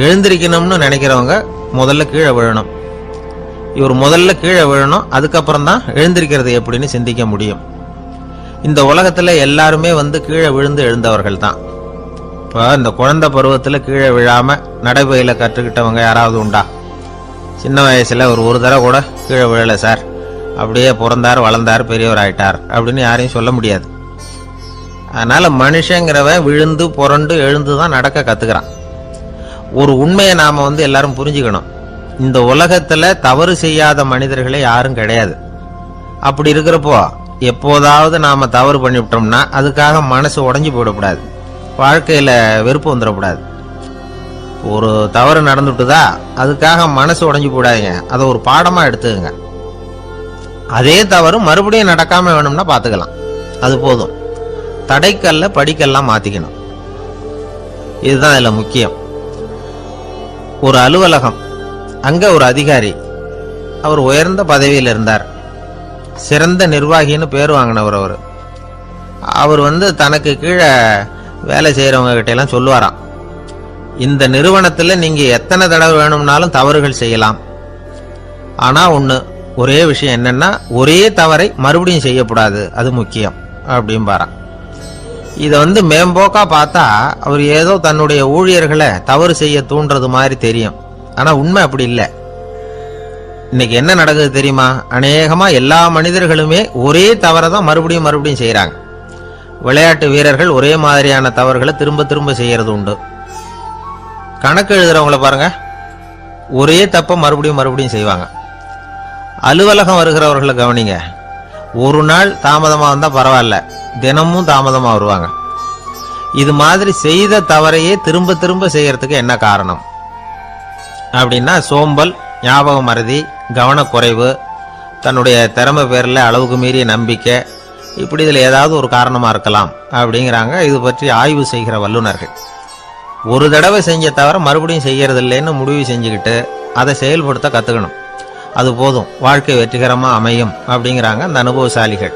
எழுந்திருக்கணும்னு நினைக்கிறவங்க முதல்ல கீழே விழணும். இவர் முதல்ல கீழே விழணும், அதுக்கப்புறம் தான் எழுந்திருக்கிறது எப்படின்னு சிந்திக்க முடியும். இந்த உலகத்துல எல்லாருமே கீழே விழுந்து எழுந்தவர்கள் தான். இப்போ இந்த குழந்தை பருவத்துல கீழே விழாம நடைபயில கற்றுக்கிட்டவங்க யாராவது உண்டா? சின்ன வயசுல ஒரு தடவை கூட கீழே விழல சார், அப்படியே பிறந்தார் வளர்ந்தார் பெரியவர் ஆயிட்டார் அப்படின்னு யாரையும் சொல்ல முடியாது. அதனால மனுஷங்கிறவன் விழுந்து புரண்டு எழுந்துதான் நடக்க கத்துக்கிறான். ஒரு உண்மையை நாம எல்லாரும் புரிஞ்சுக்கணும். இந்த உலகத்துல தவறு செய்யாத மனிதர்களே யாரும் கிடையாது. அப்படி இருக்கிறப்போ எப்போதாவது நாம தவறு பண்ணிவிட்டோம்னா அதுக்காக மனசு உடைஞ்சு போயிடக்கூடாது, வாழ்க்கையில வெறுப்பு வந்துடக்கூடாது. ஒரு தவறு நடந்துட்டுதா அதுக்காக மனசு உடைஞ்சு போடாதீங்க, அதை ஒரு பாடமா எடுத்துக்கங்க. அதே தவறு மறுபடியும் நடக்காம வேணும்னா பாத்துக்கலாம், அது போதும். தடைக்கல்ல படிக்கல்லாம் மாத்திக்கணும், இதுதான் இதுல முக்கியம். ஒரு அலுவலகம், அங்க ஒரு அதிகாரி, அவர் உயர்ந்த பதவியில் இருந்தார், சிறந்த நிர்வாகின்னு பேர் வாங்கினவர். அவர் தனக்கு கீழே வேலை செய்யறவங்க கிட்ட எல்லாம் சொல்லுவாராம், இந்த நிறுவனத்துல நீங்க எத்தனை தடவை வேணும்னாலும் தவறுகள் செய்யலாம், ஆனா ஒரே விஷயம் என்னன்னா ஒரே தவறை மறுபடியும் செய்யக்கூடாது, அது முக்கியம் அப்படின்பாராம். இத மேம்போக்கா பார்த்தா அவர் ஏதோ தன்னுடைய ஊழியர்களை தவறு செய்ய தூண்டுறது மாதிரி தெரியும். ஆனா உண்மை அப்படி இல்லை. இன்னைக்கு என்ன நடக்குது தெரியுமா? அநேகமா எல்லா மனிதர்களுமே ஒரே தவறை தான் மறுபடியும் மறுபடியும் செய்யறாங்க. விளையாட்டு வீரர்கள் ஒரே மாதிரியான தவறுகளை திரும்ப திரும்ப செய்யறது உண்டு. கணக்கு எழுதுறவங்கள பாருங்க, ஒரே தப்ப மறுபடியும் மறுபடியும் செய்வாங்க. அலுவலகம் வருகிறவர்களை கவனிங்க, ஒரு நாள் தாமதமா வந்தா பரவாயில்ல, தினமும் தாமதமா வருவாங்க. இது மாதிரி செய்த தவறையே திரும்ப திரும்ப செய்யறதுக்கு என்ன காரணம் அப்படின்னா சோம்பல், ஞாபக மறதி, கவனக்குறைவு, தன்னுடைய திறமை பேர்ல அளவுக்கு மீறிய நம்பிக்கை, இப்படி இதுல ஏதாவது ஒரு காரணமா இருக்கலாம் அப்படிங்கிறாங்க இது பற்றி ஆய்வு செய்கிற வல்லுநர்கள். ஒரு தடவை செஞ்ச தவிர மறுபடியும் செய்யறது இல்லைன்னு முடிவு செஞ்சுக்கிட்டு அதை செயல்படுத்த கத்துக்கணும், அது போதும், வாழ்க்கை வெற்றிகரமா அமையும் அப்படிங்கிறாங்க அந்த அனுபவசாலிகள்.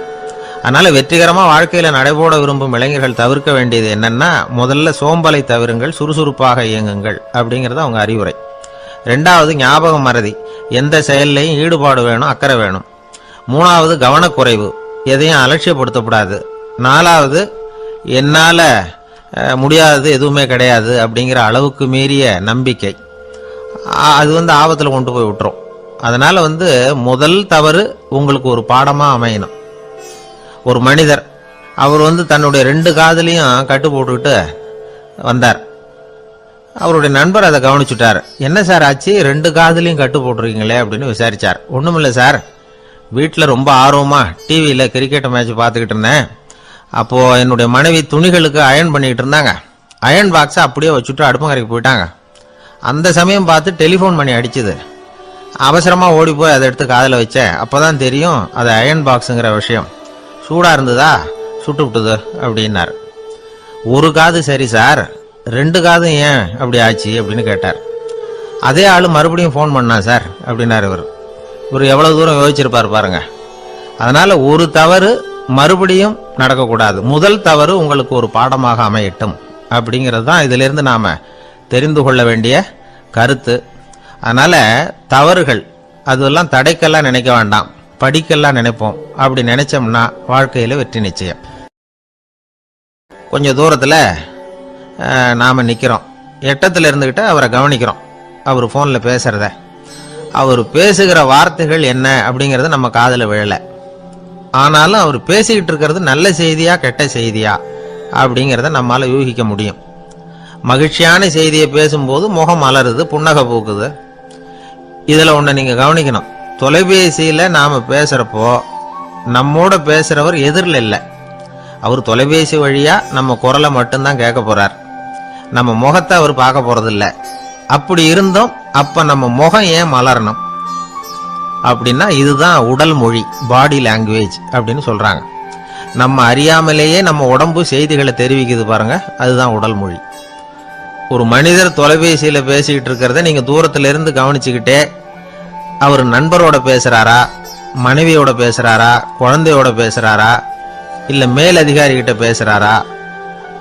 அதனால வெற்றிகரமா வாழ்க்கையில நடைபோட விரும்பும் இளைஞர்கள் தவிர்க்க வேண்டியது என்னன்னா, முதல்ல சோம்பலை தவிருங்கள், சுறுசுறுப்பாக இயங்குங்கள் அப்படிங்கறது அவங்க அறிவுரை. ரெண்டாவது ஞாபக மறதி, எந்த செயல்லையும் ஈடுபாடு வேணும், அக்கறை வேணும். மூணாவது கவனக்குறைவு, எதையும் அலட்சியப்படுத்தக்கூடாது. நாலாவது என்னால முடியாதது எதுவுமே கிடையாது அப்படிங்கிற அளவுக்கு மீறிய நம்பிக்கை, அது ஆபத்துல கொண்டு போய் விட்டுரும். அதனால முதல் தவறு உங்களுக்கு ஒரு பாடமா அமையணும். ஒரு மனிதர், அவர் தன்னுடைய 2 காதுலையும் கட்டு போட்டுக்கிட்டு வந்தார். அவருடைய நண்பர் அதை கவனிச்சுட்டார். என்ன சார் ஆச்சு, 2 காதுலையும் கட்டு போட்டிருக்கீங்களே அப்படின்னு விசாரிச்சார். ஒண்ணுமில்ல சார், வீட்டில் ரொம்ப ஆர்வமா டிவியில கிரிக்கெட் மேட்ச் பார்த்துக்கிட்டு இருந்தேன். அப்போ என்னுடைய மனைவி துணிகளுக்கு அயன் பண்ணிக்கிட்டு இருந்தாங்க. அயன் பாக்ஸை அப்படியே வச்சுட்டு அடுப்பங்கரைக்கு போயிட்டாங்க. அந்த சமயம் பார்த்து டெலிஃபோன் பண்ணி அடிச்சுது. அவசரமா ஓடி போய் அதை எடுத்து காதில் வச்சேன். அப்பதான் தெரியும் அது அயன் பாக்ஸுங்கிற விஷயம். சூடா இருந்ததா, சுட்டு விட்டுது அப்படின்னாரு. ஒரு காது சரி சார், 2 காதும் ஏன் அப்படி ஆச்சு அப்படின்னு கேட்டார். அதே ஆளு மறுபடியும் போன் பண்ணா சார் அப்படின்னாரு இவர். எவ்வளவு தூரம் யோசிச்சிருப்பாரு பாருங்க. அதனால ஒரு தவறு மறுபடியும் நடக்கக்கூடாது, முதல் தவறு உங்களுக்கு ஒரு பாடமாக அமையட்டும் அப்படிங்கிறது தான் இதுல இருந்து நாம தெரிந்து கொள்ள வேண்டிய கருத்து. அதனால தவறுகள் அதெல்லாம் தடைக்கெல்லாம் நினைக்க வேண்டாம், படிக்கெல்லாம் நினைப்போம். அப்படி நினைச்சோம்னா வாழ்க்கையில வெற்றி நிச்சயம். கொஞ்சம் தூரத்துல நாம நிக்கிறோம், எட்டத்துல இருந்துகிட்டு அவரை கவனிக்கிறோம். அவர் போன்ல பேசுறத, அவர் பேசுகிற வார்த்தைகள் என்ன அப்படிங்கறது நம்ம காதுல விழல. ஆனாலும் அவர் பேசிக்கிட்டு இருக்கிறது நல்ல செய்தியா கெட்ட செய்தியா அப்படிங்கறத நம்மால யூகிக்க முடியும். மகிழ்ச்சியான செய்தியை பேசும்போது முகம் மலருது, புன்னகை பூக்குது. இதுல ஒண்ணு நீங்க கவனிக்கணும், தொலைபேசியில நாம பேசுறப்போ நம்மோட பேசுறவர் எதிரில் இல்லை. அவர் தொலைபேசி வழியா நம்ம குரலை மட்டும்தான் கேட்க போறார், நம்ம முகத்தை அவர் பார்க்க போறது இல்லை. அப்படி இருந்தோம், அப்ப நம்ம முகம் ஏன் மலரணும் அப்படின்னா இதுதான் உடல் மொழி, பாடி லாங்குவேஜ் அப்படின்னு சொல்றாங்க. நம்ம அறியாமலேயே நம்ம உடம்பு செய்திகளை தெரிவிக்குது பாருங்க, அதுதான் உடல் மொழி. ஒரு மனிதர் தொலைபேசியில பேசிக்கிட்டு இருக்கிறத நீங்க தூரத்துல இருந்து கவனிச்சுக்கிட்டே அவர் நண்பரோட பேசுறாரா, மனைவியோட பேசுறாரா, குழந்தையோட பேசுறாரா, இல்ல மேல் அதிகாரி கிட்ட பேசுறாரா,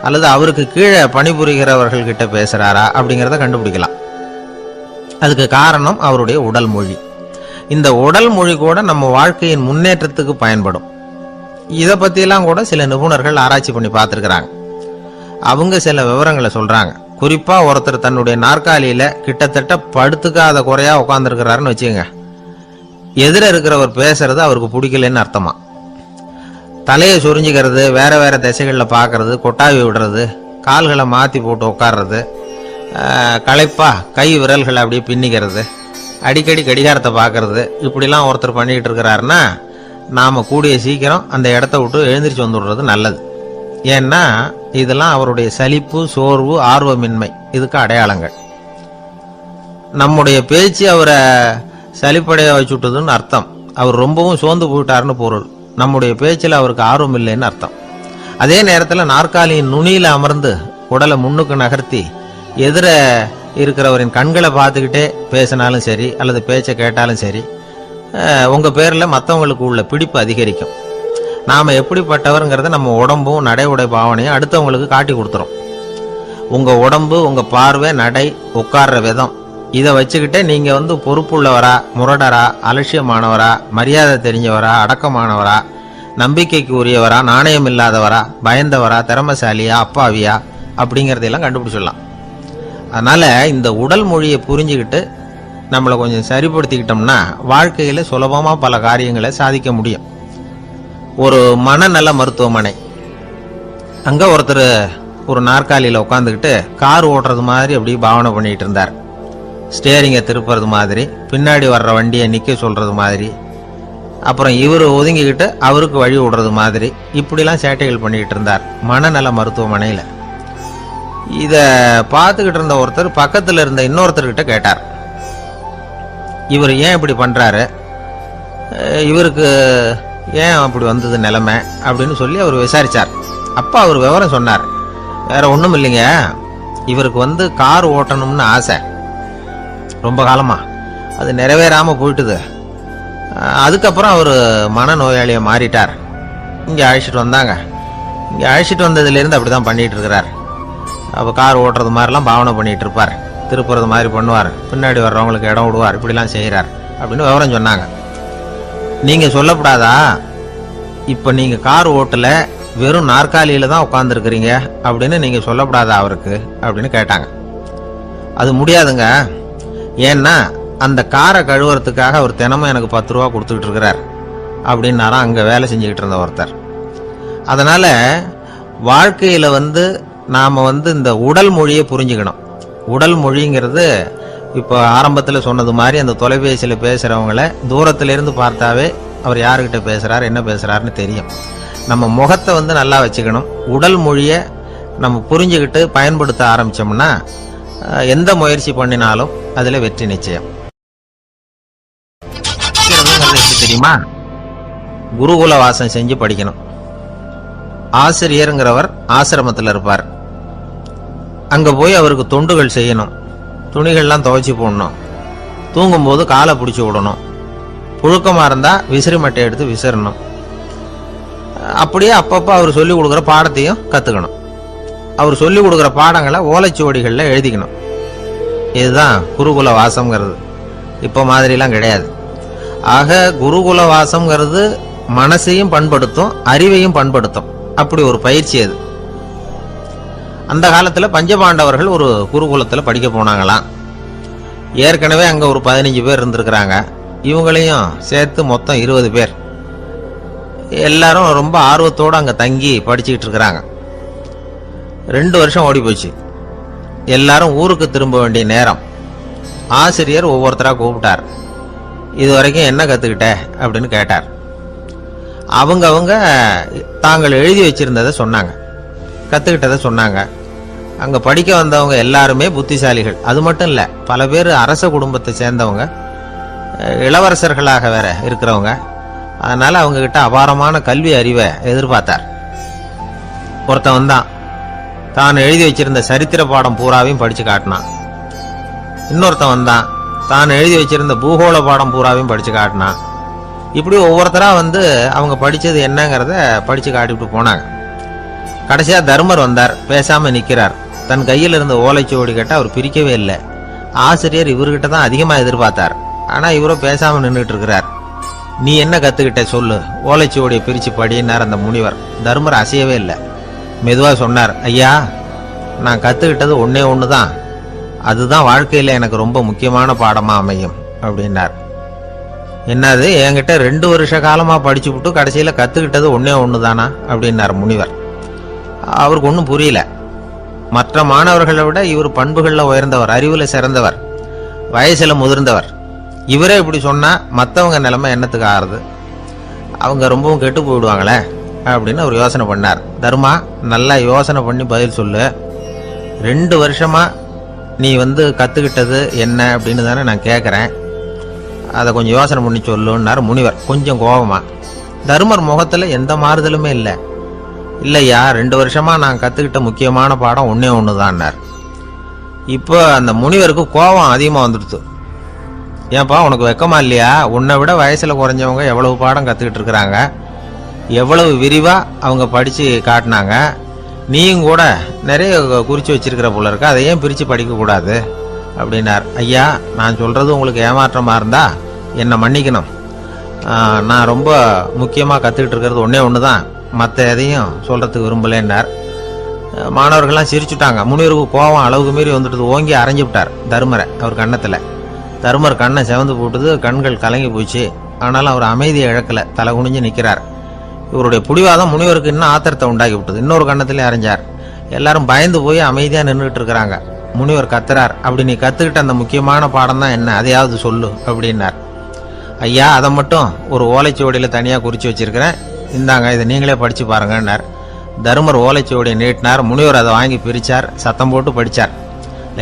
அல்லது அவருக்கு கீழே பணிபுரிகிறவர்கள் கிட்ட பேசுறாரா அப்படிங்கறத கண்டுபிடிக்கலாம். அதுக்கு காரணம் அவருடைய உடல் மொழி. இந்த உடல் மொழி கூட நம்ம வாழ்க்கையின் முன்னேற்றத்துக்கு பயன்படும். இத பத்தி எல்லாம் கூட சில நிபுணர்கள் ஆராய்ச்சி பண்ணி பார்த்திருக்கிறாங்க. அவங்க சில விவரங்களை சொல்றாங்க. குறிப்பா ஒருத்தர் தன்னுடைய நாற்காலியில கிட்டத்தட்ட படுத்துக்காத குறையா உட்கார்ந்துருக்கிறாருன்னு வச்சுக்கோங்க. எதிர இருக்கிறவர் பேசுறது அவருக்கு பிடிக்கலன்னு அர்த்தமா. தலையை சொரிஞ்சுக்கிறது, வேற வேற திசைகள்ல பாக்குறது, கொட்டாவி விடுறது, கால்களை மாத்தி போட்டு உட்கார்றது, களைப்பா கை விரல்களை அப்படியே பின்னிக்கிறது, அடிக்கடி கடிகாரத்தை பார்க்கறது, இப்படிலாம் ஒருத்தர் பண்ணிக்கிட்டு இருக்கிறாருன்னா நாம் கூடிய சீக்கிரம் அந்த இடத்த விட்டு எழுந்திரிச்சு வந்துடுறது நல்லது. ஏன்னா இதெல்லாம் அவருடைய சலிப்பு, சோர்வு, ஆர்வமின்மை இதுக்கு அடையாளங்கள். நம்முடைய பேச்சு அவரை சலிப்படைய வச்சுட்டதுன்னு அர்த்தம். அவர் ரொம்பவும் சோர்ந்து போயிட்டாருன்னு பொருள். நம்முடைய பேச்சில் அவருக்கு ஆர்வம் இல்லைன்னு அர்த்தம். அதே நேரத்தில் நாற்காலியின் நுனியில் அமர்ந்து உடலை முன்னுக்கு நகர்த்தி எதிர இருக்கிறவரின் கண்களை பார்த்துக்கிட்டே பேசினாலும் சரி அல்லது பேச்சை கேட்டாலும் சரி, உங்கள் பேரில் மற்றவங்களுக்கு உள்ள பிடிப்பு அதிகரிக்கும். நாம் எப்படிப்பட்டவருங்கிறத நம்ம உடம்பும் நடை உடை பாவனையும் அடுத்தவங்களுக்கு காட்டி கொடுத்துரும். உங்கள் உடம்பு, உங்கள் பார்வை, நடை, உட்கார்ற விதம் இதை வச்சுக்கிட்டே நீங்கள் பொறுப்புள்ளவரா, முரடரா, அலட்சியமானவரா, மரியாதை தெரிஞ்சவரா, அடக்கமானவரா, நம்பிக்கைக்கு உரியவரா, நாணயம் இல்லாதவரா, பயந்தவரா, திறமசாலியா, அப்பாவியா அப்படிங்கிறதையெல்லாம் கண்டுபிடிச்சிடலாம். அதனால் இந்த உடல் மொழியை புரிஞ்சுக்கிட்டு நம்மளை கொஞ்சம் சரிப்படுத்திக்கிட்டோம்னா வாழ்க்கையில் சுலபமாக பல காரியங்களை சாதிக்க முடியும். ஒரு மனநல மருத்துவமனை, அங்கே ஒருத்தர் ஒரு நாற்காலியில் உட்காந்துக்கிட்டு கார் ஓட்டுறது மாதிரி அப்படி பாவனை பண்ணிகிட்டு இருந்தார். ஸ்டேரிங்கை திருப்புறது மாதிரி, பின்னாடி வர்ற வண்டியை நிற்க சொல்கிறது மாதிரி, அப்புறம் இவர் ஒதுங்கிக்கிட்டு அவருக்கு வழி விடுறது மாதிரி, இப்படிலாம் சேட்டைகள் பண்ணிக்கிட்டு இருந்தார் மனநல மருத்துவமனையில். இதை பார்த்துக்கிட்டு இருந்த ஒருத்தர் பக்கத்தில் இருந்த இன்னொருத்தர்கிட்ட கேட்டார், இவர் ஏன் இப்படி பண்ணுறாரு, இவருக்கு ஏன் அப்படி வந்தது நிலைமை அப்படின்னு சொல்லி அவர் விசாரித்தார். அப்போ அவர் விவரம் சொன்னார். வேற ஒன்றும் இல்லைங்க, இவருக்கு கார் ஓட்டணும்னு ஆசை ரொம்ப காலமாக, அது நிறைவேறாமல் போயிட்டுது. அதுக்கப்புறம் அவர் மனநோயாளியை மாறிட்டார். இங்கே அழைச்சிட்டு வந்தாங்க. இங்கே அழைச்சிட்டு வந்ததுலேருந்து அப்படி தான் பண்ணிகிட்டு இருக்கிறார். அப்போ கார் ஓட்டுறது மாதிரிலாம் பாவனை பண்ணிகிட்டு இருப்பார், திருப்புறது மாதிரி பண்ணுவார், பின்னாடி வர்றவங்களுக்கு இடம் விடுவார், இப்படிலாம் செய்கிறார் அப்படின்னு விவரம் சொன்னாங்க. நீங்கள் சொல்லப்படாதா, இப்போ நீங்கள் கார் ஓட்டல, வெறும் நாற்காலியில் தான் உட்காந்துருக்கிறீங்க அப்படின்னு நீங்கள் சொல்லப்படாதா அவருக்கு அப்படின்னு கேட்டாங்க. அது முடியாதுங்க, ஏன்னா அந்த காரை கழுவுறதுக்காக அவர் தினமும் எனக்கு 10 ரூபா கொடுத்துக்கிட்டு இருக்கிறார் அப்படின்னாராம் அங்கே வேலை செஞ்சுக்கிட்டு இருந்த ஒருத்தர். அதனால் வாழ்க்கையில் நாம் இந்த உடல் மொழியை புரிஞ்சுக்கணும். உடல் மொழிங்கிறது இப்போ ஆரம்பத்தில் சொன்னது மாதிரி அந்த தொலைபேசியில் பேசுகிறவங்கள தூரத்திலிருந்து பார்த்தாவே அவர் யாருக்கிட்ட பேசுகிறார், என்ன பேசுகிறாருன்னு தெரியும். நம்ம முகத்தை நல்லா வச்சுக்கணும். உடல் மொழியை நம்ம புரிஞ்சுக்கிட்டு பயன்படுத்த ஆரம்பித்தோம்னா எந்த முயற்சி பண்ணினாலும் அதில் வெற்றி நிச்சயம். தெரியுமா, குருகுல வாசம் செஞ்சு படிக்கணும். ஆசிரியருங்கிறவர் ஆசிரமத்தில் இருப்பார். அங்கே போய் அவருக்கு தொண்டுகள் செய்யணும். துணிகள்லாம் துவைச்சி போடணும். தூங்கும்போது காலை பிடிச்சி விடணும். புழுக்கமாக இருந்தால் விசிறி மட்டை எடுத்து விசிறணும். அப்படியே அப்பப்போ அவர் சொல்லிக் கொடுக்குற பாடத்தையும் கற்றுக்கணும். அவர் சொல்லிக் கொடுக்குற பாடங்களை ஓலைச்சுவடிகளில் எழுதிக்கணும். இதுதான் குருகுல வாசம்ங்கிறது. இப்போ மாதிரிலாம் கிடையாது. ஆக குருகுல வாசம்ங்கிறது மனசையும் பண்படுத்தும், அறிவையும் பண்படுத்தும். அப்படி ஒரு பயிற்சி அது. அந்த காலத்தில் பஞ்சபாண்டவர்கள் ஒரு குருகுலத்தில் படிக்க போனாங்களாம். ஏற்கனவே அங்கே ஒரு 15 பேர் இருந்திருக்கிறாங்க. இவங்களையும் சேர்த்து மொத்தம் 20 பேர். எல்லாரும் ரொம்ப ஆர்வத்தோடு அங்கே தங்கி படிச்சுக்கிட்டு இருக்கிறாங்க. 2 வருஷம் ஓடி போச்சு. எல்லாரும் ஊருக்கு திரும்ப வேண்டிய நேரம். ஆசிரியர் ஒவ்வொருத்தராக கூப்பிட்டார். இது வரைக்கும் என்ன கற்றுக்கிட்ட அப்படின்னு கேட்டார். அவங்க தாங்கள் எழுதி வச்சிருந்ததை சொன்னாங்க, கற்றுக்கிட்டதை சொன்னாங்க. அங்கே படிக்க வந்தவங்க எல்லாருமே புத்திசாலிகள். அது மட்டும் இல்லை, பல பேர் அரச குடும்பத்தை சேர்ந்தவங்க, இளவரசர்களாக வேற இருக்கிறவங்க. அதனால் அவங்கக்கிட்ட அபாரமான கல்வி அறிவை எதிர்பார்த்தார். ஒருத்தன் தான் எழுதி வச்சிருந்த சரித்திர பாடம் பூராவையும் படித்து காட்டினான். இன்னொருத்தன் தான் எழுதி வச்சிருந்த பூகோள பாடம் பூராவையும் படித்து காட்டினான். இப்படி ஒவ்வொருத்தராக அவங்க படித்தது என்னங்கிறத படித்து காட்டிவிட்டு போனாங்க. கடைசியாக தர்மர் வந்தார். பேசாமல் நிற்கிறார். தன் கையில் இருந்த ஓலைச்சுவடி கேட்ட அவர் பிரிக்கவே இல்லை. ஆசிரியர் இவர்கிட்ட தான் அதிகமாக எதிர்பார்த்தார். ஆனால் இவரோ பேசாமல் நின்றுட்டு இருக்கிறார். நீ என்ன கற்றுக்கிட்ட சொல்லு, ஓலைச்சுவடியை பிரித்து படினார் அந்த முனிவர். தர்மர் அசையவே இல்லை. மெதுவாக சொன்னார், ஐயா, நான் கற்றுக்கிட்டது ஒன்றே ஒன்று தான். அதுதான் வாழ்க்கையில் எனக்கு ரொம்ப முக்கியமான பாடமாக அமையும் அப்படின்னார். என்னது, என்கிட்ட 2 வருஷ காலமாக படிச்சு விட்டு கடைசியில் கற்றுக்கிட்டது ஒன்றே ஒன்று தானா அப்படின்னார் முனிவர். அவருக்கு ஒன்றும் புரியல. மற்ற மாணவர்களை விட இவர் பண்புகள்ல உயர்ந்தவர், அறிவுல சிறந்தவர், வயசுல முதிர்ந்தவர். இவரே இப்படி சொன்னா மற்றவங்க நிலைமை என்னத்துக்கு ஆறுது? அவங்க ரொம்பவும் கெட்டு போயிடுவாங்களே அப்படின்னு அவர் யோசனை பண்ணார். தர்மா, நல்லா யோசனை பண்ணி பதில் சொல்லு. 2 வருஷமா நீ கத்துக்கிட்டது என்ன அப்படின்னு தானே நான் கேட்குறேன். அதை கொஞ்சம் யோசனை பண்ணி சொல்லுன்னார் முனிவர் கொஞ்சம் கோபமா. தர்மர் முகத்துல எந்த மாறுதலுமே இல்லை. இல்லையா, 2 வருஷமா நான் கத்துக்கிட்ட முக்கியமான பாடம் ஒன்னே ஒண்ணுதான்னார். இப்போ அந்த முனிவருக்கு கோபம் அதிகமா வந்துடுது. ஏன்பா, உனக்கு வெக்கமா இல்லையா? உன்னை விட வயசுல குறைஞ்சவங்க எவ்வளவு பாடம் கத்துக்கிட்டு இருக்கிறாங்க, எவ்வளவு விரிவா அவங்க படிச்சு காட்டினாங்க. நீயும் கூட நிறைய குறிச்சு வச்சிருக்கிற போல இருக்க, அதை ஏன் பிரிச்சு படிக்க கூடாது அப்படின்னார். ஐயா, நான் சொல்றது உங்களுக்கு ஏமாற்றமா இருந்தா என்னை மன்னிக்கணும். நான் ரொம்ப முக்கியமா கத்துக்கிட்டு இருக்கிறது ஒன்னே ஒண்ணுதான், மற்ற எதையும் சொல்றதுக்கு விரும்பலன்னார். மாணவர்கள்லாம் சிரிச்சுட்டாங்க. முனிவருக்கு கோபம் அளவுக்கு மீறி வந்துட்டு ஓங்கி அரைஞ்சு விட்டார் தர்மரை அவர் கண்ணத்துல. தர்மர் கண்ணை செவந்து போட்டுது, கண்கள் கலங்கி போச்சு. ஆனாலும் அவர் அமைதியை இழக்கல, தலை குனிஞ்சு நிற்கிறார். இவருடைய புடிவாதம் முனிவருக்கு இன்னும் ஆத்திரத்தை உண்டாக்கி விட்டது. இன்னொரு கண்ணத்திலே அரைஞ்சார். எல்லாரும் பயந்து போய் அமைதியா நின்றுட்டு இருக்கிறாங்க. முனிவர் கத்துறார், அப்படி நீ கத்துக்கிட்ட அந்த முக்கியமான பாடம் தான் என்ன, அதையாவது சொல்லு அப்படின்னார். ஐயா, அதை மட்டும் ஒரு ஓலைச்சுவடியில தனியா குறிச்சு வச்சிருக்கிறேன், இந்தாங்க, இதை நீங்களே படிச்சு பாருங்கன்னார். தர்மர் ஓலைச்சுவடியை நீட்டினார். முனிவர் அதை வாங்கி பிரிச்சார், சத்தம் போட்டு படிச்சார்.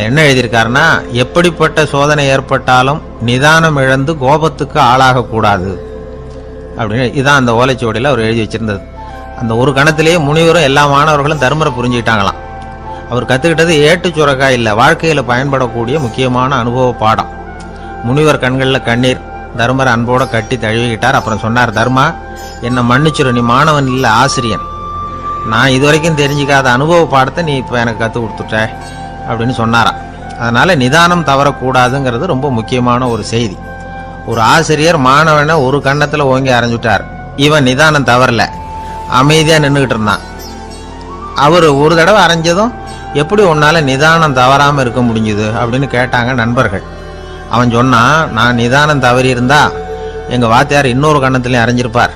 என்ன எழுதியிருக்காருன்னா, எப்படிப்பட்ட சோதனை ஏற்பட்டாலும் நிதானம் இழந்து கோபத்துக்கு ஆளாகக்கூடாது அப்படின்னு. இதான் அந்த ஓலைச்சுவடியில் அவர் எழுதி வச்சிருந்தது. அந்த ஒரு கணத்திலேயே முனிவரும் எல்லா மாணவர்களும் தர்மரை புரிஞ்சுக்கிட்டாங்களாம். அவர் கத்துக்கிட்டது ஏட்டு சுரக்கா இல்லை, வாழ்க்கையில பயன்படக்கூடிய முக்கியமான அனுபவ பாடம். முனிவர் கண்களில் கண்ணீர். தர்மரை அன்போட கட்டி தழுவிக்கிட்டார். அப்புறம் சொன்னார், தர்மா, என்னை மன்னிச்சிரு, நீ மாணவன் இல்லை, ஆசிரியன். நான் இதுவரைக்கும் தெரிஞ்சுக்காத அனுபவ பாடத்தை நீ இப்போ எனக்கு கற்றுக் கொடுத்துட்ட அப்படின்னு சொன்னாராம். அதனால நிதானம் தவறக்கூடாதுங்கிறது ரொம்ப முக்கியமான ஒரு செய்தி. ஒரு ஆசிரியர் மாணவனை ஒரு கண்ணத்துல ஓங்கி அரைஞ்சுட்டார். இவன் நிதானம் தவறல, அமைதியா நின்றுகிட்டு இருந்தான். அவர் ஒரு தடவை அரைஞ்சதும் எப்படி உன்னால நிதானம் தவறாம இருக்க முடிஞ்சுது அப்படின்னு கேட்டாங்க நண்பர்கள். அவன் சொன்னான், நான் நிதானம் தவறி இருந்தா எங்க வாத்தியார் இன்னொரு கண்ணத்திலையும் அரைஞ்சிருப்பார்,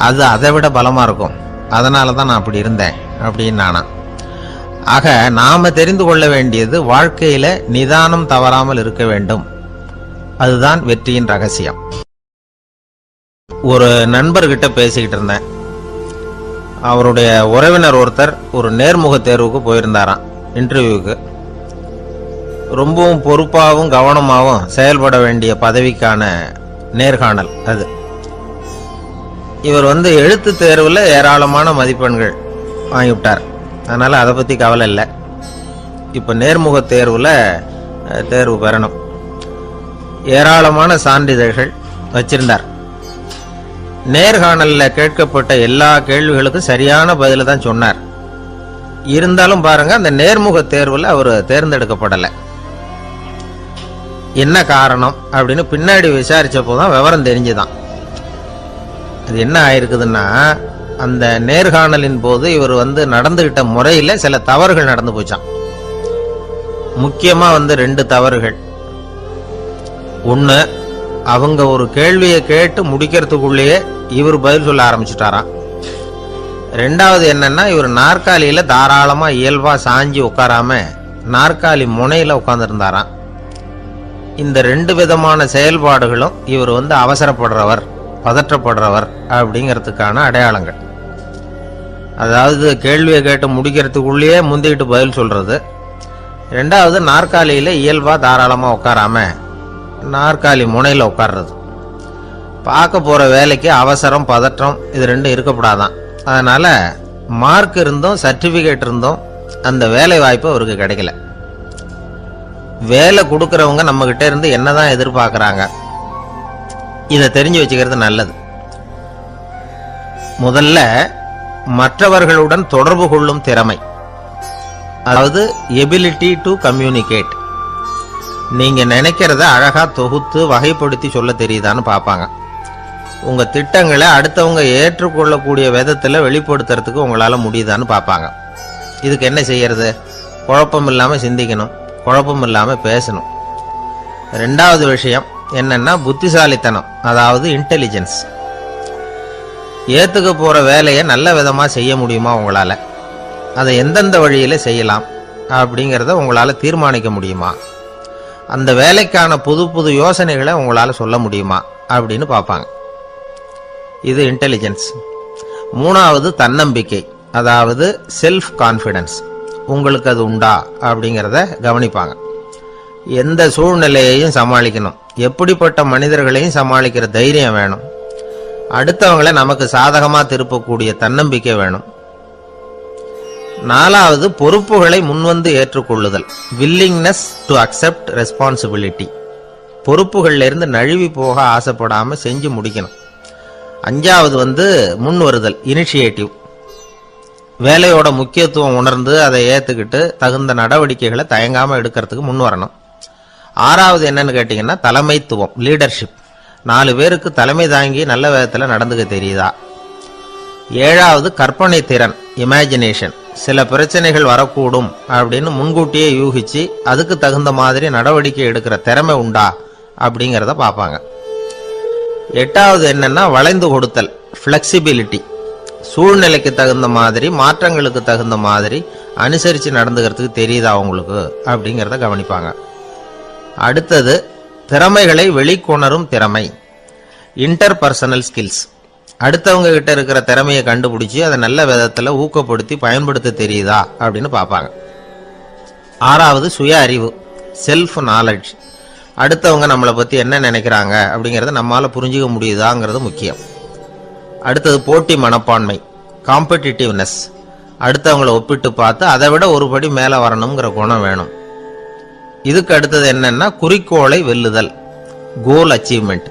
அது அதை விட பலமா இருக்கும், அதனாலதான் நான் அப்படி இருந்தேன் அப்படின்னு நானா. ஆக நாம தெரிந்து கொள்ள வேண்டியது, வாழ்க்கையில நிதானம் தவறாமல் இருக்க வேண்டும். அதுதான் வெற்றியின் ரகசியம். ஒரு நண்பர்கிட்ட பேசிக்கிட்டு இருந்தேன். அவருடைய உறவினர் ஒருத்தர் ஒரு நேர்முக தேர்வுக்கு போயிருந்தாராம், இன்டர்வியூக்கு. ரொம்பவும் பொறுப்பாகவும் கவனமாகவும் செயல்பட வேண்டிய பதவிக்கான நேர்காணல் அது. இவர் எழுத்து தேர்வுல ஏராளமான மதிப்பெண்கள் வாங்கிவிட்டார். அதனால அதை பத்தி கவலை இல்லை. இப்ப நேர்முக தேர்வுல தேர்வு பெறணும். ஏராளமான சான்றிதழ்கள் வச்சிருந்தார். நேர்காணல்ல கேட்கப்பட்ட எல்லா கேள்விகளுக்கும் சரியான பதில தான் சொன்னார். இருந்தாலும் பாருங்க, அந்த நேர்முக தேர்வுல அவர் தேர்ந்தெடுக்கப்படலை. என்ன காரணம் அப்படின்னு பின்னாடி விசாரிச்சப்போதான் விவரம் தெரிஞ்சுதான். அது என்ன ஆயிருக்குதுன்னா, அந்த நேர்காணலின் போது இவர் நடந்துகிட்ட முறையில சில தவறுகள் நடந்து போச்சான். முக்கியமா 2 தவறுகள். ஒண்ணு, அவங்க ஒரு கேள்வியை கேட்டு முடிக்கிறதுக்குள்ளேயே இவர் பதில் சொல்ல ஆரம்பிச்சுட்டாராம். 2வது என்னன்னா, இவர் நாற்காலியில தாராளமா இயல்பா சாஞ்சி உட்காராம நாற்காலி முனையில உட்கார்ந்து இருந்தாராம். இந்த 2 விதமான செயல்பாடுகளும் இவர் அவசரப்படுறவர், பதற்றப்படுறவர் அப்படிங்கிறதுக்கான அடையாளங்கள். அதாவது கேள்வியை கேட்டு முடிக்கிறதுக்குள்ளேயே முந்திக்கிட்டு பதில் சொல்றது. 2வது, நாற்காலியில இயல்பா தாராளமா உட்காராம நாற்காலி முனையில உட்கார்றது. பார்க்க போற வேலைக்கு அவசரம், பதற்றம் இது 2 இருக்கப்படாதான். அதனால மார்க் இருந்தும் சர்டிபிகேட் இருந்தும் அந்த வேலை வாய்ப்பு அவருக்கு கிடைக்கல. வேலை கொடுக்கறவங்க நம்ம கிட்ட இருந்து என்னதான் எதிர்பார்க்கறாங்க, இதை தெரிஞ்சு வச்சுக்கிறது நல்லது. முதல்ல, மற்றவர்களுடன் தொடர்பு கொள்ளும் திறமை, அதாவது எபிலிட்டி டு கம்யூனிகேட். நீங்க நினைக்கிறத அழகா தொகுத்து வகைப்படுத்தி சொல்ல தெரியுதான்னு பார்ப்பாங்க. உங்க திட்டங்களை அடுத்தவங்க ஏற்றுக்கொள்ளக்கூடிய விதத்துல வெளிப்படுத்துறதுக்கு உங்களால முடியுதான்னு பார்ப்பாங்க. இதுக்கு என்ன செய்யறது? குழப்பம் இல்லாம சிந்திக்கணும், குழப்பம் இல்லாம பேசணும். 2வது விஷயம் என்னன்னா புத்திசாலித்தனம், அதாவது இன்டெலிஜென்ஸ். ஏத்துக்க போற வேலையை நல்ல விதமா செய்ய முடியுமா உங்களால? அதை எந்தெந்த வழியில செய்யலாம் அப்படிங்கிறத உங்களால தீர்மானிக்க முடியுமா? அந்த வேலைக்கான புது புது யோசனைகளை உங்களால சொல்ல முடியுமா அப்படின்னு பார்ப்பாங்க. இது இன்டெலிஜென்ஸ். மூணாவது தன்னம்பிக்கை, அதாவது செல்ஃப் கான்ஃபிடன்ஸ். உங்களுக்கு அது உண்டா அப்படிங்கிறத கவனிப்பாங்க. எந்த சூழ்நிலையையும் சமாளிக்கணும், எப்படிப்பட்ட மனிதர்களையும் சமாளிக்கிற தைரியம் வேணும், அடுத்தவங்களை நமக்கு சாதகமா திருப்பக்கூடிய தன்னம்பிக்கை வேணும். நாலாவது பொறுப்புகளை முன்வந்து ஏற்றுக்கொள்ளுதல், வில்லிங்னஸ் டு அக்செப்ட் ரெஸ்பான்சிபிலிட்டி. பொறுப்புகள்ல இருந்து நழுவி போக ஆசைப்படாம செஞ்சு முடிக்கணும். அஞ்சாவது முன் வருதல், இனிஷியேட்டிவ். வேலையோட முக்கியத்துவம் உணர்ந்து அதை ஏத்துக்கிட்டு தகுந்த நடவடிக்கைகளை தயங்காம எடுக்கிறதுக்கு முன் வரணும். ஆறாவது என்னன்னு கேட்டீங்கன்னா தலைமைத்துவம், லீடர்ஷிப். 4 பேருக்கு தலைமை தாங்கி நல்ல விதத்துல நடந்துக்க தெரியுதா? ஏழாவது கற்பனை திறன், இமேஜினேஷன். சில பிரச்சனைகள் வரக்கூடும் அப்படின்னு முன்கூட்டியே யூகிச்சு அதுக்கு தகுந்த மாதிரி நடவடிக்கை எடுக்கிற திறமை உண்டா அப்படிங்கிறத பார்ப்பாங்க. எட்டாவது என்னன்னா வளைந்து கொடுத்தல், பிளெக்சிபிலிட்டி. சூழ்நிலைக்கு தகுந்த மாதிரி, மாற்றங்களுக்கு தகுந்த மாதிரி அனுசரித்து நடந்துக்கிறதுக்கு தெரியுதா உங்களுக்கு அப்படிங்கிறத கவனிப்பாங்க. அடுத்தது திறமைகளை வெளிக்கொணரும் திறமை, இன்டர்பர்சனல் ஸ்கில்ஸ். அடுத்தவங்க கிட்ட இருக்கிற திறமையை கண்டுபிடிச்சி அதை நல்ல விதத்தில் ஊக்கப்படுத்தி பயன்படுத்த தெரியுதா அப்படின்னு பார்ப்பாங்க. ஆறாவது சுய அறிவு, செல்ஃப் நாலேஜ். அடுத்தவங்க நம்மளை பற்றி என்ன நினைக்கிறாங்க அப்படிங்கிறத நம்மளால் புரிஞ்சுக்க முடியுதாங்கிறது முக்கியம். அடுத்தது போட்டி மனப்பான்மை, காம்படிட்டிவ்னஸ். அடுத்தவங்களை ஒப்பிட்டு பார்த்து அதை விட ஒரு படி மேலே வரணுங்கிற குணம் வேணும். இதுக்கு அடுத்தது என்னன்னா குறிக்கோளை வெல்லுதல், கோல் அச்சீவ்மெண்ட்.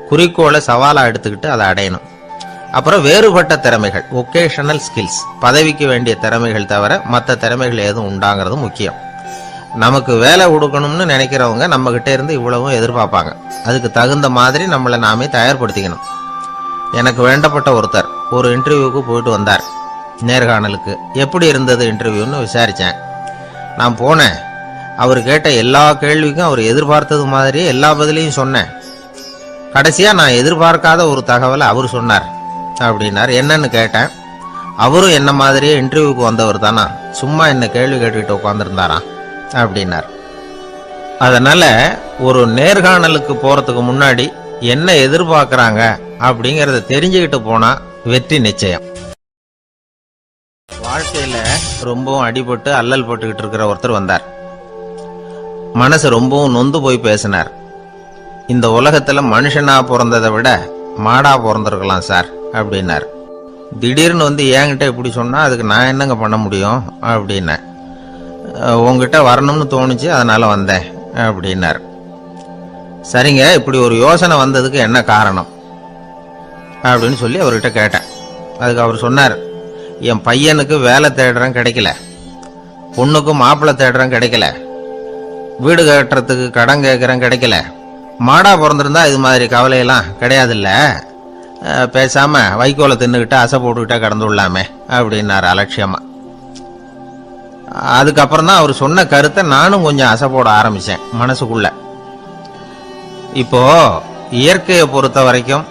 குறிக்கோளை சவாலாக எடுத்துக்கிட்டு அதை அடையணும். அப்புறம் வேறுபட்ட திறமைகள், ஒகேஷனல் ஸ்கில்ஸ். பதவிக்கு வேண்டிய திறமைகள் தவிர மற்ற திறமைகள் எதுவும் உண்டாங்கிறது முக்கியம். நமக்கு வேலை கொடுக்கணும்னு நினைக்கிறவங்க நம்ம கிட்ட இருந்து இவ்வளவும் எதிர்பார்ப்பாங்க. அதுக்கு தகுந்த மாதிரி நம்மளை நாமே தயார்படுத்திக்கணும். எனக்கு வேண்டப்பட்ட ஒருத்தர் ஒரு இன்டர்வியூக்கு போயிட்டு வந்தார், நேர்காணலுக்கு. எப்படி இருந்தது இன்டர்வியூன்னு விசாரித்தேன். நான் போனேன். அவர் கேட்ட எல்லா கேள்விக்கும் அவர் எதிர்பார்த்தது மாதிரி எல்லா பதிலையும் சொன்னேன். கடைசியாக நான் எதிர்பார்க்காத ஒரு தகவலை அவர் சொன்னார் அப்படின்னார். என்னன்னு கேட்டேன். அவரும் என்ன மாதிரியே இன்டர்வியூக்கு வந்தவர் தானா, சும்மா என்ன கேள்வி கேட்டுக்கிட்டு உட்காந்துருந்தாராம் அப்படின்னார். அதனால ஒரு நேர்காணலுக்கு போறதுக்கு முன்னாடி என்ன எதிர்பார்க்கறாங்க அப்படிங்கறத தெரிஞ்சுக்கிட்டு போனா வெற்றி நிச்சயம். வாழ்க்கையில ரொம்பவும் அடிபட்டு அல்லல் போட்டுக்கிட்டு இருக்கிற ஒருத்தர் வந்தார். மனசு ரொம்பவும் நொந்து போய் பேசினார். இந்த உலகத்துல மனுஷனா பிறந்ததை விட மாடா பிறந்திருக்கலாம் சார் அப்படின்னார். திடீர்னு என்கிட்ட இப்படி சொன்னா அதுக்கு நான் என்னங்க பண்ண முடியும் அப்படின்னேன். உங்ககிட்ட வரணும்னு தோணுச்சு, அதனால வந்தேன் அப்படின்னார். சரிங்க, இப்படி ஒரு யோசனை வந்ததுக்கு என்ன காரணம் அப்படின்னு சொல்லி அவர்கிட்ட கேட்டேன். அதுக்கு அவர் சொன்னார், என் பையனுக்கு வேலை தேடுறேன் கிடைக்கல, பொண்ணுக்கு மாப்பிள்ளை தேடுறேன் கிடைக்கல, வீடு கட்டுறதுக்கு கடன் கேட்குறேன் கிடைக்கல. மாடா பிறந்திருந்தா இது மாதிரி கவலையெல்லாம் கிடையாதுல்ல, பேசாம வைக்கோலை தின்னுக்கிட்டு அசை போட்டுக்கிட்டே கடந்து விடலாமே அப்படின்னாரு அலட்சியமா. அதுக்கப்புறம் தான் அவர் சொன்ன கருத்தை நானும் கொஞ்சம் அசை போட ஆரம்பிச்சேன் மனசுக்குள்ள. இப்போ இயற்கையை பொறுத்த வரைக்கும்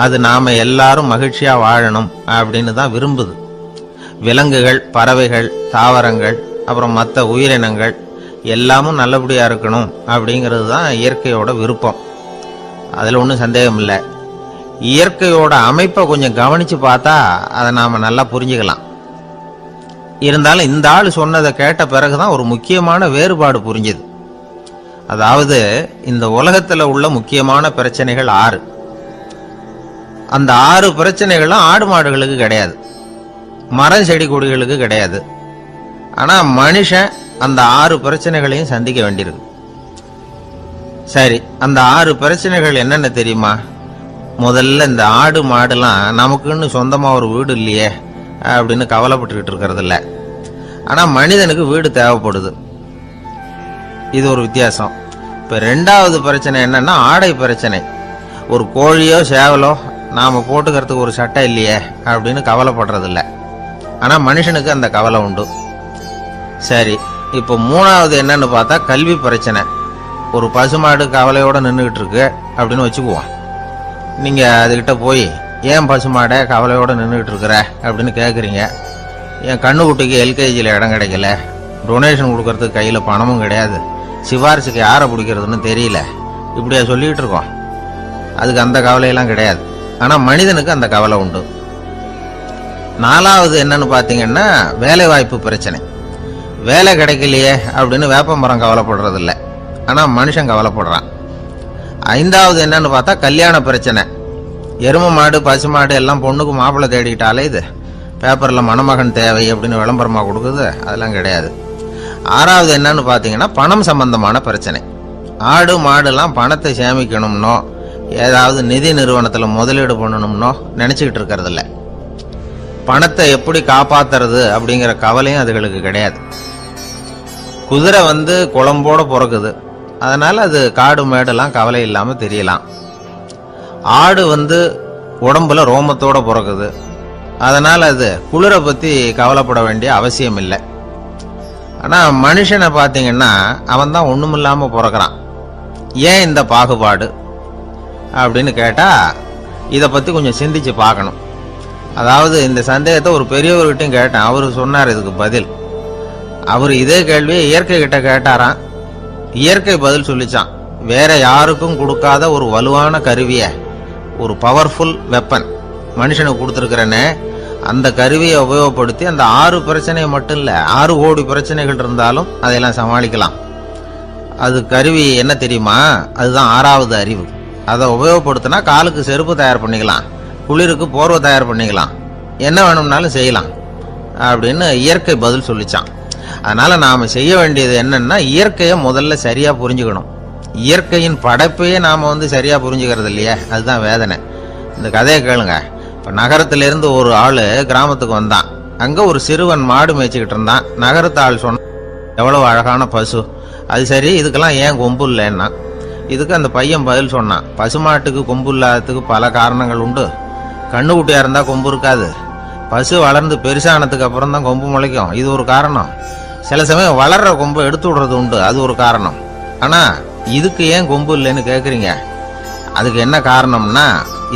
அது நாம எல்லாரும் மகிழ்ச்சியா வாழணும் அப்படின்னு தான் விரும்புது. விலங்குகள், பறவைகள், தாவரங்கள், அப்புறம் மற்ற உயிரினங்கள் எல்லாமும் நல்லபடியா இருக்கணும் அப்படிங்கிறது தான் இயற்கையோட விருப்பம். அதுல ஒன்றும் சந்தேகம் இல்லை. இயற்கையோட அமைப்பை கொஞ்சம் கவனிச்சு பார்த்தா அதை நாம நல்லா புரிஞ்சுக்கலாம். இருந்தாலும் இந்த ஆள் சொன்னதை கேட்ட பிறகுதான் ஒரு முக்கியமான வேறுபாடு புரிஞ்சுது. அதாவது இந்த உலகத்துல உள்ள முக்கியமான பிரச்சனைகள் 6. அந்த 6 பிரச்சனைகளும் ஆடு மாடுகளுக்கு கிடையாது, மரம் செடி கொடிகளுக்கு கிடையாது. ஆனா மனுஷன் அந்த 6 பிரச்சனைகளையும் சந்திக்க வேண்டியிருக்கு. சரி, அந்த 6 பிரச்சனைகள் என்னென்ன தெரியுமா? முதல்ல இந்த ஆடு மாடுலாம் நமக்குன்னு சொந்தமா ஒரு வீடு இல்லையே அப்படின்னு கவலைப்பட்டுக்கிட்டு இருக்கிறது இல்லை. ஆனா மனிதனுக்கு வீடு தேவைப்படுது. இது ஒரு வித்தியாசம். இப்ப 2வது பிரச்சனை என்னன்னா ஆடை பிரச்சனை. ஒரு கோழியோ சேவலோ நாம போட்டுக்கிறதுக்கு ஒரு சட்டை இல்லையே அப்படின்னு கவலைப்படுறது இல்லை. ஆனா மனுஷனுக்கு அந்த கவலை உண்டு. சரி, இப்போ 3வது என்னன்னு பார்த்தா கல்வி பிரச்சனை. ஒரு பசுமாடு கவலையோட நின்றுகிட்டு இருக்கு அப்படின்னு வச்சுக்குவோம். நீங்க அதுகிட்ட போய் ஏன் பசுமாடை கவலையோட நின்றுகிட்டு இருக்கிற அப்படின்னு கேட்குறீங்க. என் கண்ணுக்குட்டிக்கு எல்கேஜியில் இடம் கிடைக்கல, டொனேஷன் கொடுக்கறதுக்கு கையில் பணமும் கிடையாது, சிபாரிசுக்கு யாரை பிடிக்கிறதுன்னு தெரியல, இப்படியா சொல்லிகிட்டு இருக்கோம். அதுக்கு அந்த கவலையெல்லாம் கிடையாது. ஆனால் மனிதனுக்கு அந்த கவலை உண்டு. 4வது என்னன்னு பார்த்தீங்கன்னா வேலை வாய்ப்பு பிரச்சனை. வேலை கிடைக்கலையே அப்படின்னு வேப்ப மரம் கவலைப்படுறதில்ல, ஆனால் மனுஷன் கவலைப்படுறான். 5வது என்னன்னு பார்த்தா கல்யாண பிரச்சனை. எருமை மாடு பசு மாடு எல்லாம் பொண்ணுக்கு மாப்பிள்ளை தேடிக்கிட்டாலே இது பேப்பரில் மணமகன் தேவை அப்படின்னு விளம்பரமாக கொடுக்குது, அதெல்லாம் கிடையாது. 6வது என்னன்னு பார்த்தீங்கன்னா பணம் சம்பந்தமான பிரச்சனை. ஆடு மாடுலாம் பணத்தை சேமிக்கணும்னோ ஏதாவது நிதி நிறுவனத்தில் முதலீடு பண்ணணும்னோ நினச்சிக்கிட்டு இருக்கிறதில்ல. பணத்தை எப்படி காப்பாத்துறது அப்படிங்கிற கவலையும் அதுகளுக்கு கிடையாது. குதிரை குளம்போட பிறக்குது, அதனால அது காடு மேடெல்லாம் கவலை இல்லாமல் தெரியலாம். ஆடு உடம்புல ரோமத்தோட பிறக்குது, அதனால அது குளிரை பற்றி கவலைப்பட வேண்டிய அவசியம் இல்லை. ஆனால் மனுஷனை பார்த்தீங்கன்னா அவன் தான் ஒன்றுமில்லாமல் பிறக்கிறான். ஏன் இந்த பாகுபாடு அப்படின்னு கேட்டால் இதை பற்றி கொஞ்சம் சிந்திச்சு பார்க்கணும். அதாவது இந்த சந்தேகத்தை ஒரு பெரியவர்கிட்டையும் கேட்டேன், அவர் சொன்னார் இதுக்கு பதில். அவர் இதே கேள்வியை இயற்கை கிட்ட கேட்டாராம். இயற்கை பதில் சொல்லிச்சான், வேற யாருக்கும் கொடுக்காத ஒரு வலுவான கருவியை, ஒரு பவர்ஃபுல் வெப்பன் மனுஷனுக்கு கொடுத்துருக்கிறேன்னு, அந்த கருவியை உபயோகப்படுத்தி அந்த 6 பிரச்சனையை மட்டும் இல்லை 6 கோடி பிரச்சனைகள் இருந்தாலும் அதையெல்லாம் சமாளிக்கலாம். அது கருவி என்ன தெரியுமா? அதுதான் 6வது அறிவு. அதை உபயோகப்படுத்தினா காலுக்கு செருப்பு தயார் பண்ணிக்கலாம், குளிருக்கு போர்வை தயார் பண்ணிக்கலாம், என்ன வேணும்னாலும் செய்யலாம் அப்படின்னு இயற்கை பதில் சொல்லிச்சான். அதனால நாம செய்ய வேண்டியது என்னன்னா இயற்கையை முதல்ல சரியா புரிஞ்சுக்கணும். இயற்கையின் படைப்பையே நாம சரியா புரிஞ்சுக்கிறது இல்லையே, அதுதான் வேதனை. இந்த கதையை கேளுங்க. இப்போ நகரத்திலிருந்து ஒரு ஆள் கிராமத்துக்கு வந்தான். அங்கே ஒரு சிறுவன் மாடு மேய்ச்சிக்கிட்டு இருந்தான். நகரத்து ஆள் சொன்ன, எவ்வளவு அழகான பசு, அது சரி இதுக்கெல்லாம் ஏன் கொம்பு இல்லைன்னா. இதுக்கு அந்த பையன் பதில் சொன்னான், பசுமாட்டுக்கு கொம்பு இல்லாததுக்கு பல காரணங்கள் உண்டு. கண்ணுக்குட்டியாக இருந்தால் கொம்பு இருக்காது, பசு வளர்ந்து பெருசானதுக்கு அப்புறம் தான் கொம்பு முளைக்கும், இது ஒரு காரணம். சில சமயம் வளர்கிற கொம்பை எடுத்து விடுறது உண்டு, அது ஒரு காரணம். ஆனால் இதுக்கு ஏன் கொம்பு இல்லைன்னு கேட்குறீங்க, அதுக்கு என்ன காரணம்னா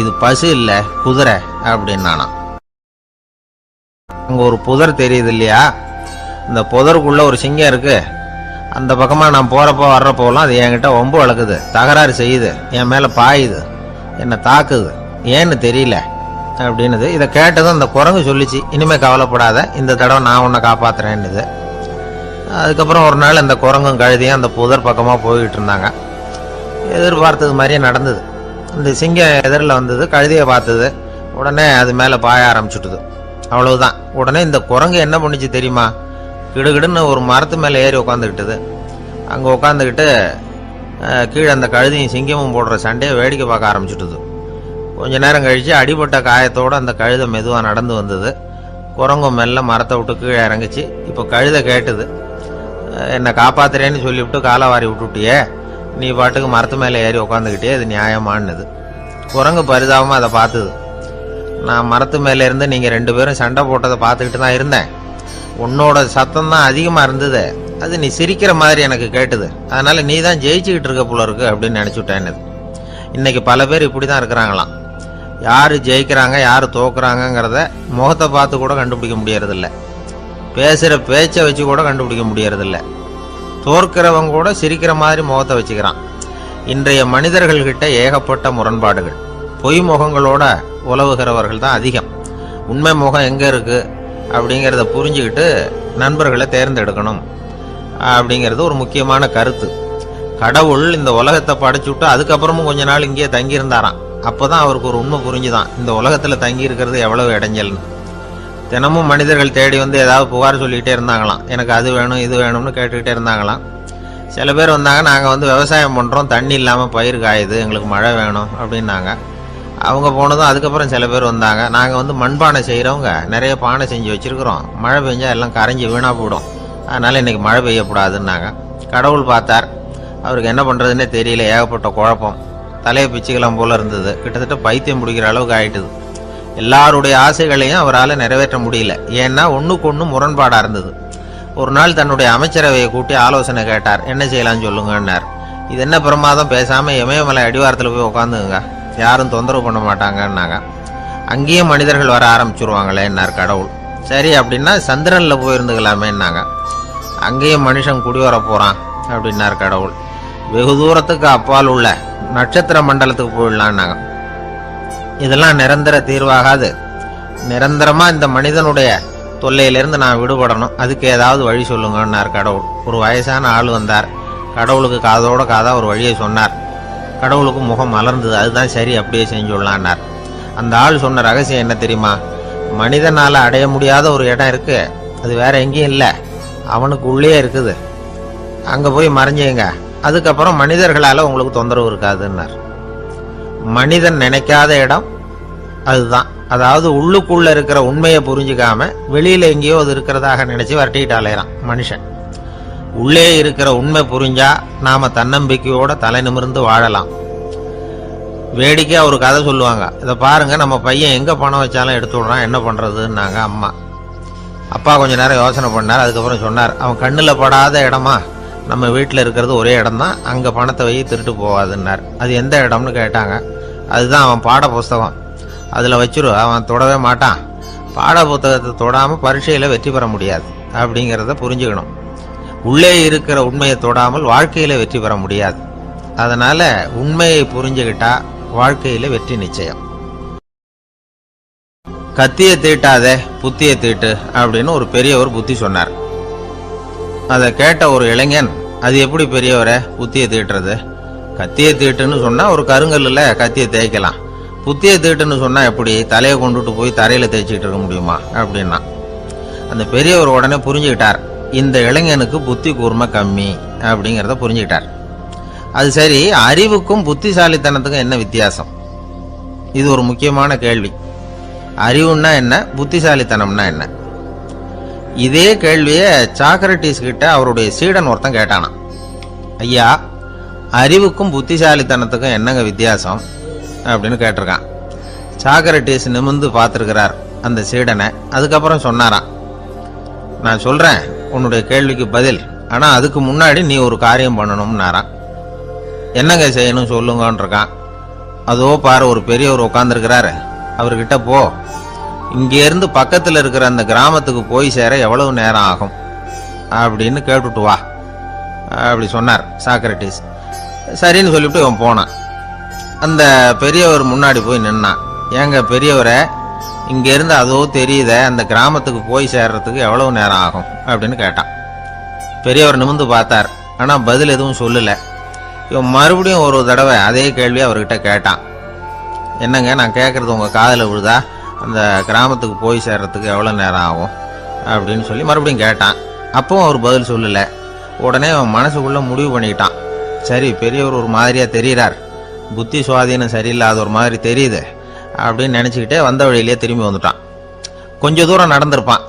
இது பசு இல்லை குதிரை அப்படின்னானா. அங்கே ஒரு புதர் தெரியுது இல்லையா, இந்த புதருக்குள்ள ஒரு சிங்கம் இருக்கு. அந்த பக்கமாக நான் போகிறப்போ வர்றப்போலாம் அது என்கிட்ட ஒம்பு வளர்க்குது, தகராறு செய்யுது, என் மேலே பாயுது, என்னை தாக்குது, ஏன்னு தெரியல அப்படின்னுது. இதை கேட்டதும் அந்த குரங்கு சொல்லிச்சு, இனிமேல் கவலைப்படாத, இந்த தடவை நான் உன்னை காப்பாற்றுறேன்னுது. அதுக்கப்புறம் ஒரு நாள் அந்த குரங்கும் கழுதியும் அந்த புதர் பக்கமாக போய்கிட்டு இருந்தாங்க. எதிர்பார்த்தது மாதிரியே நடந்தது. இந்த சிங்கம் எதிரில் வந்தது, கழுதியை பார்த்தது, உடனே அது மேலே பாய ஆரம்பிச்சுட்டுது. அவ்வளவுதான். உடனே இந்த குரங்கு என்ன பண்ணிச்சு தெரியுமா, கிடுகிடுன்னு ஒரு மரத்து மேலே ஏறி உட்காந்துக்கிட்டது. அங்கே உட்காந்துக்கிட்டு கீழே அந்த கழுதியும் சிங்கமும் போடுற சண்டையை வேடிக்கை பார்க்க ஆரம்பிச்சுட்டுது. கொஞ்ச நேரம் கழித்து அடிபட்ட காயத்தோடு அந்த கழுதை மெதுவாக நடந்து வந்தது. குரங்கும் மெல்ல மரத்தை விட்டு கீழே இறங்குச்சு. இப்போ கழுதை கேட்டுது, என்னை காப்பாத்துறேன்னு சொல்லிவிட்டு காலை வாரி விட்டுட்டியே, நீ பாட்டுக்கு மரத்து மேலே ஏறி உட்காந்துக்கிட்டே, அது நியாயமானது. குரங்கு பரிதாபமாக அதை பார்த்துது. நான் மரத்து மேலே இருந்து நீங்கள் 2 பேரும் சண்டை போட்டதை பார்த்துக்கிட்டு தான் இருந்தேன். உன்னோட சத்தம் தான் அதிகமாக இருந்தது, அது நீ சிரிக்கிற மாதிரி எனக்கு கேட்டுது, அதனால் நீ தான் ஜெயிச்சுக்கிட்டு இருக்க போல இருக்கு அப்படின்னு நினச்சிவிட்டேன்னு. இன்றைக்கி பல பேர் இப்படி தான் இருக்கிறாங்களாம். யார் ஜெயிக்கிறாங்க யார் தோக்குறாங்கங்கிறத முகத்தை பார்த்து கூட கண்டுபிடிக்க முடியறதில்ல, பேசுகிற பேச்சை வச்சு கூட கண்டுபிடிக்க முடியறதில்ல. தோற்கிறவங்க கூட சிரிக்கிற மாதிரி முகத்தை வச்சுக்கிறான். இன்றைய மனிதர்கள்கிட்ட ஏகப்பட்ட முரண்பாடுகள். பொய் முகங்களோட உலவுகிறவர்கள் தான் அதிகம். உண்மை முகம் எங்கே இருக்குது அப்படிங்கிறத புரிஞ்சுக்கிட்டு நண்பர்களை தேர்ந்தெடுக்கணும் அப்படிங்கிறது ஒரு முக்கியமான கருத்து. கடவுள் இந்த உலகத்தை படைச்சுட்டு அதுக்கப்புறமும் கொஞ்ச நாள் இங்கேயே தங்கியிருந்தாராம். அப்போ தான் அவருக்கு ஒரு உண்மை புரிஞ்சுதான், இந்த உலகத்தில் தங்கி இருக்கிறது எவ்வளவு இடைஞ்சல்னு. தினமும் மனிதர்கள் தேடி ஏதாவது புகார் சொல்லிக்கிட்டே இருந்தாங்களாம், எனக்கு அது வேணும் இது வேணும்னு கேட்டுக்கிட்டே இருந்தாங்களாம். சில பேர் வந்தாங்க, நாங்கள் விவசாயம் பண்ணுறோம், தண்ணி இல்லாமல் பயிர் காயுது, எங்களுக்கு மழை வேணும் அப்படின்னாங்க. அவங்க போனதும் அதுக்கப்புறம் சில பேர் வந்தாங்க, நாங்கள் மண்பானை செய்கிறவங்க நிறைய பானை செஞ்சு வச்சுருக்குறோம், மழை பெஞ்சால் எல்லாம் கரைஞ்சி வீணாக போயிடும், அதனால் இன்றைக்கி மழை பெய்யக்கூடாதுன்னாங்க. கடவுள் பார்த்தார், அவருக்கு என்ன பண்ணுறதுன்னே தெரியல, ஏகப்பட்ட குழப்பம், தலையை பிச்சுக்கலாம் போல இருந்தது, கிட்டத்தட்ட பைத்தியம் பிடிக்கிற அளவுக்கு ஆயிட்டுது. எல்லாருடைய ஆசைகளையும் அவரால் நிறைவேற்ற முடியல, ஏன்னா ஒன்றுக்கு ஒன்று முரண்பாடாக இருந்தது. ஒரு நாள் தன்னுடைய அமைச்சரவையை கூட்டி ஆலோசனை கேட்டார், என்ன செய்யலாம்னு சொல்லுங்கன்னார். இது என்ன பிரமாதம், பேசாமல் இமயமலை அடிவாரத்தில் போய் உட்காந்துங்க, யாரும் தொந்தரவு பண்ண மாட்டாங்கன்னாங்க. அங்கேயும் மனிதர்கள் வர ஆரம்பிச்சுருவாங்களேன்னார் கடவுள். சரி அப்படின்னா சந்திரன்ல போயிருந்துக்கலாமேன்னாங்க. அங்கேயும் மனுஷன் குடி வர போறான் அப்படின்னார் கடவுள். வெகு தூரத்துக்கு அப்பால் உள்ள நட்சத்திர மண்டலத்துக்கு போயிடலான்னாங்க. இதெல்லாம் நிரந்தர தீர்வாகாது. நிரந்தரமா இந்த மனிதனுடைய தொல்லையிலிருந்து நான் விடுபடணும், அதுக்கு ஏதாவது வழி சொல்லுங்கன்னார் கடவுள். ஒரு வயசான ஆள் வந்தார். கடவுளுக்கு காதோட காதா ஒரு வழியை சொன்னார். கடவுளுக்கு முகம் மலர்ந்தது. அதுதான் சரி, அப்படியே செஞ்சுடலான்னார். அந்த ஆள் சொன்ன ரகசியம் என்ன தெரியுமா? மனிதனால அடைய முடியாத ஒரு இடம் இருக்கு, அது வேற எங்கேயும் இல்லை, அவனுக்கு உள்ளே இருக்குது. அங்க போய் மறைஞ்சுங்க, அதுக்கப்புறம் மனிதர்களால உங்களுக்கு தொந்தரவு இருக்காதுன்னார். மனிதன் நினைக்காத இடம் அதுதான். அதாவது உள்ளுக்குள்ள இருக்கிற உண்மையை புரிஞ்சுக்காம வெளியில எங்கேயோ அது இருக்கிறதாக நினைச்சு வரட்டிட்டு அலையறான் மனுஷன். உள்ளே இருக்கிற உண்மை புரிஞ்சா நாம தன்னம்பிக்கையோட தலை நிமிர்ந்து வாழலாம். வேடிக்கையா ஒரு கதை சொல்லுவாங்க. இதை பாருங்க, நம்ம பையன் எங்க பணம் வச்சாலும் எடுத்து விடுறான், என்ன பண்றதுன்னாங்க அம்மா. அப்பா கொஞ்ச நேரம் யோசனை பண்ணார். அதுக்கப்புறம் சொன்னார், அவன் கண்ணுல படாத இடமா நம்ம வீட்டில் இருக்கிறது ஒரே இடம் தான், அங்க பணத்தை வை திருட்டு போவாதுன்னார். அது எந்த இடம்னு கேட்டாங்க. அதுதான் அவன் பாட புஸ்தகம், அதுல வச்சிரு, அவன் தொடவே மாட்டான். பாட புத்தகத்தை தொடாம பரீட்சையில வெற்றி பெற முடியாது அப்படிங்கிறத புரிஞ்சுக்கணும். உள்ளே இருக்கிற உண்மையை தொடாமல் வாழ்க்கையில வெற்றி பெற முடியாது. அதனால உண்மையை புரிஞ்சுக்கிட்டா வாழ்க்கையில வெற்றி நிச்சயம். கத்தியை தீட்டாதே புத்தியை தீட்டு அப்படின்னு ஒரு பெரியவர் புத்தி சொன்னார். அதை கேட்ட ஒரு இளைஞன், அது எப்படி பெரியவரை புத்தியை தீட்டுறது? கத்தியை தீட்டுன்னு சொன்னா ஒரு கருங்கல்ல கத்தியை தேய்க்கலாம், புத்தியை தீட்டுன்னு சொன்னா எப்படி தலையை கொண்டுட்டு போய் தரையில தேய்ச்சிட்டு இருக்க முடியுமா அப்படின்னா. அந்த பெரியவர் உடனே புரிஞ்சுக்கிட்டார், இந்த இளைஞனுக்கு புத்தி கூர்மை கம்மி அப்படிங்கிறத புரிஞ்சுக்கிட்டார். அது சரி, அறிவுக்கும் புத்திசாலித்தனத்துக்கும் என்ன வித்தியாசம்? இது ஒரு முக்கியமான கேள்வி. அறிவுன்னா என்ன, புத்திசாலித்தனம்னா என்ன? இதே கேள்வியை சாக்ரட்டிஸ் கிட்ட அவருடைய சீடன் ஒருத்தன் கேட்டானா. ஐயா, அறிவுக்கும் புத்திசாலித்தனத்துக்கும் என்னங்க வித்தியாசம் அப்படின்னு கேட்டிருக்கான். சாக்ரட்டிஸ் நிமிர்ந்து பார்த்துருக்கிறார் அந்த சீடனை. அதுக்கப்புறம் சொன்னாராம், நான் சொல்றேன் உன்னுடைய கேள்விக்கு பதில், ஆனா அதுக்கு முன்னாடி நீ ஒரு காரியம் பண்ணணும்னாராம். என்னங்க செய்யணும் சொல்லுங்கன்னு இருக்கான். அதோ பாரு, ஒரு பெரியவர் உட்காந்துருக்கிறாரு, அவர்கிட்ட போ, இங்கேருந்து பக்கத்தில் இருக்கிற அந்த கிராமத்துக்கு போய் சேர எவ்வளவு நேரம் ஆகும் அப்படின்னு கேட்டுட்டு வா அப்படி சொன்னார் சாக்ரட்டிஸ். சரின்னு சொல்லிவிட்டு இவன் போனான். அந்த பெரியவர் முன்னாடி போய் நின்னான். ஏங்க பெரியவரை, இங்கேருந்து அதோ தெரியுத அந்த கிராமத்துக்கு போய் சேர்றதுக்கு எவ்வளவு நேரம் ஆகும் அப்படின்னு கேட்டான். பெரியவர் நிமிர்ந்து பார்த்தார், ஆனால் பதில் எதுவும் சொல்லலை. இவன் மறுபடியும் ஒரு தடவை அதே கேள்வி அவர்கிட்ட கேட்டான். என்னங்க, நான் கேட்குறது உங்கள் காதில் விழுதா? அந்த கிராமத்துக்கு போய் சேர்றதுக்கு எவ்வளோ நேரம் ஆகும் அப்படின்னு சொல்லி மறுபடியும் கேட்டான். அப்பவும் அவர் பதில் சொல்லலை. உடனே அவன் மனசுக்குள்ளே முடிவு பண்ணிக்கிட்டான், சரி பெரியவர் ஒரு மாதிரியாக தெரிகிறார், புத்தி சுவாதீனம் சரியில்லாத ஒரு மாதிரி தெரியுது அப்படின்னு நினச்சிக்கிட்டே வந்த வழியிலேயே திரும்பி வந்துட்டான். கொஞ்சம் தூரம் நடந்திருப்பான்.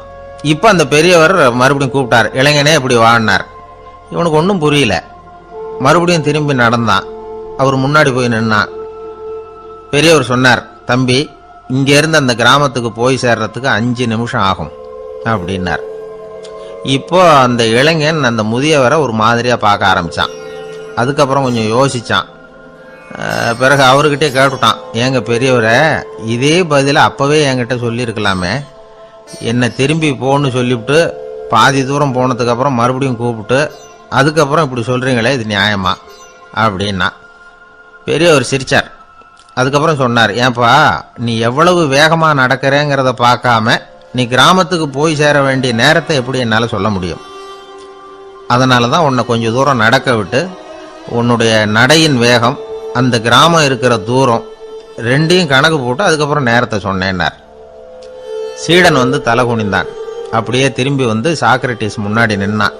இப்போ அந்த பெரியவர் மறுபடியும் கூப்பிட்டார், இளைஞனே இப்படி வாடினார். இவனுக்கு ஒன்றும் புரியல. மறுபடியும் திரும்பி நடந்தான். அவர் முன்னாடி போய் நின்னான். பெரியவர் சொன்னார், தம்பி, இங்கேருந்து அந்த கிராமத்துக்கு போய் சேர்றதுக்கு 5 நிமிஷம் ஆகும் அப்படின்னார். இப்போ அந்த இளைஞன் அந்த முதியவரை ஒரு மாதிரியா பார்க்க ஆரம்பிச்சான். அதுக்கப்புறம் கொஞ்சம் யோசிச்சான். பிறகு அவர்கிட்டே கேட்டுட்டான், ஏங்க பெரியவரை, இதே பதில அப்பவே என்கிட்ட சொல்லியிருக்கலாமே, என்னை திரும்பி போன்னு சொல்லிவிட்டு பாதி தூரம் போனதுக்கு அப்புறம் மறுபடியும் கூப்பிட்டு அதுக்கப்புறம் இப்படி சொல்றீங்களே, இது நியாயமா அப்படின்னா. பெரியவர் சிரிச்சார். அதுக்கப்புறம் சொன்னார், ஏன்பா, நீ எவ்வளவு வேகமா நடக்கிறேங்கிறத பார்க்காம நீ கிராமத்துக்கு போய் சேர வேண்டிய நேரத்தை எப்படி என்னால் சொல்ல முடியும்? அதனால தான் உன்னை கொஞ்சம் தூரம் நடக்க விட்டு உன்னுடைய நடையின் வேகம், அந்த கிராமம் இருக்கிற தூரம் ரெண்டையும் கணக்கு போட்டு அதுக்கப்புறம் நேரத்தை சொன்னேன்னார். சீடன் வந்து தலை குனிந்தான். அப்படியே திரும்பி வந்து சாக்ரட்டிஸ் முன்னாடி நின்னான்.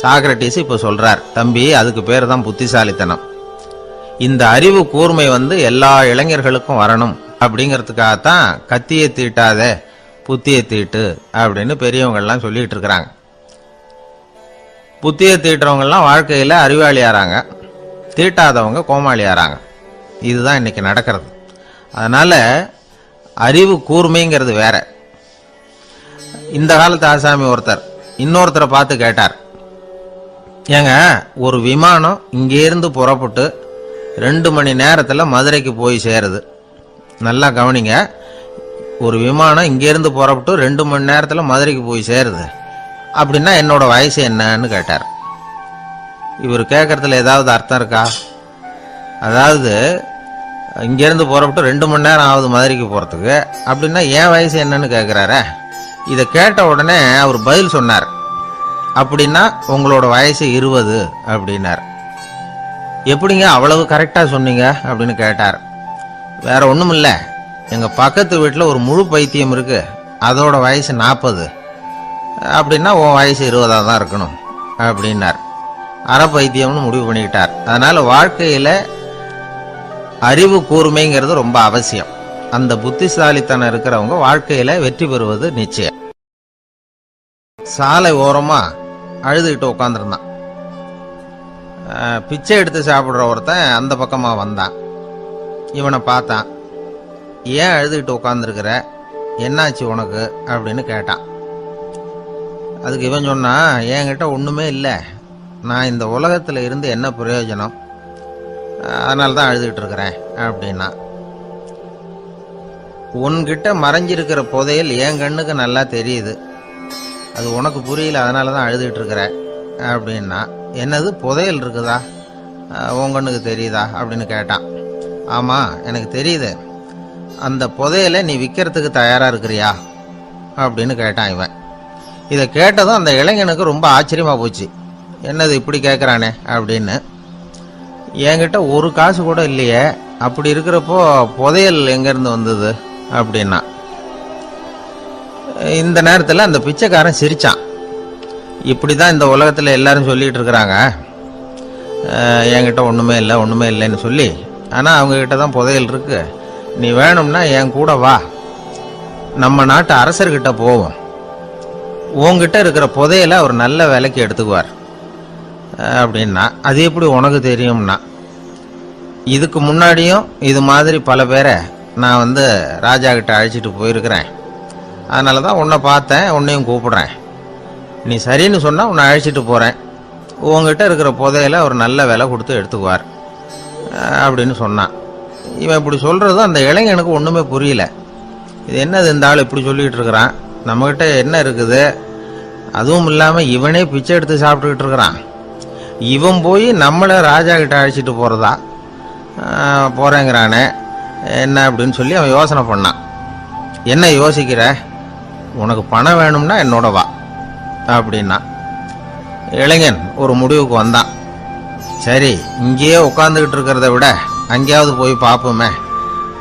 சாக்ரட்டிஸ் இப்போ சொல்றார், தம்பி, அதுக்கு பேர் தான் புத்திசாலித்தனம். இந்த அறிவு கூர்மை வந்து எல்லா இளைஞர்களுக்கும் வரணும் அப்படிங்கிறதுக்காகத்தான் கத்தியை தீட்டாத புத்தியை தீட்டு அப்படின்னு பெரியவங்கள்லாம் சொல்லிட்டு இருக்கிறாங்க. புத்தியை தீட்டுறவங்கெல்லாம் வாழ்க்கையில் அறிவாளியாராங்க, தீட்டாதவங்க கோமாளியாராங்க. இதுதான் இன்னைக்கு நடக்கிறது. அதனால அறிவு கூர்மைங்கிறது வேற. இந்த காலத்து ஆசாமி ஒருத்தர் இன்னொருத்தரை பார்த்து கேட்டார், ஏங்க, ஒரு விமானம் இங்கேருந்து புறப்பட்டு 2 மணி நேரத்தில் மதுரைக்கு போய் சேருது. நல்லா கவனிங்க, ஒரு விமானம் இங்கேருந்து புறப்பட்டு 2 மணி நேரத்தில் மதுரைக்கு போய் சேருது அப்படின்னா என்னோட வயசு என்னன்னு கேட்டார். இவர் கேட்கறதுல ஏதாவது அர்த்தம் இருக்கா? அதாவது இங்கேருந்து புறப்பட்டு 2 மணி நேரம் ஆகுது மதுரைக்கு போகிறதுக்கு, அப்படின்னா என் வயசு என்னன்னு கேட்குறாரே. இதை கேட்ட உடனே அவர் பதில் சொன்னார், அப்படின்னா உங்களோட வயசு 20 அப்படின்னார். எப்படிங்க அவ்வளவு கரெக்டாக சொன்னீங்க அப்படின்னு கேட்டார். வேற ஒன்றும் இல்லை, எங்கள் பக்கத்து வீட்டில் ஒரு முழு பைத்தியம் இருக்கு, அதோட வயசு 40, அப்படின்னா உன் வயசு 20 தான் இருக்கணும் அப்படின்னார். அரை பைத்தியம்னு முடிவு பண்ணிக்கிட்டார். அதனால வாழ்க்கையில் அறிவு கூர்மைங்கிறது ரொம்ப அவசியம். அந்த புத்திசாலித்தனம் இருக்கிறவங்க வாழ்க்கையில வெற்றி பெறுவது நிச்சயம். சாலை ஓரமா அழுதுகிட்டு உட்காந்துருந்தான். பிச்சை எடுத்து சாப்பிட்ற ஒருத்தன் அந்த பக்கமா வந்தான். இவனை பார்த்தான். ஏன் அழுதுகிட்டு உட்காந்துருக்கிற, என்னாச்சு உனக்கு அப்படின்னு கேட்டான். அதுக்கு இவன் சொன்னான், என்கிட்ட ஒண்ணுமே இல்லை, நான் இந்த உலகத்துல இருந்து என்ன பிரயோஜனம், அதனால தான் அழுதுகிட்டு இருக்கிறேன் அப்படின்னா. உன்கிட்ட மறைஞ்சிருக்கிற புதையல் என் கண்ணுக்கு நல்லா தெரியுது, அது உனக்கு புரியல, அதனால தான் அழுதுகிட்டு இருக்கிற அப்படின்னா. என்னது புதையல் இருக்குதா, உன் கண்ணுக்கு தெரியுதா அப்படின்னு கேட்டான். ஆமாம் எனக்கு தெரியுது, அந்த புதையலை நீ விற்கிறதுக்கு தயாராக இருக்கிறியா அப்படின்னு கேட்டான் இவன். இதை கேட்டதும் அந்த இளைஞனுக்கு ரொம்ப ஆச்சரியமாக போச்சு. என்னது இப்படி கேட்குறானே அப்படின்னு. என்கிட்ட ஒரு காசு கூட இல்லையே, அப்படி இருக்கிறப்போ புதையல் எங்கேருந்து வந்தது அப்படின்னா. இந்த நேரத்தில் அந்த பிச்சைக்காரன் சிரிச்சான். இப்படி தான் இந்த உலகத்தில் எல்லாரும் சொல்லிகிட்டு இருக்கிறாங்க, என்கிட்ட ஒன்றுமே இல்லை ஒன்றுமே இல்லைன்னு சொல்லி. ஆனால் அவங்கக்கிட்ட தான் புதையல் இருக்கு, நீ வேணும்னா என் கூட வா, நம்ம நாட்டு அரசர்கிட்ட போவோம், உங்ககிட்ட இருக்கிற புதையலை அவர் நல்ல விலைக்கு எடுத்துக்குவார் அப்படின்னா. அது எப்படி உனக்கு தெரியும்னா, இதுக்கு முன்னாடியும் இது மாதிரி பல பேரை நான் ராஜா கிட்ட அழைச்சிட்டு போயிருக்கிறேன், அதனால தான் உன்னை பார்த்தேன், உன்னையும் கூப்பிடுறேன், நீ சரின்னு சொன்னால் உன்னை அழைச்சிட்டு போகிறேன், உங்ககிட்ட இருக்கிற புதையலை அவர் நல்ல விலை கொடுத்து எடுத்துக்குவார் அப்படின்னு சொன்னான். இவன் இப்படி சொல்கிறதும் அந்த இளைஞனுக்கு ஒன்றுமே புரியல. இது என்னது இந்த ஆள் இப்படி சொல்லிகிட்டு இருக்கிறான், நம்மகிட்ட என்ன இருக்குது, அதுவும் இல்லாமல் இவனே பிச்சை எடுத்து சாப்பிட்டுக்கிட்டு இருக்கிறான், இவன் போய் நம்மளை ராஜா கிட்ட அழைச்சிட்டு போகிறதா போகிறேங்கிறானே என்ன அப்படின்னு சொல்லி அவன் யோசனை பண்ணான். என்ன யோசிக்கிற, உனக்கு பணம் வேணும்னா என்னோட வா அப்படின்னா. இளைஞன் ஒரு முடிவுக்கு வந்தான். சரி, இங்கேயே உட்காந்துக்கிட்டு இருக்கிறத விட அங்கேயாவது போய் பார்ப்போமே,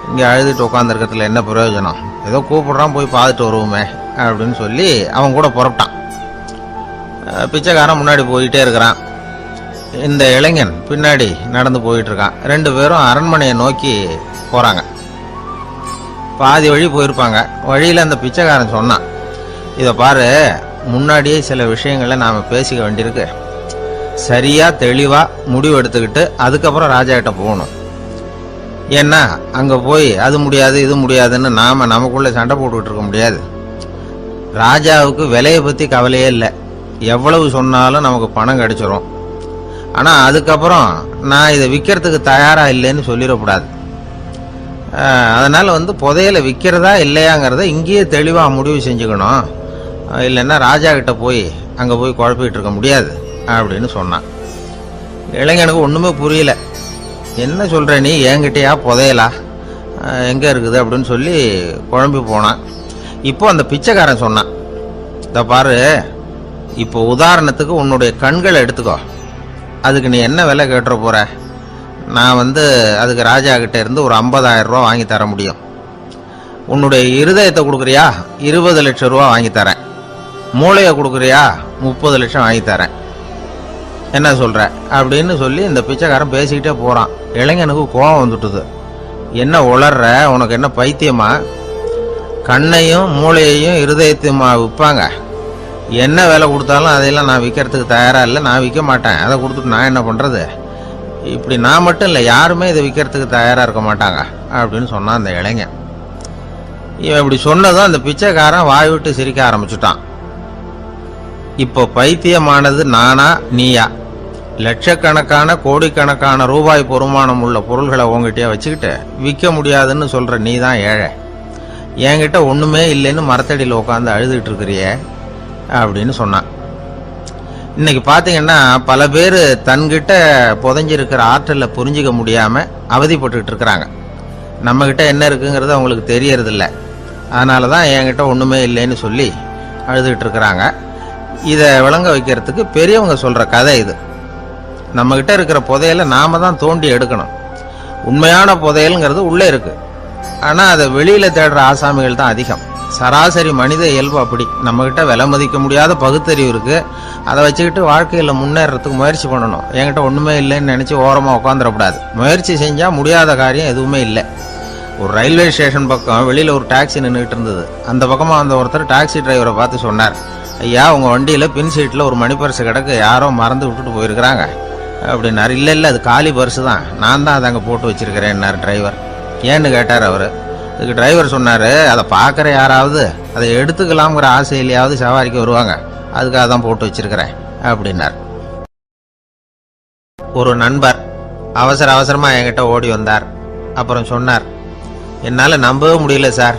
இங்கே அழுதுட்டு உட்காந்துருக்கிறதுல என்ன பிரயோஜனம், ஏதோ கூப்பிடுறான் போய் பார்த்துட்டு வருவோமே அப்படின்னு சொல்லி அவன் கூட புறப்பட்டான். பிச்சைக்காரன் முன்னாடி போயிட்டே இருக்கிறான், இந்த இளைஞன் பின்னாடி நடந்து போயிட்டு இருக்கான். 2 பேரும் அரண்மனையை நோக்கி போறாங்க. பாதி வழி போயிருப்பாங்க. வழியில் அந்த பிச்சைக்காரன் சொன்னான், இதை பாரு, முன்னாடியே சில விஷயங்களை நாம் பேசிக்க வேண்டியிருக்கு, சரியா தெளிவா முடிவு எடுத்துக்கிட்டு அதுக்கப்புறம் ராஜா கிட்ட போகணும். ஏன்னா அங்க போய் அது முடியாது இது முடியாதுன்னு நாம நமக்குள்ள சண்டை போட்டுக்கிட்டு இருக்க முடியாது. ராஜாவுக்கு விலையை பத்தி கவலையே இல்லை, எவ்வளவு சொன்னாலும் நமக்கு பணம் கிடைச்சிரும். ஆனா அதுக்கப்புறம் நான் இதை விற்கிறதுக்கு தயாரா இல்லைன்னு சொல்லிடக்கூடாது. அதனால புதையலை விற்கிறதா இல்லையாங்கிறத இங்கேயே தெளிவா முடிவு செஞ்சுக்கணும், இல்லைன்னா ராஜா கிட்ட போய் அங்க போய் குழப்பிட்டு இருக்க முடியாது அப்படின்னு சொன்னான். இளைஞனுக்கு ஒண்ணுமே புரியல. என்ன சொல்ற நீ, என்கிட்டயா புதையலா, எங்க இருக்குது அப்படின்னு சொல்லி குழம்பி போனான். இப்போ அந்த பிச்சைக்காரன் சொன்னான், இத பாரு, இப்போ உதாரணத்துக்கு உன்னுடைய கண்களை எடுத்துக்கோ, அதுக்கு நீ என்ன விலை கேட்டுற போற, நான் அதுக்கு ராஜா கிட்ட இருந்து ஒரு 50,000 ரூபா வாங்கி தர முடியும். உன்னுடைய இருதயத்தை கொடுக்குறியா, 20 லட்சம் ரூபா வாங்கி தரேன். மூளையை கொடுக்குறியா, 30 லட்சம் வாங்கி தரேன். என்ன சொல்ற அப்படின்னு சொல்லி இந்த பிச்சைக்காரன் பேசிக்கிட்டே போறான். இளைஞனுக்கு கோபம் வந்துட்டுது. என்ன உளர்ற, உனக்கு என்ன பைத்தியமா, கண்ணையும் மூளையையும் இருதயத்தையுமா விற்பாங்க, என்ன விலை கொடுத்தாலும் அதையெல்லாம் நான் விற்கிறதுக்கு தயாரா இல்லை, நான் விற்க மாட்டேன், அதை கொடுத்துட்டு நான் என்ன பண்றது, இப்படி நான் மட்டும் இல்லை யாருமே இதை விற்கிறதுக்கு தயாரா இருக்க மாட்டாங்க அப்படின்னு சொன்னான் அந்த இளைஞன். இவன் இப்படி சொன்னதும் அந்த பிச்சைக்காரன் வாய் விட்டு சிரிக்க ஆரம்பிச்சுட்டான். இப்போ பைத்தியமானது நானா நீயா, லட்சக்கணக்கான கோடிக்கணக்கான ரூபாய் பெருமானம் உள்ள பொருள்களை உங்ககிட்டயே வச்சுக்கிட்டு விற்க முடியாதுன்னு சொல்ற நீ தான் ஏழை. என்கிட்ட ஒண்ணுமே இல்லைன்னு மரத்தடியில் உட்காந்து அழுதுட்டு இருக்கிறியே அப்படின்னு சொன்னான். இன்னைக்கு பாத்தீங்கன்னா பல பேர் தன்கிட்ட புதைஞ்சிருக்கிற ஆற்றலை புரிஞ்சிக்க முடியாம அவதிப்பட்டு இருக்கிறாங்க. நம்ம கிட்ட என்ன இருக்குங்கிறது அவங்களுக்கு தெரியறதில்ல. அதனாலதான் என்கிட்ட ஒண்ணுமே இல்லைன்னு சொல்லி அழுதுகிட்டு இருக்கிறாங்க. இதை விளங்க வைக்கிறதுக்கு பெரியவங்க சொல்ற கதை இது. நம்ம கிட்ட இருக்கிற புதையலை நாம தான் தோண்டி எடுக்கணும். உண்மையான புதையல்ங்கிறது உள்ளே இருக்கு. ஆனா அதை வெளியில தேடுற ஆசாமிகள் தான் அதிகம். சராசரி மனித இயல்பு அப்படி. நம்ம கிட்ட விலை மதிக்க முடியாத பகுத்தறிவு இருக்கு. அதை வச்சுக்கிட்டு வாழ்க்கையில முன்னேறதுக்கு முயற்சி பண்ணணும். என்கிட்ட ஒண்ணுமே இல்லைன்னு நினைச்சு ஓரமா உட்காந்துடக்கூடாது. முயற்சி செஞ்சா முடியாத காரியம் எதுவுமே இல்லை. ஒரு ரயில்வே ஸ்டேஷன் பக்கம் வெளியில ஒரு டாக்ஸி நின்றுட்டு இருந்தது. அந்த பக்கமா வந்த ஒருத்தர் டாக்ஸி டிரைவரை பார்த்து சொன்னார், ஐயா உங்க வண்டியில பின் சீட்ல ஒரு மணி பர்ஸ் கிடக்கு, யாரோ மறந்து விட்டுட்டு போயிருக்கிறாங்க அப்படின்னாரு. இல்ல அது காலி பர்ஸ் தான், நான் தான் அதை அங்கே போட்டு வச்சிருக்கிறேன்னாரு டிரைவர். ஏன்னு கேட்டார் அவரு. அதுக்கு டிரைவர் சொன்னாரு, அதை பார்க்குற யாராவது அதை எடுத்துக்கலாம்ங்கிற ஆசையிலையாவது சவாரிக்கு வருவாங்க, அதுக்காக தான் போட்டு வச்சிருக்கிறேன் அப்படின்னார். ஒரு நண்பர் அவசரமா என்கிட்ட ஓடி வந்தார். அப்புறம் சொன்னார், என்னால நம்பவே முடியல சார்,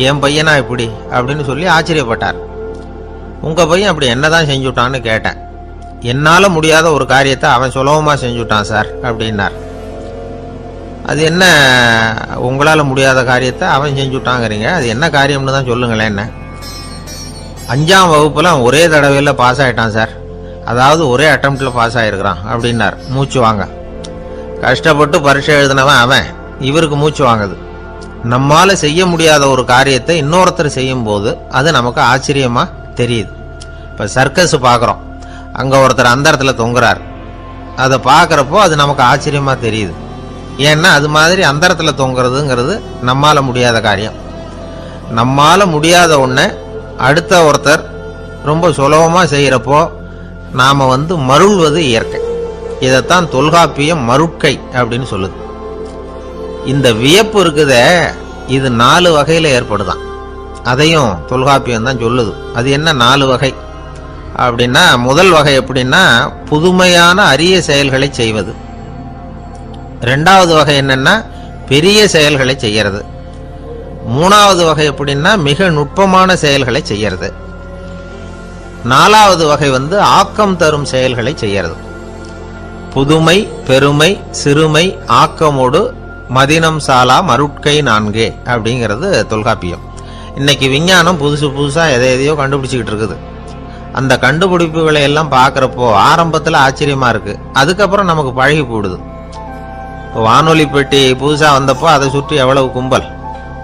என் பையனா இப்படி அப்படின்னு சொல்லி ஆச்சரியப்பட்டார். உங்க பையன் அப்படி என்னதான் செஞ்சுட்டான்னு கேட்டேன். என்னால முடியாத ஒரு காரியத்தை அவன் சுலபமா செஞ்சுட்டான் சார் அப்படின்னார். அது என்ன உங்களால முடியாத காரியத்தை அவன் செஞ்சுட்டாங்கிறீங்க, அது என்ன காரியம்னு தான் சொல்லுங்களேன். என்ன 5ஆம் வகுப்புல அவன் ஒரே தடவையில பாஸ் ஆயிட்டான் சார், அதாவது ஒரே அட்டம்ப்ட்ல பாஸ் ஆயிருக்கிறான் அப்படின்னார். மூச்சு வாங்க. கஷ்டப்பட்டு பரீட்சை எழுதினவன் அவன், இவருக்கு மூச்சு வாங்குது. நம்மால செய்ய முடியாத ஒரு காரியத்தை இன்னொருத்தர் செய்யும் போது அது நமக்கு ஆச்சரியமா தெரியுது. இப்ப சர்க்கஸ் பாக்குறோம், அங்க ஒருத்தர் அந்த இடத்துல தொங்குறார். அதை பாக்குறப்போ அது நமக்கு ஆச்சரியமா தெரியுது. ஏன்னா அது மாதிரி அந்த இடத்துல தொங்குறதுங்கிறது நம்மால முடியாத காரியம். நம்மால முடியாத ஒண்ண அடுத்த ஒருத்தர் ரொம்ப சுலபமா செய்யறப்போ நாம மருள்வது இயற்கை. இதைத்தான் தொல்காப்பியம் மருட்கை அப்படின்னு சொல்லுது. இந்த வியப்பு இருக்குதே, இது 4 வகையில ஏற்படுதான். அதையும் தொல்காப்பியம் தான் சொல்லுது. அது என்ன 4 வகை அப்படின்னா, முதல் வகை எப்படின்னா புதுமையான அரிய செயல்களை செய்வது. 2வது வகை என்னன்னா பெரிய செயல்களை செய்யறது. 3வது வகை எப்படின்னா மிக நுட்பமான செயல்களை செய்யறது. 4வது வகை ஆக்கம் தரும் செயல்களை செய்யறது. புதுமை, பெருமை, சிறுமை, ஆக்கமோடு மதினம் சாலா மருட்கை 4 அப்படிங்கிறது தொல்காப்பியம். இன்னைக்கு விஞ்ஞானம் புதுசா எதையோ கண்டுபிடிச்சிக்கிட்டு இருக்குது. அந்த கண்டுபிடிப்புகளை எல்லாம் பார்க்கறப்போ ஆரம்பத்துல ஆச்சரியமா இருக்கு, அதுக்கப்புறம் நமக்கு பழகி போடுது. வானொலி பெட்டி புதுசா வந்தப்போ அதை சுற்றி எவ்வளவு கும்பல்,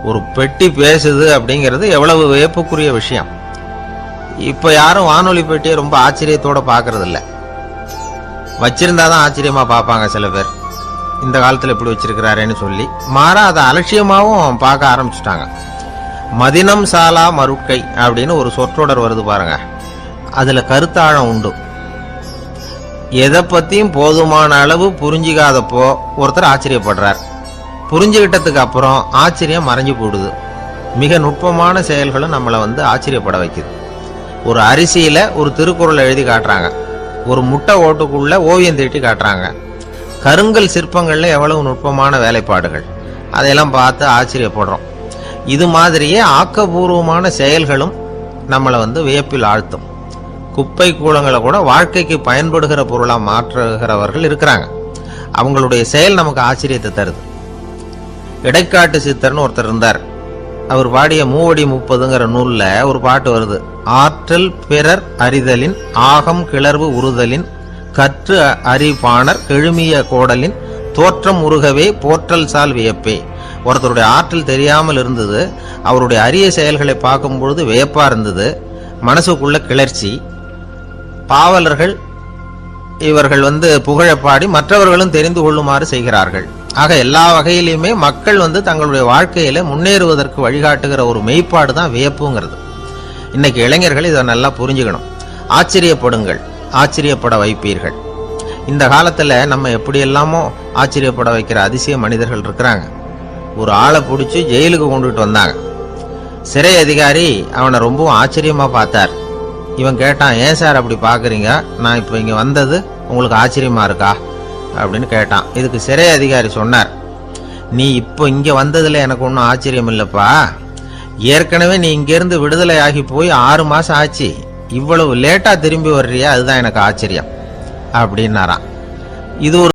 ஒரு பெட்டி பேசுது அப்படிங்கிறது எவ்வளவு வியப்புக்குரிய விஷயம். இப்ப யாரும் வானொலி பெட்டியை ரொம்ப ஆச்சரியத்தோட பாக்குறது இல்ல. வச்சிருந்தாதான் ஆச்சரியமா பார்ப்பாங்க சில பேர். இந்த காலத்துல இப்படி வச்சிருக்கிறாரேன்னு சொல்லி மாறா அதை அலட்சியமாவும் பார்க்க ஆரம்பிச்சுட்டாங்க. மதினம் சாலா மருட்கை அப்படின்னு ஒரு சொற்றொடர் வருது பாருங்க, அதுல கருத்தாழம் உண்டு. எதை பத்தியும் போதுமான அளவு புரிஞ்சிக்காதப்போ ஒருத்தர் ஆச்சரியப்படுறார். புரிஞ்சுகிட்டதுக்கு அப்புறம் ஆச்சரியம் மறைஞ்சு போடுது. மிக நுட்பமான செயல்களும் நம்மளை ஆச்சரியப்பட வைக்குது. ஒரு அரிசியில ஒரு திருக்குறள் எழுதி காட்டுறாங்க, ஒரு முட்டை ஓட்டுக்குள்ள ஓவியம் தீட்டி காட்டுறாங்க. கருங்கல் சிற்பங்கள்ல எவ்வளவு நுட்பமான வேலைப்பாடுகள், அதையெல்லாம் பார்த்து ஆச்சரியப்படுறோம். இது மாதிரியே ஆக்கப்பூர்வமான செயல்களும் நம்மளை வியப்பில் ஆழ்த்தும். குப்பை கூலங்களை கூட வாழ்க்கைக்கு பயன்படுகிற பொருளா மாற்றுகிறவர்கள் இருக்கிறாங்க. அவங்களுடைய செயல் நமக்கு ஆச்சரியத்தை தருது. இடைக்காட்டு சித்தர்னு ஒருத்தர் இருந்தார். அவர் பாடிய 30 நூல்ல ஒரு பாட்டு வருது. ஆற்றல் பிறர் அறிதலின் ஆகம் கிளர்வு உறுதலின் கற்று அறிபாணர் கெழுமிய கோடலின் தோற்றம் உருகவே போற்றல் சால் வியப்பே. ஒருத்தருடைய ஆற்றல் தெரியாமல் இருந்தது, அவருடைய அரிய செயல்களை பார்க்கும் பொழுது வியப்பா இருந்தது, மனசுக்குள்ள கிளர்ச்சி. பாவலர்கள் இவர்கள் புகழப்பாடி மற்றவர்களும் தெரிந்து கொள்ளுமாறு செய்கிறார்கள். ஆக எல்லா வகையிலுமே மக்கள் தங்களுடைய வாழ்க்கையில முன்னேறுவதற்கு வழிகாட்டுகிற ஒரு மெய்ப்பாடு தான் வியப்புங்கிறது. இன்னைக்கு இளைஞர்கள் இதை நல்லா புரிஞ்சுக்கணும். ஆச்சரியப்படுங்கள், ஆச்சரியப்பட வைப்பீர்கள். இந்த காலத்துல நம்ம எப்படி எல்லாமோ ஆச்சரியப்பட வைக்கிற அதிசய மனிதர்கள் இருக்கிறாங்க. ஒரு ஆளை பிடிச்சி ஜெயிலுக்கு கொண்டுட்டு வந்தாங்க. சிறை அதிகாரி அவனை ரொம்பவும் ஆச்சரியமா பார்த்தார். இவன் கேட்டான், ஏன் சார் அப்படி பாக்குறீங்க, நான் இப்ப இங்க வந்தது உங்களுக்கு ஆச்சரியமா இருக்கா அப்படின்னு கேட்டான். இதுக்கு சிறை அதிகாரி சொன்னார், நீ இப்போ இங்க வந்ததுல எனக்கு ஒன்றும் ஆச்சரியம் இல்லப்பா, ஏற்கனவே நீ இங்கிருந்து விடுதலை ஆகி போய் 6 மாசம் ஆச்சு, இவ்வளவு லேட்டா திரும்பி வர்றியா, அதுதான் எனக்கு ஆச்சரியம் அப்படின்னாராம். இது ஒரு